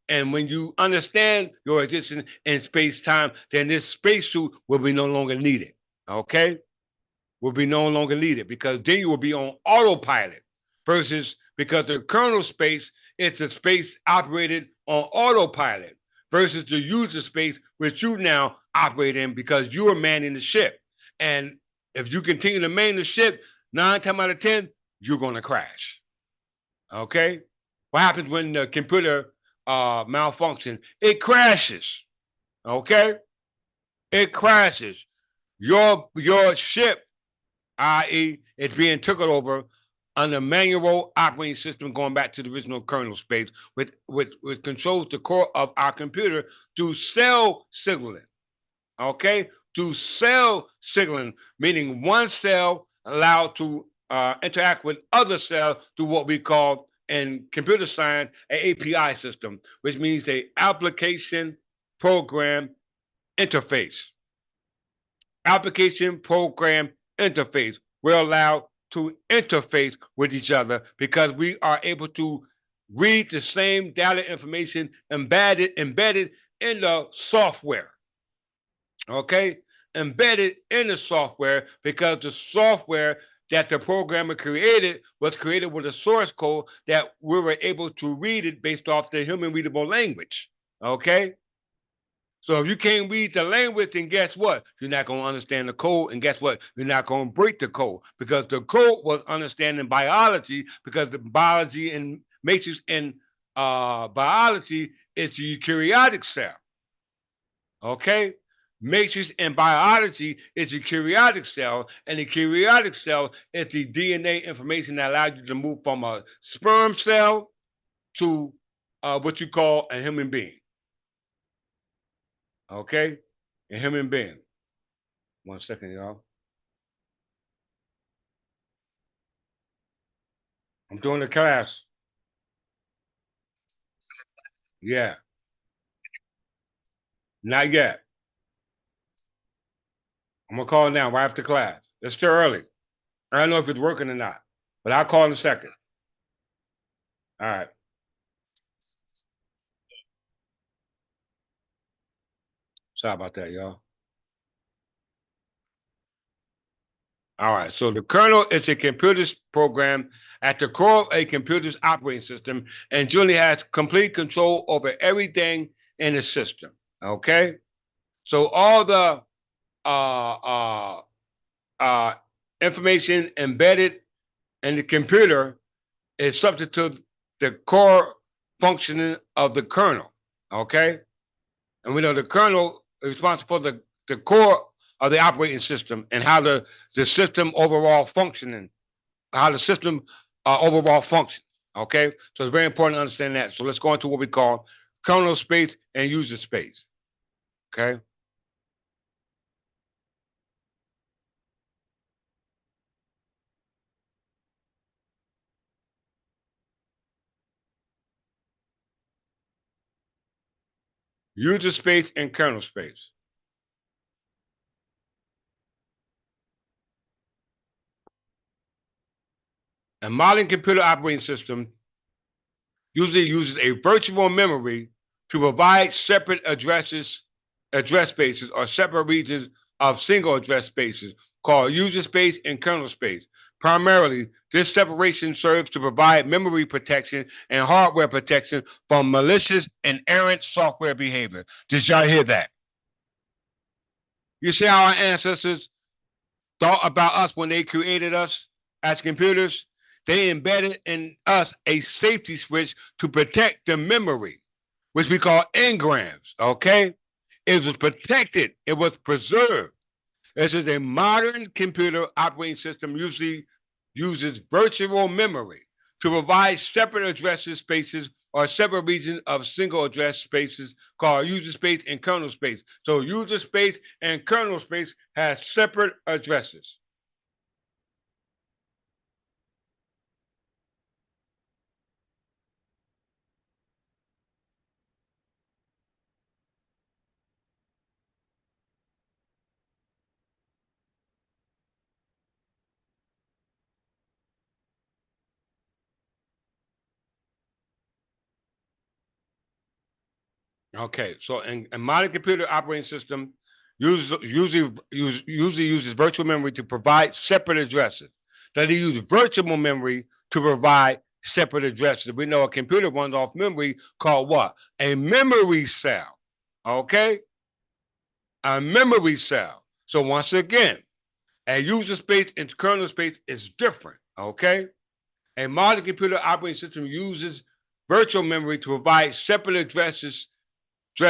And when you understand your existence in space time, then this spacesuit will be no longer needed. Okay? will be no longer needed, because then you will be on autopilot, versus because the kernel space is the space operated on autopilot, versus the user space which you now operate in because you are manning the ship. And if you continue to man the ship, 9 times out of 10, you're going to crash. Okay? What happens when the computer malfunction? It crashes. Okay? It crashes. Your ship, i.e., it's being taken over under manual operating system, going back to the original kernel space, with controls the core of our computer through cell signaling. Okay, through cell signaling, meaning one cell allowed to interact with other cells through what we call in computer science an API system, which means a application program interface. Application program interface. We're allowed to interface with each other because we are able to read the same data information embedded in the software. Okay? Embedded in the software, because the software that the programmer created was created with a source code that we were able to read it based off the human readable language. Okay? So if you can't read the language, then guess what? You're not going to understand the code, and guess what? You're not going to break the code, because the code was understanding biology, because the biology and matrix in biology is the eukaryotic cell. Okay? Matrix in biology is the eukaryotic cell, and the eukaryotic cell is the DNA information that allows you to move from a sperm cell to what you call a human being. Okay? A human being. 1 second, y'all. I'm doing the class. Yeah. Not yet. I'm gonna call now right after class. It's still early. I don't know if it's working or not, but I'll call in a second. All right. Sorry about that, y'all. All right. So the kernel is a computer's program at the core of a computer's operating system, and generally has complete control over everything in the system. Okay. So all the uh, uh, uh, information embedded in the computer is subject to the core functioning of the kernel. Okay. And we know the kernel is responsible for the core of the operating system, and how the system overall functioning, how the system overall functions. Okay. So it's very important to understand that. So let's go into what we call kernel space and user space. Okay. User space and kernel space. A modern computer operating system usually uses a virtual memory to provide separate address spaces, or separate regions of single address spaces, called user space and kernel space. Primarily, this separation serves to provide memory protection and hardware protection from malicious and errant software behavior. Did y'all hear that? You see how our ancestors thought about us when they created us as computers? They embedded in us a safety switch to protect the memory, which we call engrams. Okay? It was protected, it was preserved. This is a modern computer operating system, usually uses virtual memory to provide separate addresses spaces, or separate regions of single address spaces, called user space and kernel space. So user space and kernel space has separate addresses. Okay, so in a modern computer operating system, usually uses virtual memory to provide separate addresses. That they use virtual memory to provide separate addresses. We know a computer runs off memory called what? A memory cell. Okay? A memory cell. So once again, a user space and kernel space is different. Okay? A modern computer operating system uses virtual memory to provide separate address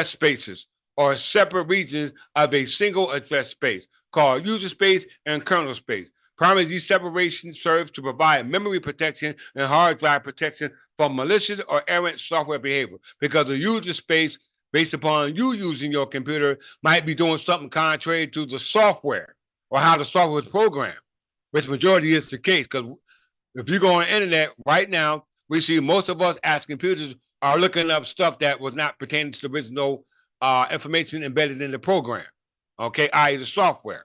spaces or separate regions of a single address space called user space and kernel space. Primarily, these separations serve to provide memory protection and hard drive protection from malicious or errant software behavior, because the user space, based upon you using your computer, might be doing something contrary to the software or how the software is programmed, which majority is the case. Because if you go on the internet right now, we see most of us as computers are looking up stuff that was not pertaining to the original information embedded in the program, okay, i.e. the software.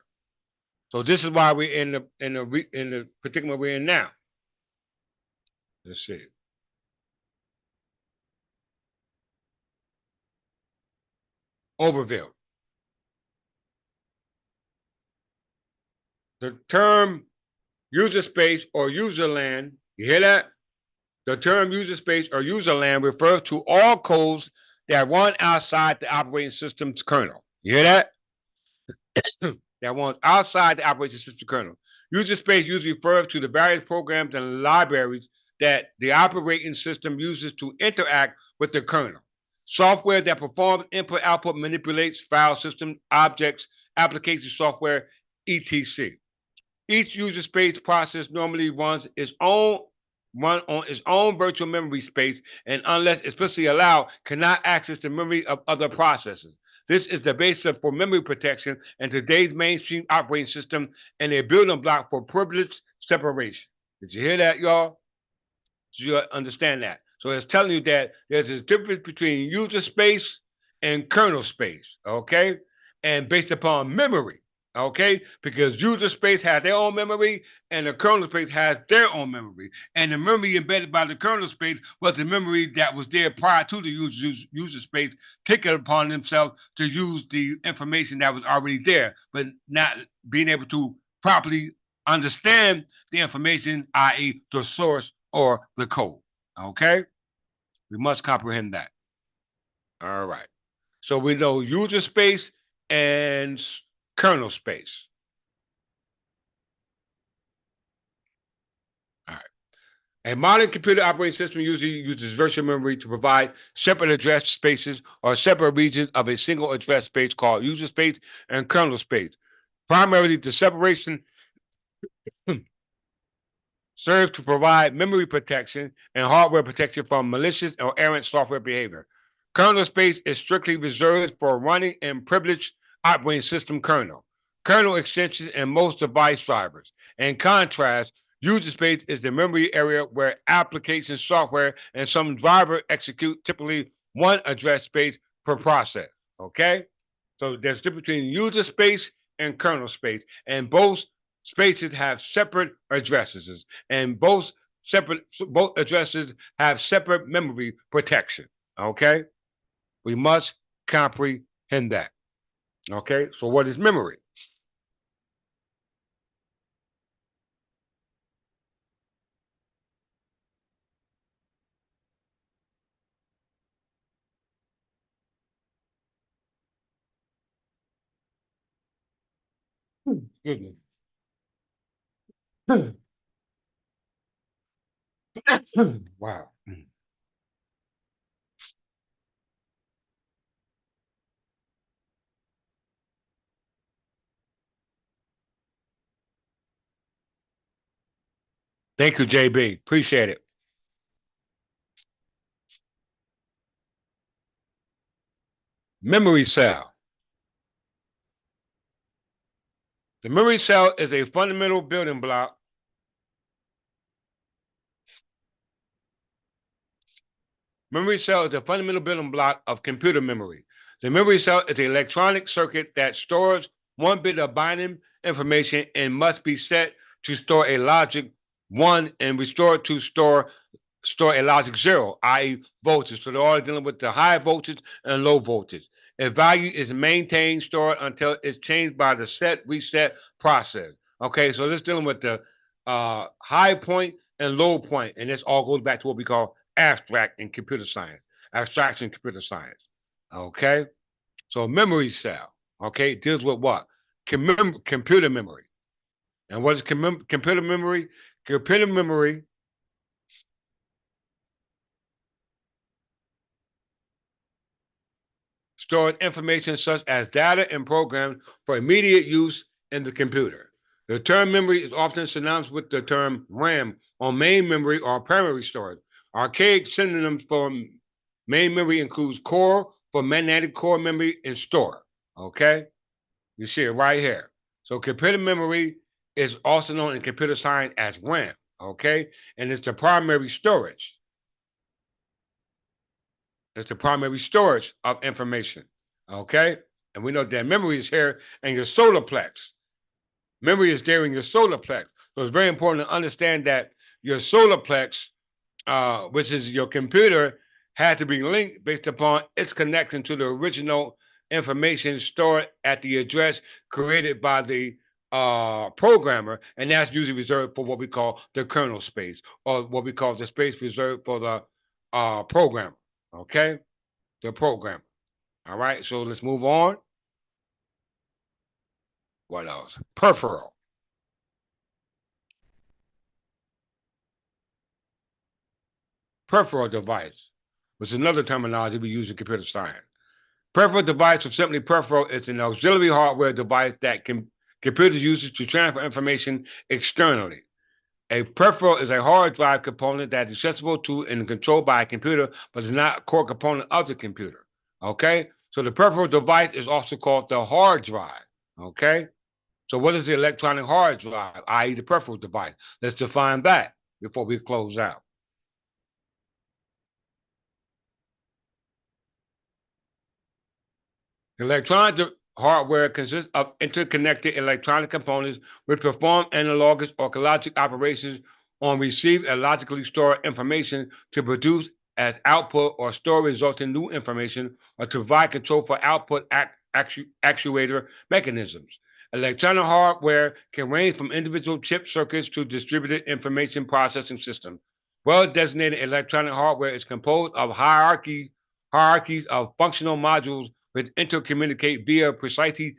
So this is why we're in the predicament we're in now. Let's see. Overview. The term user space or user LAN, you hear that? The term user space or user LAN refers to all codes that run outside the operating system's kernel. You hear that? That runs outside the operating system kernel. User space usually refers to the various programs and libraries that the operating system uses to interact with the kernel. Software that performs input-output, manipulates file system, objects, application software, etc. Each user space process normally runs on its own virtual memory space, and unless explicitly allowed, cannot access the memory of other processes. This is the basis for memory protection in today's mainstream operating system and a building block for privileged separation. Did you hear that, y'all? So you understand that. So it's telling you that there's a difference between user space and kernel space, okay? And based upon memory, okay? Because user space has their own memory and the kernel space has their own memory. And the memory embedded by the kernel space was the memory that was there prior to the user space taking it upon themselves to use the information that was already there, but not being able to properly understand the information, i.e. the source or the code. Okay? We must comprehend that. All right. So we know user space and kernel space. All right. A modern computer operating system usually uses virtual memory to provide separate address spaces or separate regions of a single address space called user space and kernel space. Primarily, the separation serves to provide memory protection and hardware protection from malicious or errant software behavior. Kernel space is strictly reserved for running in privileged operating system kernel, kernel extensions, and most device drivers. In contrast, user space is the memory area where application software and some driver execute typically one address space per process. Okay? So there's a difference between user space and kernel space, and both spaces have separate addresses, and both addresses have separate memory protection. Okay? We must comprehend that. Okay? So what is memory? Excuse me. Wow. Thank you, JB. Appreciate it. Memory cell. The memory cell is a fundamental building block. Memory cell is a fundamental building block of computer memory. The memory cell is an electronic circuit that stores one bit of binary information and must be set to store a logic 1 and restored to store store a logic 0, i.e. voltage. So they're all dealing with the high voltage and low voltage. A value is maintained, stored until it's changed by the set reset process. Okay, so this dealing with the high point and low point, and this all goes back to what we call abstract in computer science, abstraction in computer science. Okay, so memory cell, okay, deals with what? Computer memory. And what is computer memory? Computer memory stored information such as data and programs for immediate use in the computer. The term memory is often synonymous with the term RAM, or main memory or primary storage. Archaic synonyms for main memory includes core for magnetic core memory and store. Okay, you see it right here. So computer memory is also known in computer science as RAM. Okay, and it's the primary storage. It's the primary storage of information. Okay, and we know that memory is here in your solar plex. Memory is there in your solar plex. So it's very important to understand that your solar plex, which is your computer, had to be linked based upon its connection to the original information stored at the address created by the programmer, and that's usually reserved for what we call the kernel space, or what we call the space reserved for the programmer. Okay, the programmer. All right, so let's move on. What else? Peripheral. Peripheral device, which is another terminology we use in computer science. Peripheral device, or simply peripheral, is an auxiliary hardware device that computers use to transfer information externally. A peripheral is a hard drive component that is accessible to and controlled by a computer, but is not a core component of the computer. Okay? So the peripheral device is also called the hard drive. Okay? So what is the electronic hard drive, i.e. the peripheral device? Let's define that before we close out. Electronic hardware consists of interconnected electronic components which perform analogous or logic operations on received and logically stored information to produce as output or store resulting new information or to provide control for output actuator mechanisms. Electronic hardware can range from individual chip circuits to distributed information processing systems. Well-designated electronic hardware is composed of hierarchies of functional modules which intercommunicate via precisely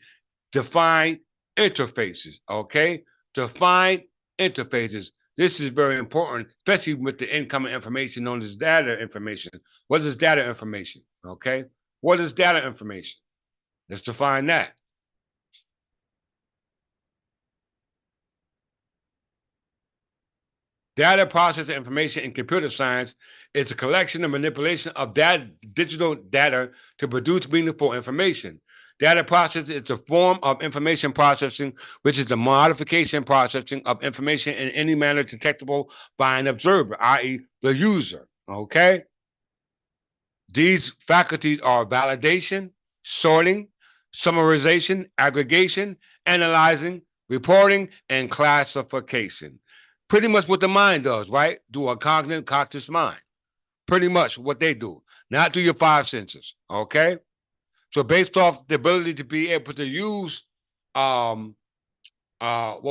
defined interfaces. Okay, defined interfaces. This is very important, especially with the incoming information known as data information. What is data information? Okay, what is data information? Let's define that. Data processing information in computer science is a collection and manipulation of digital data to produce meaningful information. Data processing is a form of information processing, which is the modification processing of information in any manner detectable by an observer, i.e. the user. Okay? These faculties are validation, sorting, summarization, aggregation, analyzing, reporting, and classification. Pretty much what the mind does, right? Do a cognitive conscious mind. Pretty much what they do. Not do your five senses. Okay? So based off the ability to be able to use what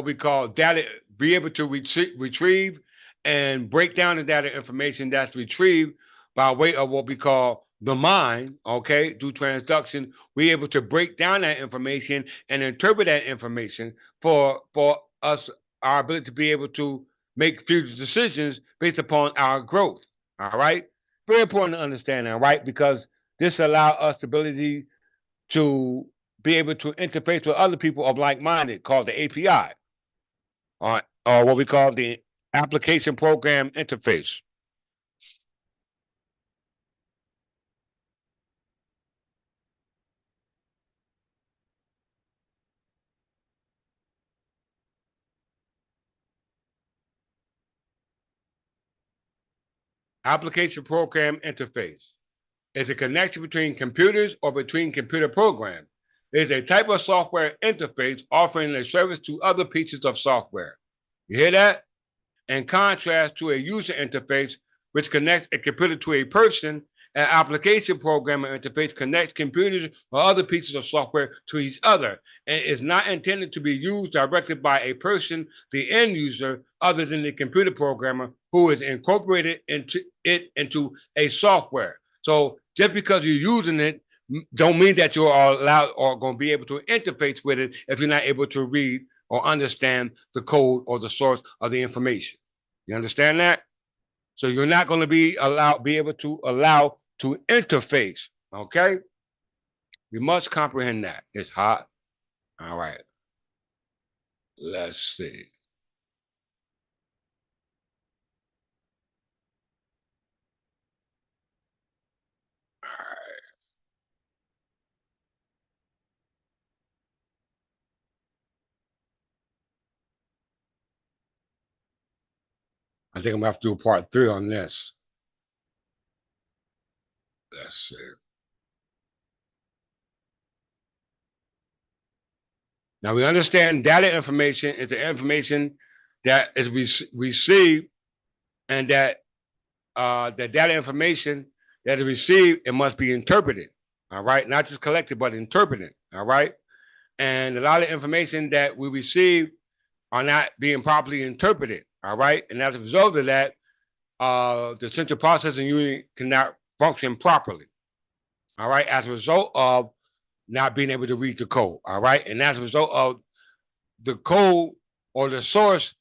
we call data, be able to retrieve and break down the data information that's retrieved by way of what we call the mind, okay, do transduction, we're able to break down that information and interpret that information for us, our ability to be able to make future decisions based upon our growth. All right. Very important to understand that, right? Because this allows us the ability to be able to interface with other people of like-minded, called the API, or what we call the application program interface. Application program interface is a connection between computers or between computer programs. It is a type of software interface offering a service to other pieces of software. You hear that? In contrast to a user interface, which connects a computer to a person. An application programming interface connects computers or other pieces of software to each other and is not intended to be used directly by a person, the end user, other than the computer programmer who is incorporated into a software. So just because you're using it, don't mean that you're allowed or going to be able to interface with it if you're not able to read or understand the code or the source of the information. You understand that? So you're not going to be able to allow to interface. Okay? You must comprehend that. It's hot. All right. Let's see. All right. I think I'm gonna have to do part 3 on this. Let's see. Now we understand data information is the information that is received, and that the data information that is received, it must be interpreted. All right, not just collected, but interpreted. All right, and a lot of information that we receive are not being properly interpreted. All right, and as a result of that, the central processing unit cannot function properly. All right, as a result of not being able to read the code. All right, and as a result of the code or the source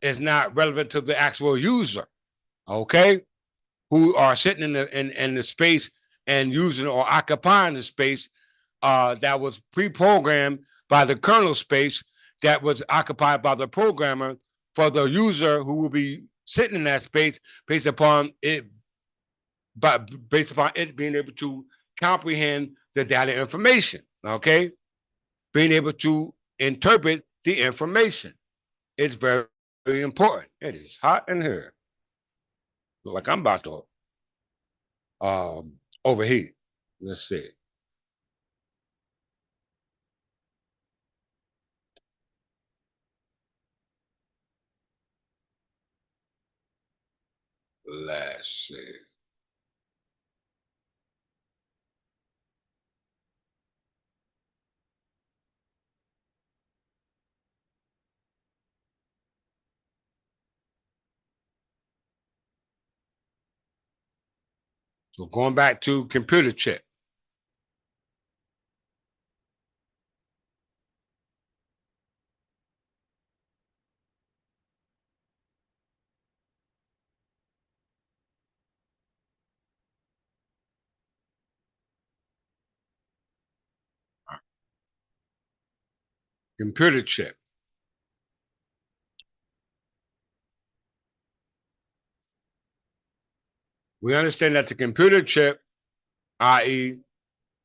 is not relevant to the actual user. Okay, who are sitting in the space and using or occupying the space that was pre-programmed by the kernel space that was occupied by the programmer for the user who will be sitting in that space based upon it, but based upon it being able to comprehend the data information. Okay, being able to interpret the information. It's very, very important. It is hot in here. Look like I'm about to overheat. Let's see. Let's see. So going back to computer chip. Computer chip. We understand that the computer chip, i.e.,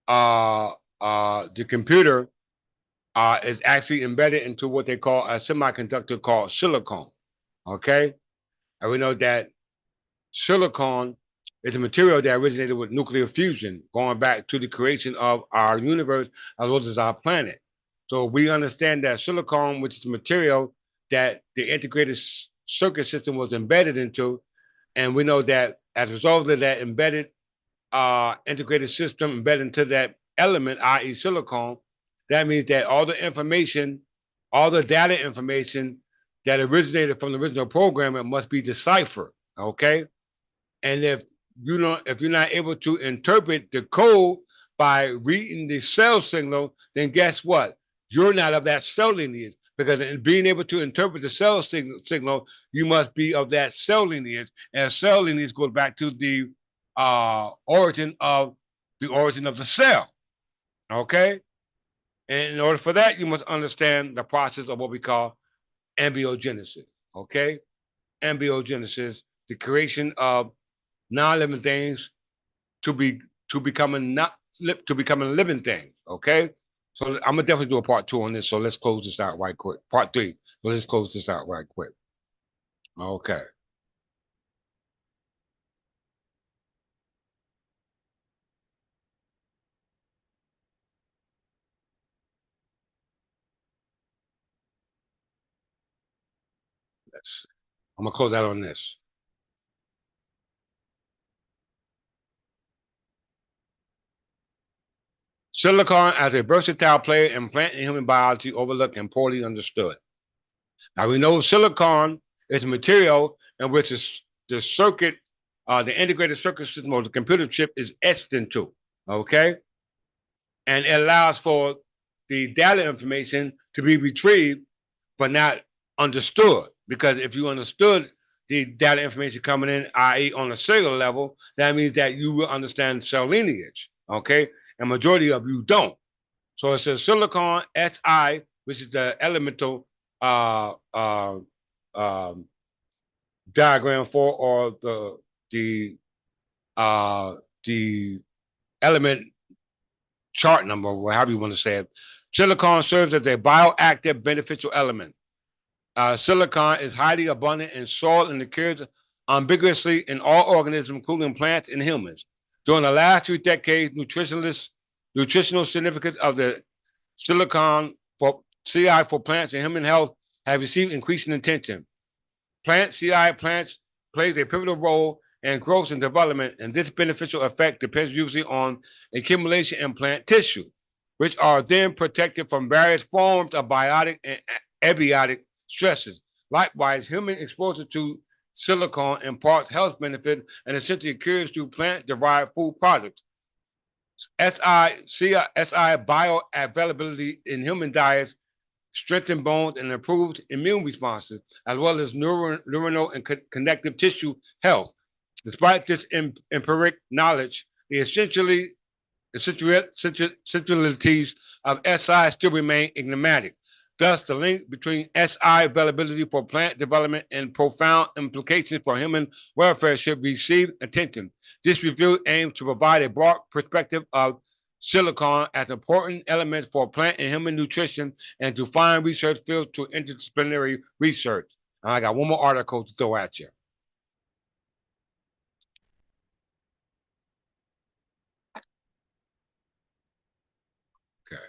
the computer, is actually embedded into what they call a semiconductor called silicon. Okay, and we know that silicon is a material that originated with nuclear fusion, going back to the creation of our universe as well as our planet. So we understand that silicon, which is the material that the integrated circuit system was embedded into, and we know that as a result of that embedded integrated system embedded into that element, i.e., silicon, that means that all the information, all the data information that originated from the original programmer must be deciphered. Okay, and if you're not able to interpret the code by reading the cell signal, then guess what? You're not of that cell lineage, because in being able to interpret the cell signal, you must be of that cell lineage. And cell lineage goes back to the origin of the cell. Okay, and in order for that, you must understand the process of what we call embryogenesis. Okay, embryogenesis, the creation of non-living things to be to becoming not to becoming living things. Okay, so I'm gonna definitely do a part 2 on this. So let's close this out right quick. Part 3. So let's close this out right quick. Okay. Let's. I'm gonna close out on this. Silicon as a versatile player in plant and human biology overlooked and poorly understood. Now we know silicon is a material in which the circuit, the integrated circuit system or the computer chip is etched into, okay? And it allows for the data information to be retrieved, but not understood. Because if you understood the data information coming in, i.e. on a cellular level, that means that you will understand cell lineage, okay? And majority of you don't. So it says silicon Si, which is the elemental uh, uh, um, diagram for, or uh, the element chart number, or however you want to say it. Silicon serves as a bioactive beneficial element. Silicon is highly abundant in soil and occurs ambiguously in all organisms, including plants and humans. During the last 2 decades, nutritional significance of the silicon for CI for plants and human health have received increasing attention. CI plants plays a pivotal role in growth and development, and this beneficial effect depends usually on accumulation in plant tissue, which are then protected from various forms of biotic and abiotic stresses. Likewise, human exposure to silicon imparts health benefit and essentially occurs through plant-derived food products. SI bioavailability in human diets strengthen bones and improves immune responses, as well as neuronal and connective tissue health. Despite this empiric knowledge, the essentialities of SI still remain enigmatic. Thus, the link between SI availability for plant development and profound implications for human welfare should receive attention. This review aims to provide a broad perspective of silicon as an important element for plant and human nutrition and to find research fields to interdisciplinary research. And I got one more article to throw at you. Okay.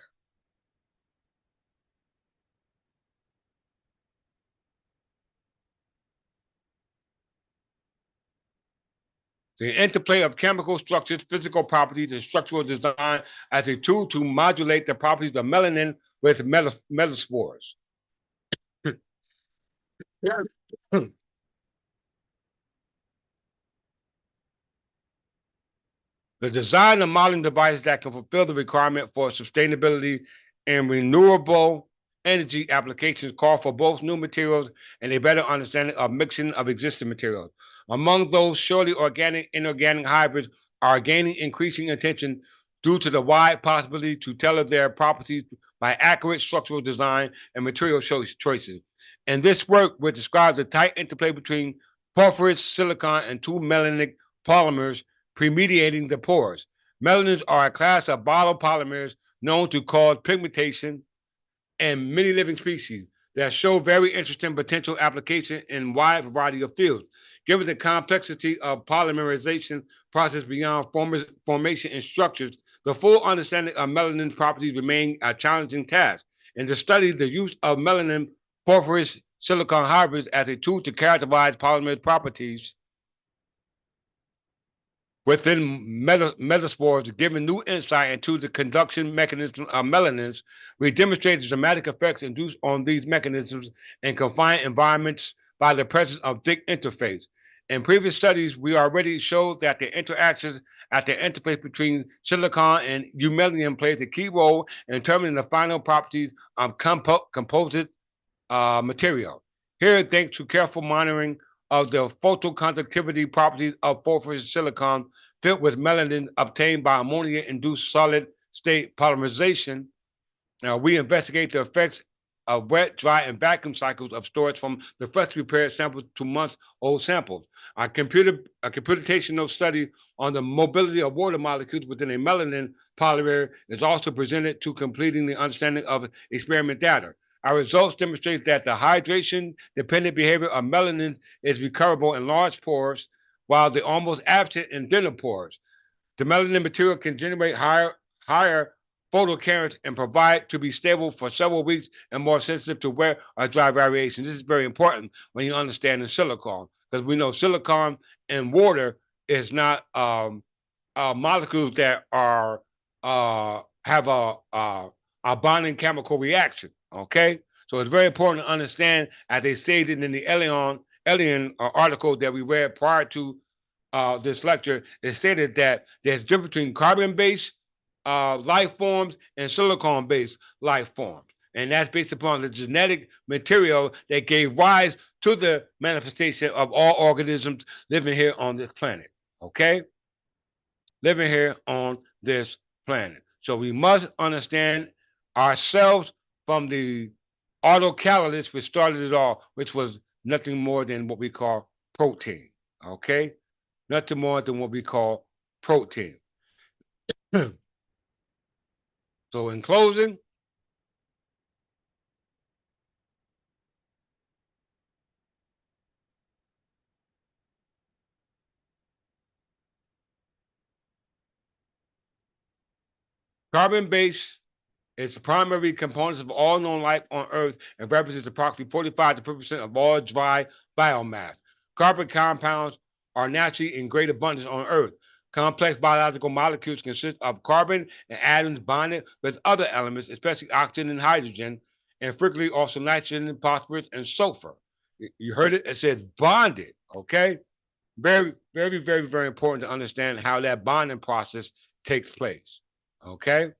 The interplay of chemical structures, physical properties, and structural design as a tool to modulate the properties of melanin with metaspores. The design of modeling devices that can fulfill the requirement for sustainability and renewable energy applications call for both new materials and a better understanding of mixing of existing materials. Among those, surely organic inorganic hybrids are gaining increasing attention due to the wide possibility to tailor their properties by accurate structural design and material choices. In this work, which describes the tight interplay between porphyrous silicon and two melanic polymers premediating the pores. Melanins are a class of biopolymers known to cause pigmentation in many living species that show very interesting potential application in a wide variety of fields. Given the complexity of polymerization process beyond formation and structures, the full understanding of melanin properties remain a challenging task. And to study the use of melanin porphyrous silicon hybrids as a tool to characterize polymer properties within metaspores, giving new insight into the conduction mechanism of melanins, we demonstrate the dramatic effects induced on these mechanisms in confined environments by the presence of thick interface. In previous studies, we already showed that the interactions at the interface between silicon and eumelanin plays a key role in determining the final properties of composite material. Here, thanks to careful monitoring of the photoconductivity properties of porphyrous silicon filled with melanin obtained by ammonia-induced solid-state polymerization, we investigate the effects of wet, dry, and vacuum cycles of storage from the freshly prepared samples to months-old samples. A computational study on the mobility of water molecules within a melanin polymer is also presented to completing the understanding of experiment data. Our results demonstrate that the hydration-dependent behavior of melanin is recoverable in large pores, while they're almost absent in thinner pores. The melanin material can generate higher photocurrents and provide to be stable for several weeks and more sensitive to wet or dry variation. This is very important when you understand the silicon, because we know silicon and water is not molecules that are have a bonding chemical reaction. Okay, so it's very important to understand, as they stated in the Alien article that we read prior to this lecture, it stated that there's a difference between carbon-based life forms and silicon-based life forms. And that's based upon the genetic material that gave rise to the manifestation of all organisms living here on this planet. Okay? Living here on this planet. So we must understand ourselves from the autocatalyst which started it all, which was nothing more than what we call protein. Okay? Nothing more than what we call protein. So in closing, carbon-based is the primary components of all known life on Earth and represents approximately 45 to 50% of all dry biomass. Carbon compounds are naturally in great abundance on Earth. Complex biological molecules consist of carbon and atoms bonded with other elements, especially oxygen and hydrogen, and frequently also nitrogen, phosphorus, and sulfur. You heard it? It says bonded, okay? Very, very, very, very important to understand how that bonding process takes place, okay?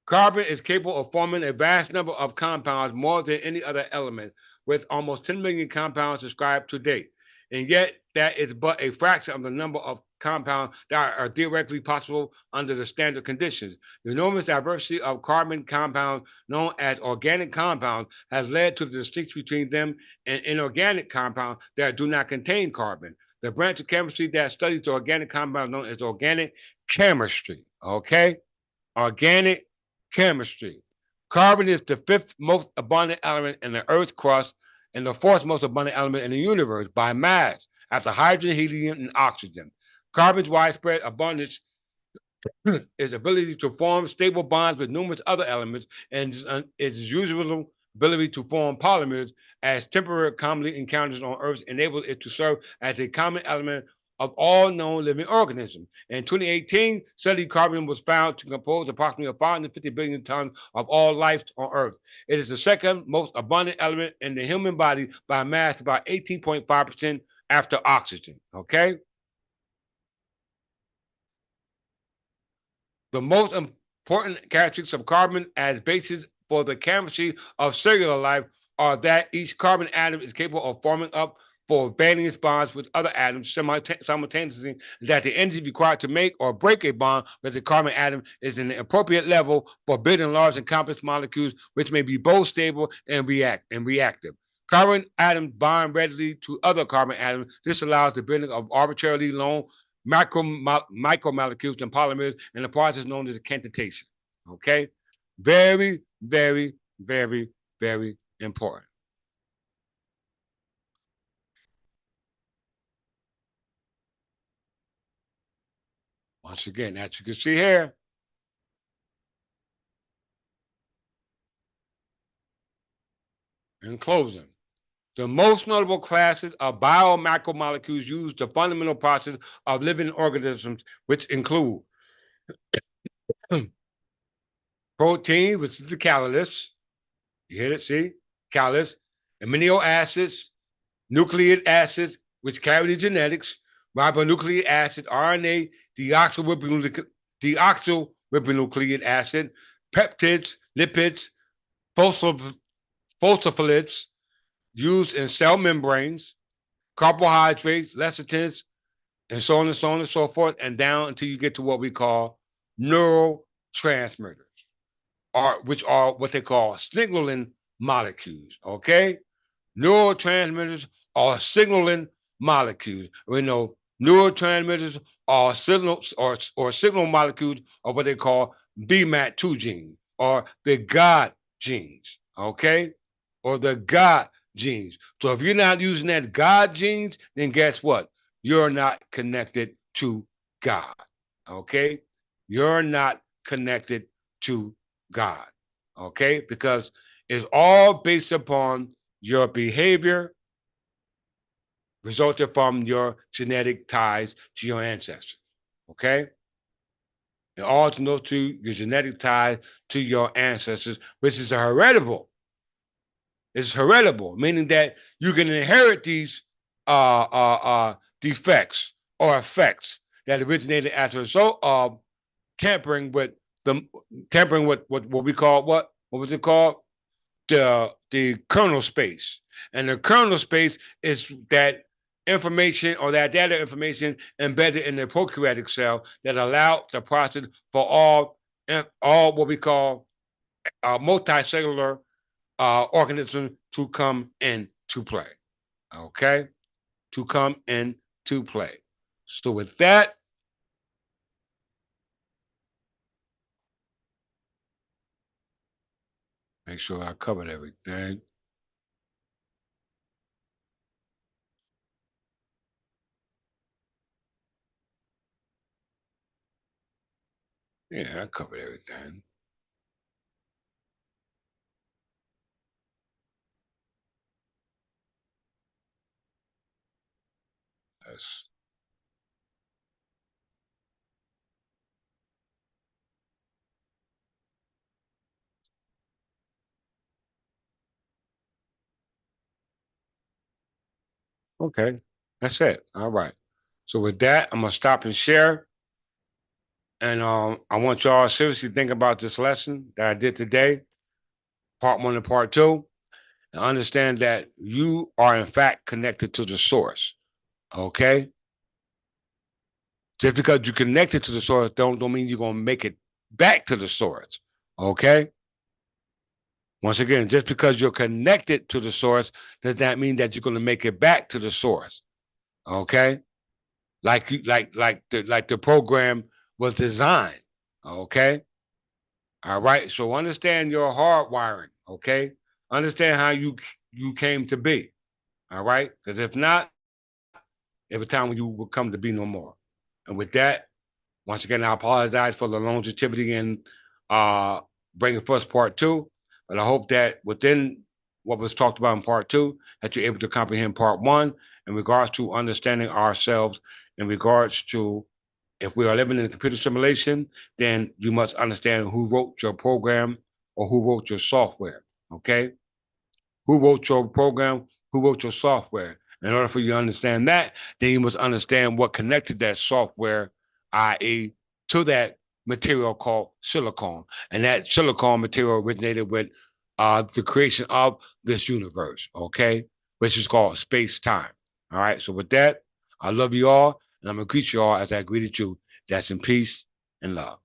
Carbon is capable of forming a vast number of compounds, more than any other element, with almost 10 million compounds described to date. And yet, that is but a fraction of the number of compounds that are theoretically possible under the standard conditions. The enormous diversity of carbon compounds, known as organic compounds, has led to the distinction between them and inorganic compounds that do not contain carbon. The branch of chemistry that studies the organic compounds known as organic chemistry. Okay? Organic chemistry. Carbon is the fifth most abundant element in the Earth's crust and the fourth most abundant element in the universe by mass, after hydrogen, helium, and oxygen. Carbon's widespread abundance is ability to form stable bonds with numerous other elements and its usual ability to form polymers as temporary commonly encounters on Earth enables it to serve as a common element of all known living organisms. In 2018, studied carbon was found to compose approximately 550 billion tons of all life on Earth. It is the second most abundant element in the human body by mass, about 18.5% after oxygen. Okay? The most important characteristics of carbon as basis for the chemistry of cellular life are that each carbon atom is capable of forming up for valence bonds with other atoms simultaneously, that the energy required to make or break a bond with a carbon atom is an appropriate level for building large and complex molecules, which may be both stable and reactive. Carbon atoms bond readily to other carbon atoms. This allows the building of arbitrarily long micromolecules and polymers in a process known as cantation. Okay? Very, very, very, very important. Once again, as you can see here, in closing, the most notable classes of biomacromolecules use the fundamental process of living organisms, which include protein, which is the catalyst. You hear it, see? Catalyst. Amino acids, nucleic acids, which carry the genetics, ribonucleic acid, RNA, deoxyribonucleic acid, peptides, lipids, phospholipids used in cell membranes, carbohydrates, lecithins, and so on and so on and so forth, and down until you get to what we call neurotransmitters, which are what they call signaling molecules. Okay? Neurotransmitters are signaling molecules. We know neurotransmitters are signals or signal molecules of what they call VMAT2 genes or the God genes. Okay? Or the God genes. So if you're not using that God genes, then guess what? You're not connected to God. Okay? You're not connected to God. Okay? Because it's all based upon your behavior, resulted from your genetic ties to your ancestors. Okay? And all to know to your genetic ties to your ancestors, which is heritable. It's heritable, meaning that you can inherit these defects or effects that originated as a result of tampering with what we call what was it called? The kernel space. And the kernel space is that information or that data information embedded in the prokaryotic cell that allows the process for all what we call multicellular organisms to come into play. Okay? To come into play. So with that, make sure I covered everything. Yeah, I covered everything. That's okay. That's it. All right. So with that, I'm gonna stop and share. And I want y'all to seriously think about this lesson that I did today, part one and part two, and understand that you are in fact connected to the source. Okay? Just because you connected to the source don't mean you're gonna make it back to the source. Okay? Once again, just because you're connected to the source does not mean that you're gonna make it back to the source. Okay? Like you like the program was designed. Okay? All right. So understand your hardwiring. Okay. Understand how you came to be. All right. Because if not, every time you will come to be no more. And with that, once again, I apologize for the longevity in bringing first part two, but I hope that within what was talked about in part two, that you're able to comprehend part one in regards to understanding ourselves, in regards to if we are living in a computer simulation, then you must understand who wrote your program or who wrote your software. Okay? Who wrote your program? Who wrote your software? In order for you to understand that, then you must understand what connected that software, i.e., to that material called silicon. And that silicon material originated with the creation of this universe, okay? Which is called space time. All right. So with that, I love you all, and I'm gonna greet you all as I greeted you. That's in peace and love.